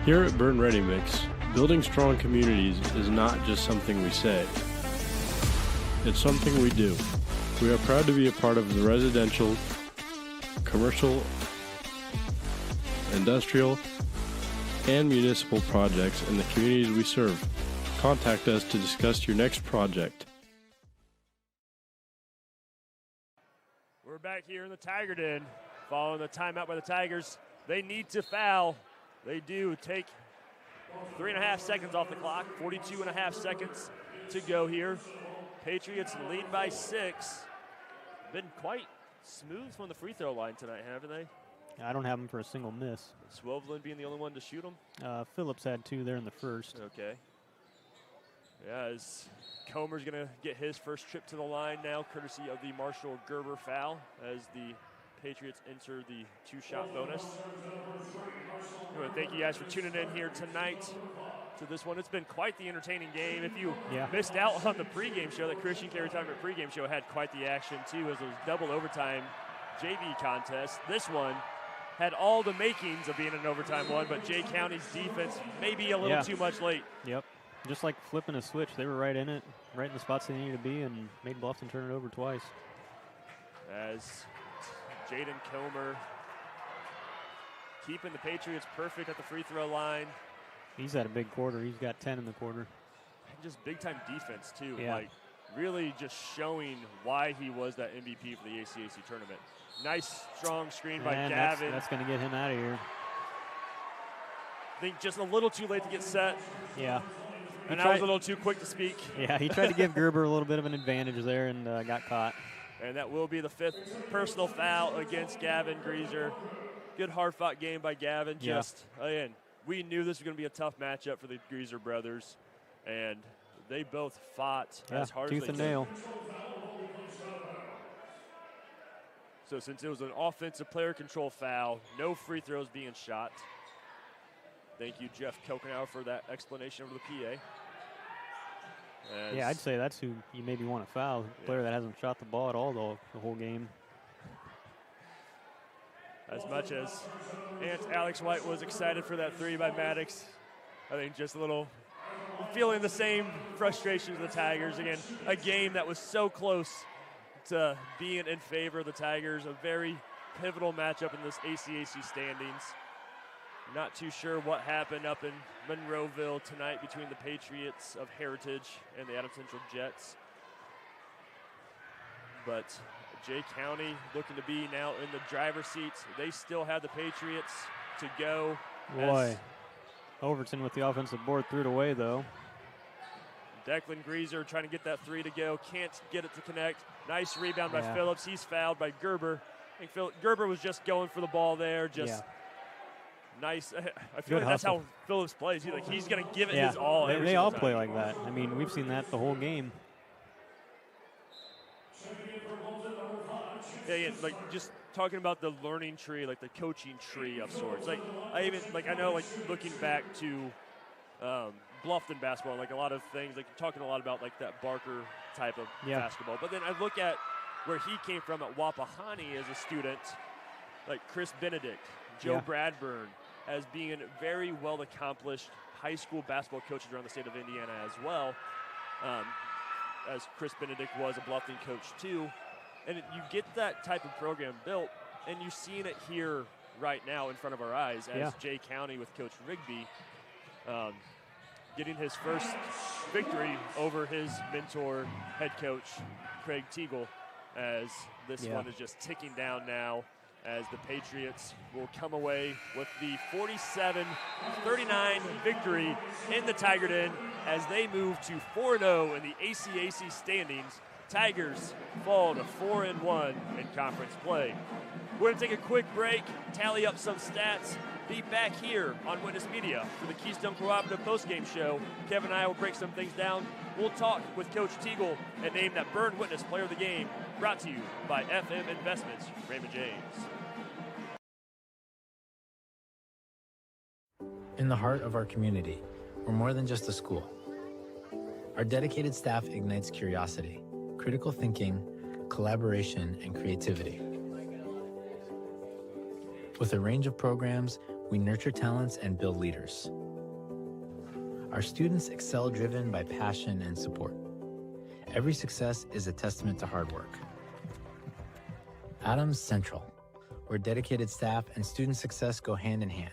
Here at Berne Ready Mix, building strong communities is not just something we say. It's something we do. We are proud to be a part of the residential, commercial, industrial, and municipal projects in the communities we serve. Contact us to discuss your next project. We're back here in the Tiger Den following the timeout by the Tigers. They need to foul. They do. Take 3.5 seconds off the clock. 42.5 seconds to go here. Patriots lead by 6. Been quite smooth from the free throw line tonight, haven't they? I don't have him for a single miss. Swoveland being the only one to shoot him? Phillips had 2 there in the first. Okay. Yeah, as Comer's going to get his first trip to the line now, courtesy of the Marshall Gerber foul, as the Patriots enter the 2-shot bonus. Anyway, thank you guys for tuning in here tonight to this one. It's been quite the entertaining game. If you missed out on the pregame show, the Christian Care Retirement pregame show had quite the action too, as it was double overtime JV contest. This one had all the makings of being an overtime one, but Jay County's defense maybe a little too much late. Yep. Just like flipping a switch, they were right in it, right in the spots they needed to be, and made Bluffton turn it over twice. As Jaden Comer keeping the Patriots perfect at the free throw line. He's had a big quarter. He's got 10 in the quarter. And just big-time defense, too. Yeah. Like, really just showing why he was that MVP for the ACAC tournament. Nice, strong screen by Gavin. That's going to get him out of here. I think just a little too late to get set. Yeah. And I was a little too quick to speak. Yeah, he tried to give Gerber a little bit of an advantage there and got caught. And that will be the 5th personal foul against Gavin Greaser. Good hard-fought game by Gavin. Yeah. Just, again, we knew this was going to be a tough matchup for the Greaser brothers, and they both fought as hard as they could. Tooth and nail. So since it was an offensive player control foul, no free throws being shot. Thank you, Jeff Kokenauer, for that explanation over the PA. Yeah, I'd say that's who you maybe want to foul, a player that hasn't shot the ball at all the whole game. As much as Aunt Alex White was excited for that 3 by Maddox, I think just a little feeling the same frustration as the Tigers. Again, a game that was so close to being in favor of the Tigers, a very pivotal matchup in this ACAC standings. Not too sure what happened up in Monroeville tonight between the Patriots of Heritage and the Adams Central Jets. But Jay County looking to be now in the driver's seats. They still have the Patriots to go. Boy, Overton with the offensive board threw it away, though. Declan Greaser trying to get that 3 to go. Can't get it to connect. Nice rebound by Phillips. He's fouled by Gerber. I think Gerber was just going for the ball there. Just nice. I feel like that's how Phillips plays. He's going to give it his all. They all play like that. I mean, we've seen that the whole game. Yeah, like just talking about the learning tree, like the coaching tree of sorts. Like I know, like looking back to Bluffton basketball, like a lot of things, like talking a lot about like that Barker type of basketball. But then I look at where he came from at Wapahani as a student, like Chris Benedict, Joe Bradburn, as being very well accomplished high school basketball coaches around the state of Indiana as well. As Chris Benedict was a Bluffton coach too. And you get that type of program built, and you've seen it here right now in front of our eyes as Jay County with Coach Rigby getting his first victory over his mentor, head coach, Craig Teagle, as this one is just ticking down now as the Patriots will come away with the 47-39 victory in the Tiger Den as they move to 4-0 in the ACAC standings. Tigers fall to 4-1 in conference play. We're going to take a quick break, tally up some stats, be back here on Witness Media for the Keystone Cooperative postgame show. Kevin and I will break some things down. We'll talk with Coach Teagle and name that Berne Witness Player of the Game, brought to you by FM Investments, Raymond James. In the heart of our community, we're more than just a school. Our dedicated staff ignites curiosity, critical thinking, collaboration, and creativity. With a range of programs, we nurture talents and build leaders. Our students excel driven by passion and support. Every success is a testament to hard work. Adams Central, where dedicated staff and student success go hand in hand.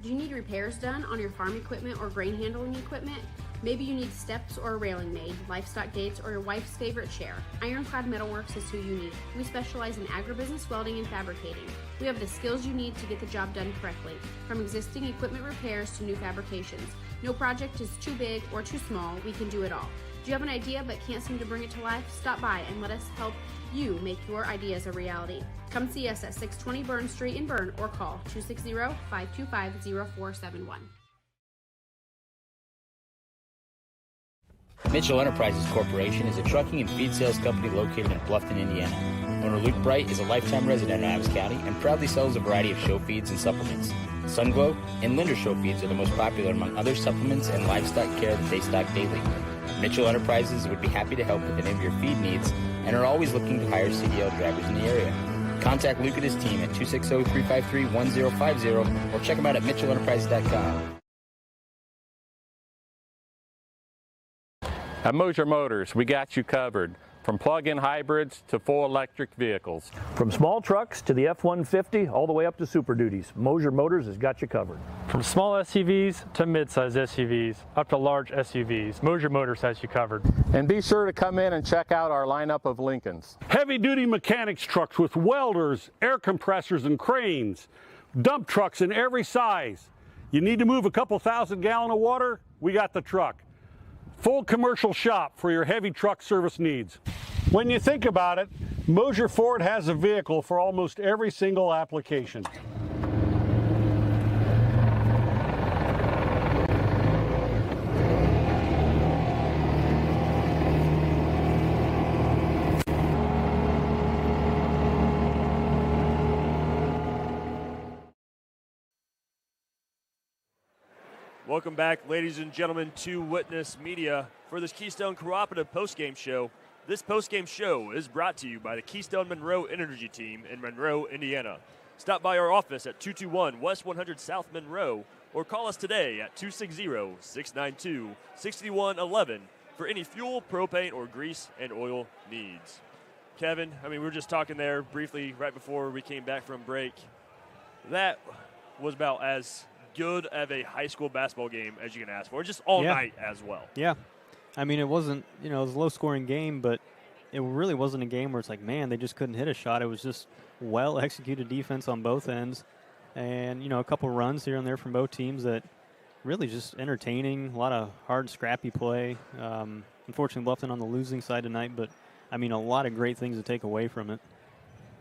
Do you need repairs done on your farm equipment or grain handling equipment? Maybe you need steps or a railing made, livestock gates, or your wife's favorite chair. Ironclad Metalworks is who you need. We specialize in agribusiness welding and fabricating. We have the skills you need to get the job done correctly, from existing equipment repairs to new fabrications. No project is too big or too small, we can do it all. Do you have an idea but can't seem to bring it to life? Stop by and let us help you make your ideas a reality. Come see us at 620 Berne Street in Berne or call 260-525-0471. Mitchell Enterprises Corporation is a trucking and feed sales company located in Bluffton, Indiana. Owner Luke Bright is a lifetime resident of Adams County and proudly sells a variety of show feeds and supplements. Sunglow and Linder show feeds are the most popular among other supplements and livestock care that they stock daily. Mitchell Enterprises would be happy to help with any of your feed needs and are always looking to hire CDL drivers in the area. Contact Luke and his team at 260-353-1050 or check them out at mitchellenterprises.com. At Mosier Motors, we got you covered. From plug-in hybrids to full electric vehicles. From small trucks to the F-150, all the way up to Super Duties, Mosier Motors has got you covered. From small SUVs to mid-size SUVs, up to large SUVs, Mosier Motors has you covered. And be sure to come in and check out our lineup of Lincolns. Heavy-duty mechanics trucks with welders, air compressors, and cranes. Dump trucks in every size. You need to move a couple thousand gallons of water? We got the truck. Full commercial shop for your heavy truck service needs. When you think about it, Mosier Ford has a vehicle for almost every single application. Welcome back, ladies and gentlemen, to Witness Media for this Keystone Cooperative postgame show. This postgame show is brought to you by the Keystone Monroe Energy Team in Monroe, Indiana. Stop by our office at 221 West 100 South Monroe or call us today at 260-692-6111 for any fuel, propane, or grease and oil needs. Kevin, I mean, we were just talking there briefly right before we came back from break. That was about as good of a high school basketball game as you can ask for, just all night as well. Yeah. I mean, it wasn't, it was a low-scoring game, but it really wasn't a game where it's like, man, they just couldn't hit a shot. It was just well-executed defense on both ends and, a couple runs here and there from both teams that really just entertaining, a lot of hard, scrappy play. Unfortunately, Bluffton on the losing side tonight, but, I mean, a lot of great things to take away from it.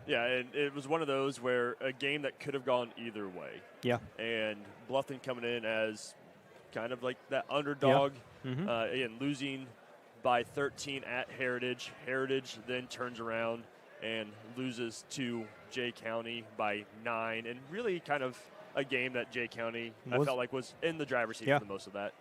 Yeah, and it was one of those where a game that could have gone either way. Yeah. And Bluffton coming in as kind of like that underdog, again, losing by 13 at Heritage. Heritage then turns around and loses to Jay County by 9, and really kind of a game that Jay County, I felt like, was in the driver's seat for the most of that.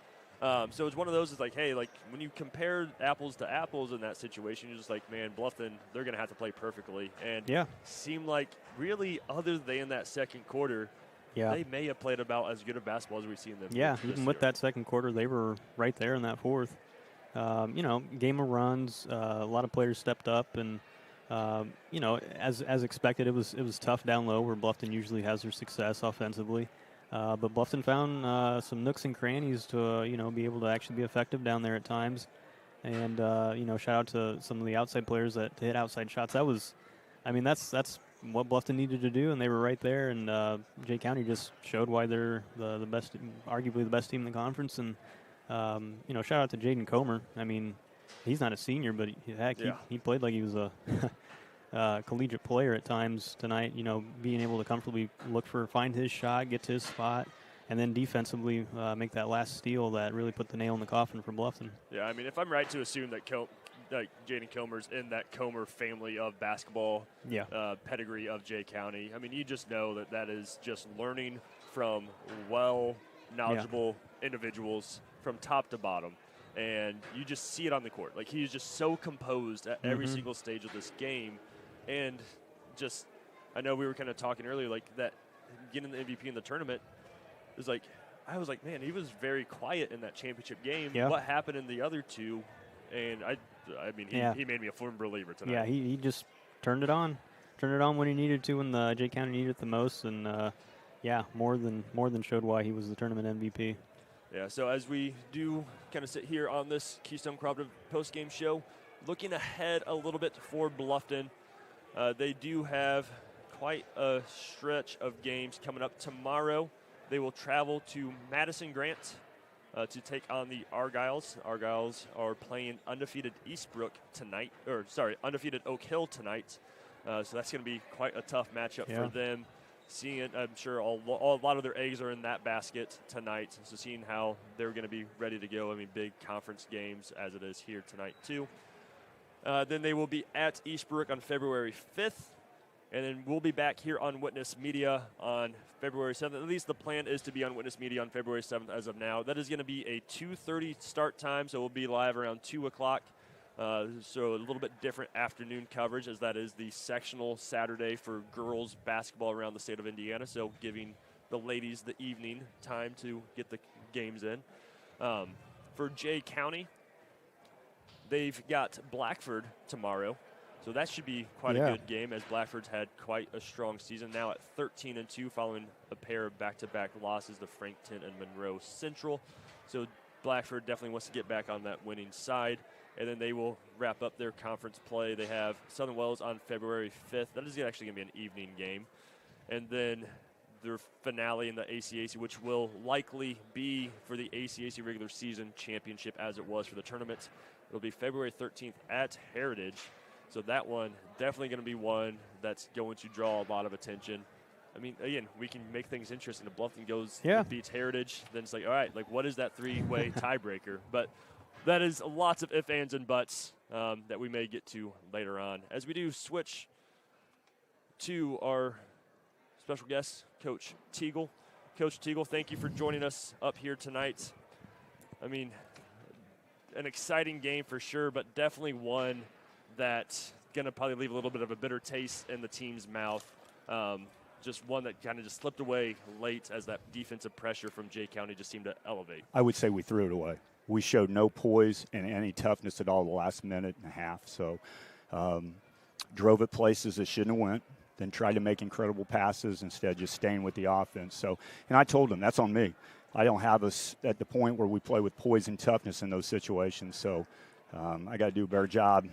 So it's one of those, it's like, hey, like when you compare apples to apples in that situation, you're just like, man, Bluffton, they're going to have to play perfectly. And seemed like really other than that second quarter, they may have played about as good a basketball as we've seen them. Yeah, even with that second quarter, they were right there in that fourth. Game of runs, a lot of players stepped up, and as expected, it was tough down low where Bluffton usually has their success offensively. But Bluffton found some nooks and crannies to, be able to actually be effective down there at times. And, shout out to some of the outside players that hit outside shots. That's what Bluffton needed to do, and they were right there. And Jay County just showed why they're the best, arguably the best team in the conference. And, shout out to Jaden Comer. I mean, he's not a senior, but he played like he was a collegiate player at times tonight, being able to comfortably find his shot, get to his spot, and then defensively make that last steal that really put the nail in the coffin for Bluffton. Yeah, I mean, if I'm right to assume that Jaden Comer's in that Comer family of basketball pedigree of Jay County, I mean, you just know that is just learning from knowledgeable individuals from top to bottom. And you just see it on the court. Like, he's just so composed at every single stage of this game. And just, I know we were kind of talking earlier, like that getting the MVP in the tournament is like, I was like, man, he was very quiet in that championship game. Yeah. What happened in the other two? And I mean, he made me a firm believer tonight. Yeah, he just turned it on when he needed to, when the Jay County needed it the most. And more than showed why he was the tournament MVP. Yeah, so as we do kind of sit here on this Keystone Cooperative postgame show, looking ahead a little bit for Bluffton, they do have quite a stretch of games coming up tomorrow. They will travel to Madison Grant to take on the Argyles. Argyles are playing undefeated undefeated Oak Hill tonight. So that's going to be quite a tough matchup for them. Seeing, I'm sure a lot of their eggs are in that basket tonight. So seeing how they're going to be ready to go. I mean, big conference games as it is here tonight too. Then they will be at Eastbrook on February 5th. And then we'll be back here on Witness Media on February 7th. At least the plan is to be on Witness Media on February 7th as of now. That is going to be a 2:30 start time, so we'll be live around 2 o'clock. So a little bit different afternoon coverage, as that is the sectional Saturday for girls basketball around the state of Indiana, so giving the ladies the evening time to get the games in. For Jay County, they've got Blackford tomorrow. So that should be quite a good game, as Blackford's had quite a strong season, now at 13-2 following a pair of back-to-back losses to Frankton and Monroe Central. So Blackford definitely wants to get back on that winning side, and then they will wrap up their conference play. They have Southern Wells on February 5th. That is actually going to be an evening game. And then their finale in the ACAC, which will likely be for the ACAC regular season championship as it was for the tournament. It'll be February 13th at Heritage. So that one definitely going to be one that's going to draw a lot of attention. I mean, again, we can make things interesting. If Bluffton goes and beats Heritage, then it's like, all right, like what is that three-way tiebreaker? But that is lots of ifs, ands, and buts that we may get to later on. As we do switch to our special guest, Coach Teagle. Coach Teagle, thank you for joining us up here tonight. I mean, an exciting game for sure, but definitely one that's going to probably leave a little bit of a bitter taste in the team's mouth. Just one that kind of just slipped away late as that defensive pressure from Jay County just seemed to elevate. I would say we threw it away. We showed no poise and any toughness at all the last minute and a half. So drove it places that shouldn't have went, then tried to make incredible passes instead of just staying with the offense. So, and I told them, that's on me. I don't have us at the point where we play with poise and toughness in those situations. So I got to do a better job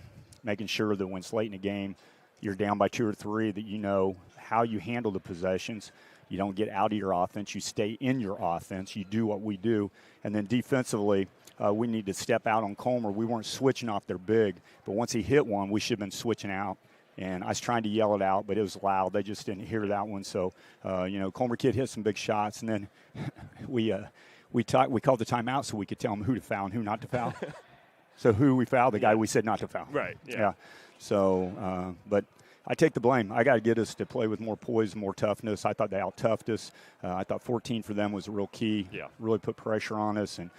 making sure that when it's late in the game, you're down by 2 or 3, that you know how you handle the possessions. You don't get out of your offense. You stay in your offense. You do what we do. And then defensively, we need to step out on Comer. We weren't switching off their big, but once he hit one, we should have been switching out. And I was trying to yell it out, but it was loud. They just didn't hear that one. So, Comer kid hit some big shots. And then we called the timeout so we could tell them who to foul and who not to foul. So who we fouled? The guy we said not to foul. Right, yeah. So, but I take the blame. I got to get us to play with more poise, more toughness. I thought they out-toughed us. I thought 14 for them was a real key. Yeah. Really put pressure on us, and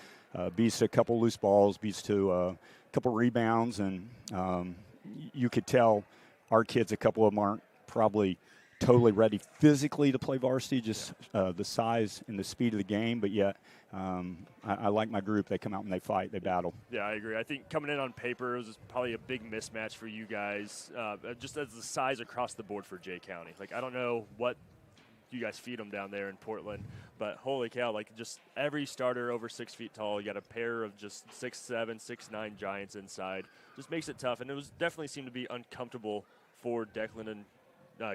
beats to a couple loose balls, beats to a couple rebounds, and you could tell our kids, a couple of them aren't probably totally ready physically to play varsity, just the size and the speed of the game, but yet I like my group. They come out and they fight, they battle. Yeah, I agree. I think coming in on paper, it was probably a big mismatch for you guys, just as the size across the board for Jay County. Like, I don't know what you guys feed them down there in Portland, but holy cow, like just every starter over 6 feet tall. You got a pair of just 6'7", 6'9" giants inside. Just makes it tough, and it was definitely seemed to be uncomfortable for Declan and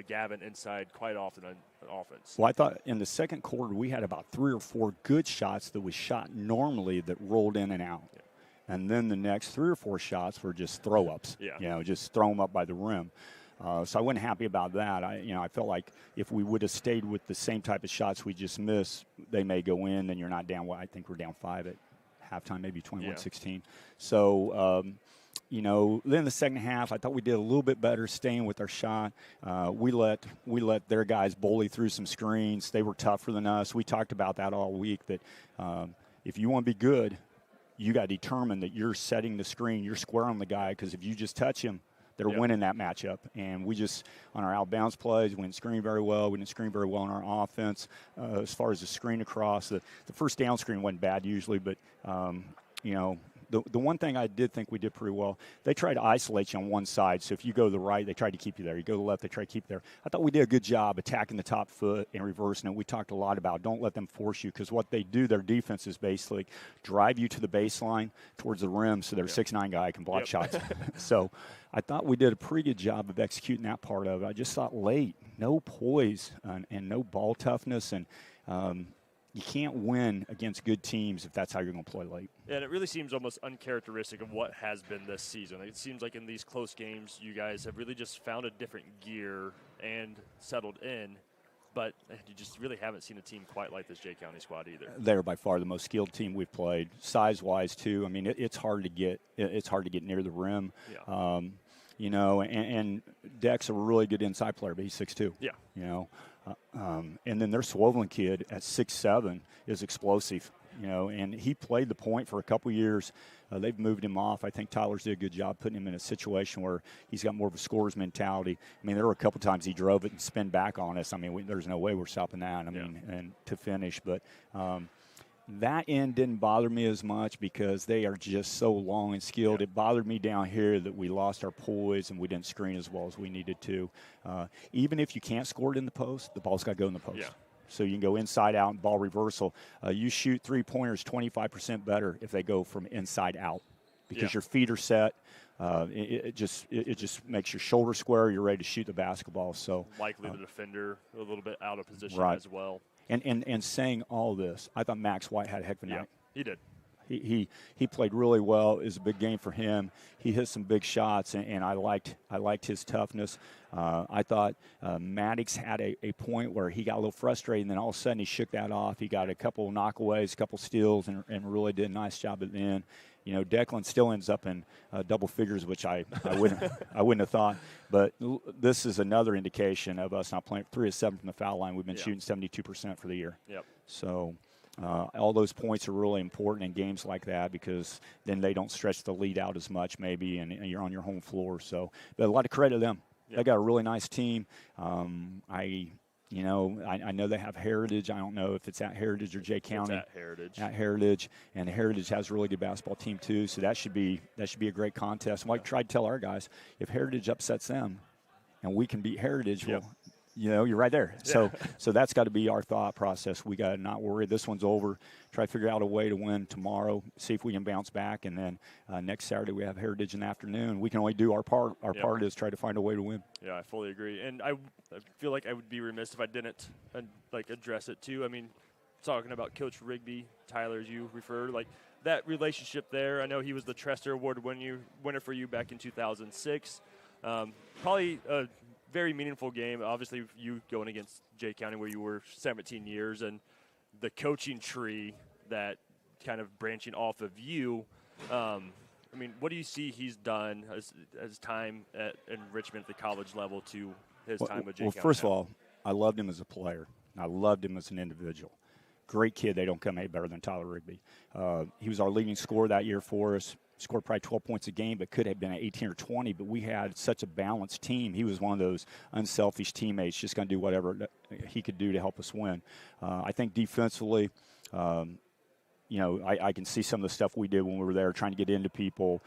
Gavin inside quite often on offense. Well, I thought in the second quarter we had about 3 or 4 good shots that was shot normally that rolled in and out. Yeah. And then the next 3 or 4 shots were just throw-ups, just throw them up by the rim. So I wasn't happy about that. I felt like if we would have stayed with the same type of shots we just missed, they may go in, and you're not down. Well, I think we're down 5 at halftime, maybe 21-16. So, then the second half, I thought we did a little bit better staying with our shot. We let their guys bully through some screens. They were tougher than us. We talked about that all week, that if you want to be good, you got to determine that you're setting the screen, you're squaring the guy, because if you just touch him, they're winning that matchup. And we just, on our out-bounds plays, we didn't screen very well. We didn't screen very well on our offense. As far as the screen across, the first down screen wasn't bad usually, but, the one thing I did think we did pretty well, they tried to isolate you on one side. So if you go to the right, they tried to keep you there. You go to the left, they try to keep you there. I thought we did a good job attacking the top foot and reversing it. We talked a lot about don't let them force you, because what they do, their defense is basically drive you to the baseline towards the rim so their 6'9" guy can block shots. So I thought we did a pretty good job of executing that part of it. I just thought late, no poise and no ball toughness, and you can't win against good teams if that's how you're going to play late. Yeah, and it really seems almost uncharacteristic of what has been this season. It seems like in these close games, you guys have really just found a different gear and settled in, but you just really haven't seen a team quite like this Jay County squad either. They're by far the most skilled team we've played, size-wise too. I mean, it's hard to get near the rim. Yeah. you know, and Deck's a really good inside player, but he's 6'2". Yeah. You know, and then their Swoveland kid at 6'7" is explosive, you know, and he played the point for a couple years. They've moved him off. I think Tyler's did a good job putting him in a situation where he's got more of a scorer's mentality. I mean, there were a couple times he drove it and spin back on us. I mean, there's no way we're stopping that. I mean, and to finish, but that end didn't bother me as much because they are just so long and skilled. It bothered me down here that we lost our poise and we didn't screen as well as we needed to. Even if you can't score it in the post, the ball's got to go in the post. Yeah. So you can go inside out and ball reversal. You shoot three-pointers 25% better if they go from inside out because your feet are set. It just makes your shoulder square. You're ready to shoot the basketball. So likely the defender a little bit out of position as well. And saying all this, I thought Max White had a heck of a night. He did. He played really well. It was a big game for him. He hit some big shots, and I liked his toughness. I thought Maddox had a point where he got a little frustrated, and then all of a sudden he shook that off. He got a couple of knockaways, a couple steals, and really did a nice job at the end. You know, Declan still ends up in double figures, which I wouldn't have thought. But this is another indication of us not playing 3 of 7 from the foul line. We've been shooting 72% for the year. Yep. So all those points are really important in games like that because then they don't stretch the lead out as much maybe, and you're on your home floor. So, but a lot of credit to them. Yep. They got a really nice team. I know they have Heritage. I don't know if it's at Heritage or Jay County. It's at Heritage. At Heritage, and Heritage has a really good basketball team too. So that should be a great contest. And like I tried to tell our guys, if Heritage upsets them, and we can beat Heritage, well, you know, you're right there. Yeah. So that's got to be our thought process. We got to not worry. This one's over. Try to figure out a way to win tomorrow. See if we can bounce back, and then next Saturday we have Heritage in the afternoon. We can only do our part. Our part is try to find a way to win. Yeah, I fully agree. And I feel like I would be remiss if I didn't address it too. I mean, talking about Coach Rigby, Tyler, as you referred, like that relationship there. I know he was the Trester Award winner for you back in 2006. Probably a very meaningful game. Obviously, you going against Jay County where you were 17 years, and the coaching tree that kind of branching off of you. I mean, what do you see he's done as time in Richmond at the college level to his time with Jay County? Well, first of all, I loved him as a player. I loved him as an individual. Great kid. They don't come any better than Tyler Rigby. He was our leading scorer that year for us. Scored probably 12 points a game, but could have been at 18 or 20. But we had such a balanced team. He was one of those unselfish teammates, just going to do whatever he could do to help us win. I think defensively, I can see some of the stuff we did when we were there, trying to get into people,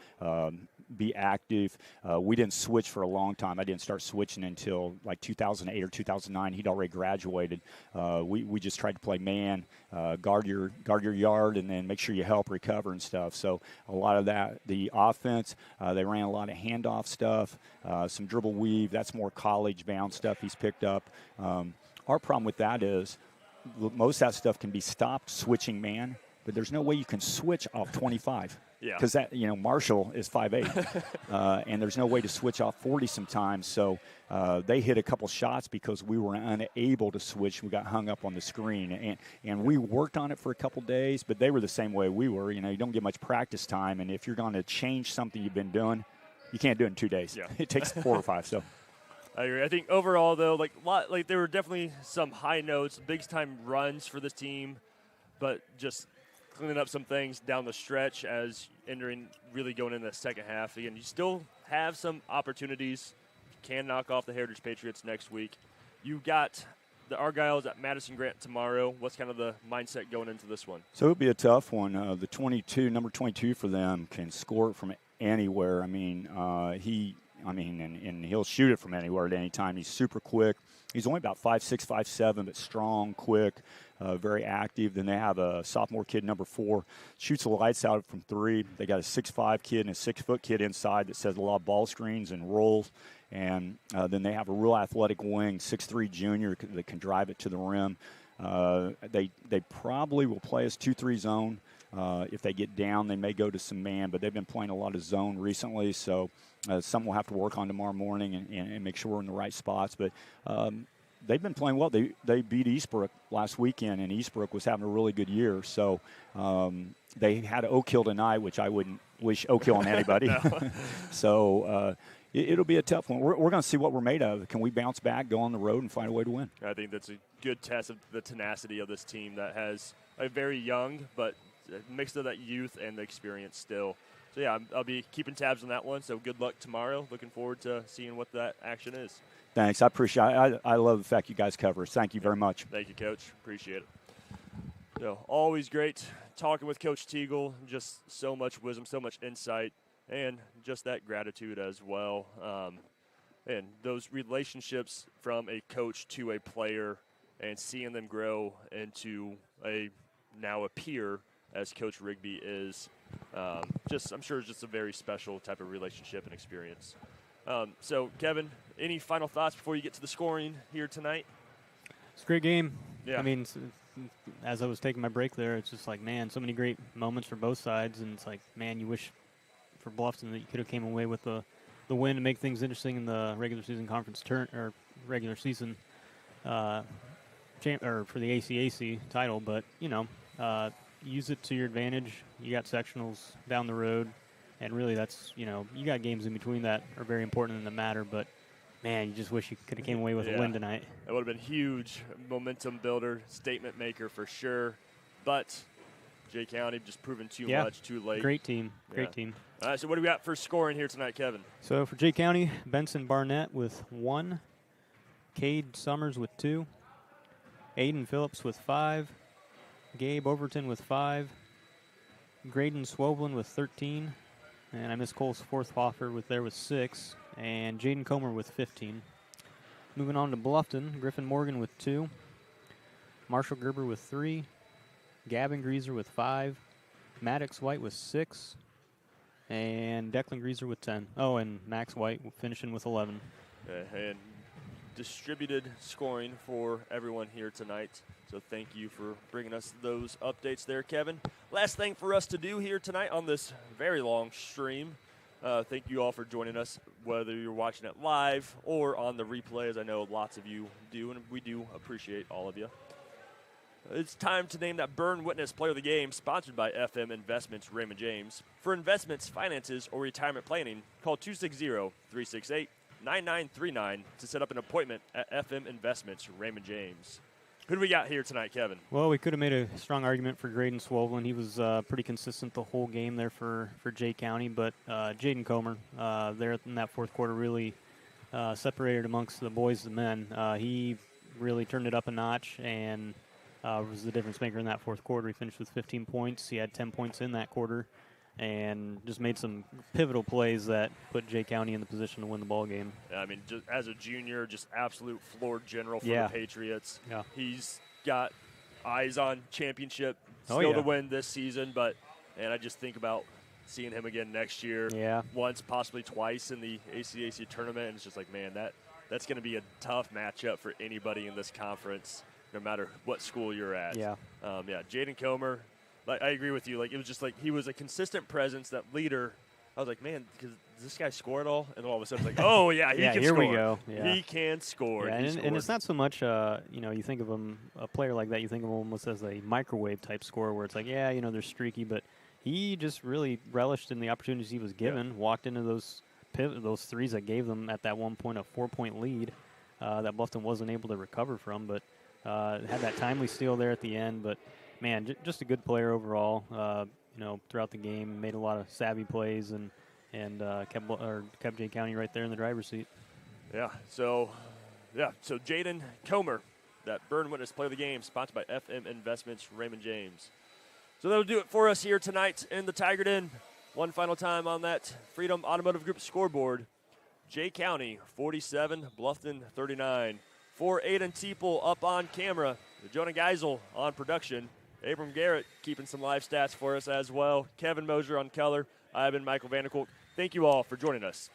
be active. We didn't switch for a long time. I didn't start switching until like 2008 or 2009. He'd already graduated. We just tried to play man, guard your yard, and then make sure you help recover and stuff. So a lot of that. The offense, they ran a lot of handoff stuff, some dribble weave. That's more college-bound stuff he's picked up. Our problem with that is most of that stuff can be stopped switching man, but there's no way you can switch off 25. Yeah. Because that, Marshall is 5'8", and there's no way to switch off 40 sometimes. So they hit a couple shots because we were unable to switch. We got hung up on the screen, and we worked on it for a couple days, but they were the same way we were. You don't get much practice time, and if you're going to change something you've been doing, you can't do it in 2 days. Yeah. It takes 4 or 5. So. I agree. I think overall, though, there were definitely some high notes, big-time runs for this team, but just cleaning up some things down the stretch as really going into the second half. Again, you still have some opportunities. You can knock off the Heritage Patriots next week. You got the Argyles at Madison Grant tomorrow. What's kind of the mindset going into this one? So it'll be a tough one. The number 22 for them can score it from anywhere. I mean, and he'll shoot it from anywhere at any time. He's super quick. He's only about 5'6", 5'7", but strong, quick, very active. Then they have a sophomore kid, number 4, shoots the lights out from 3. They got a 6'5" kid and a 6-foot kid inside that says a lot of ball screens and rolls. And then they have a real athletic wing, 6'3" junior that can drive it to the rim. They probably will play us 2-3 zone. If they get down, they may go to some man, but they've been playing a lot of zone recently, so some we'll have to work on tomorrow morning and make sure we're in the right spots. But they've been playing well. They beat Eastbrook last weekend, and Eastbrook was having a really good year. So they had Oak Hill tonight, which I wouldn't wish Oak Hill on anybody. So, it'll be a tough one. We're going to see what we're made of. Can we bounce back, go on the road, and find a way to win? I think that's a good test of the tenacity of this team that has a very young, but mixed of that youth and the experience still. So, yeah, I'll be keeping tabs on that one. So good luck tomorrow. Looking forward to seeing what that action is. Thanks. I appreciate it. I love the fact you guys cover us. Thank you very much. Thank you, Coach. Appreciate it. So, always great talking with Coach Teagle. Just so much wisdom, so much insight, and just that gratitude as well. And those relationships from a coach to a player and seeing them grow into now a peer as Coach Rigby is, I'm sure it's just a very special type of relationship and experience. So, Kevin, any final thoughts before you get to the scoring here tonight? It's a great game. Yeah. I mean, as I was taking my break there, it's just like, man, so many great moments for both sides, and it's like, man, you wish for Bluffton that you could have came away with the win to make things interesting in the regular season conference or regular season or for the ACAC title. But use it to your advantage. You got sectionals down the road, and really that's you got games in between that are very important and that matter. But man, you just wish you could have came away with a win tonight. That would have been huge, momentum builder, statement maker for sure. But Jay County just proven too much, too late. Great team. Great team. All right, so what do we got for scoring here tonight, Kevin? So for Jay County, Benson Barnett with 1, Cade Summers with 2, Aiden Phillips with 5, Gabe Overton with 5, Graydon Swoblin with 13, and I missed Cole Forthhofer with 6, and Jaden Comer with 15. Moving on to Bluffton, Griffin Morgan with 2, Marshall Gerber with 3, Gavin Greaser with 5, Maddox White with 6, and Declan Greaser with 10. Oh, and Max White finishing with 11. And distributed scoring for everyone here tonight. So thank you for bringing us those updates there, Kevin. Last thing for us to do here tonight on this very long stream. Thank you all for joining us, whether you're watching it live or on the replay, as I know lots of you do, and we do appreciate all of you. It's time to name that Berne Witness Player of the Game, sponsored by FM Investments Raymond James. For investments, finances, or retirement planning, call 260-368-9939 to set up an appointment at FM Investments Raymond James. Who do we got here tonight, Kevin? Well, we could have made a strong argument for Graydon Swoblin. He was pretty consistent the whole game there for Jay County, but Jaden Comer there in that fourth quarter really separated amongst the boys and men. He really turned it up a notch and was the difference maker in that fourth quarter. He finished with 15 points. He had 10 points in that quarter and just made some pivotal plays that put Jay County in the position to win the ball game. I mean, just as a junior, just absolute floor general for the Patriots. Yeah. He's got eyes on championship still to win this season, and I just think about seeing him again next year. Yeah. Once, possibly twice in the ACAC tournament, and it's just like, man, that's going to be a tough matchup for anybody in this conference, no matter what school you're at. Yeah. Jaden Comer, I agree with you. Like, it was just like he was a consistent presence, that leader. I was like, man, does this guy score at all? And then all of a sudden it's like, oh, yeah, he can here score. We go. Yeah. He can score. Yeah, and it's not so much, you think of him, a player like that, you think of him almost as a microwave type scorer where it's like, they're streaky, but he just really relished in the opportunities he was given, walked into those threes that gave them at that one point a 4-point lead that Bluffton wasn't able to recover from, but had that timely steal there at the end. But man, just a good player overall. Throughout the game, made a lot of savvy plays and kept Jay County right there in the driver's seat. So Jaden Comer, that Berne Witness Player of the Game, sponsored by FM Investments Raymond James. So that'll do it for us here tonight in the Tiger Den. One final time on that Freedom Automotive Group scoreboard. Jay County 47, Bluffton 39. For Aiden Teeple up on camera, Jonah Geisel on production, Abram Garrett keeping some live stats for us as well, Kevin Mosier on color. I've been Michael Vanderkolk. Thank you all for joining us.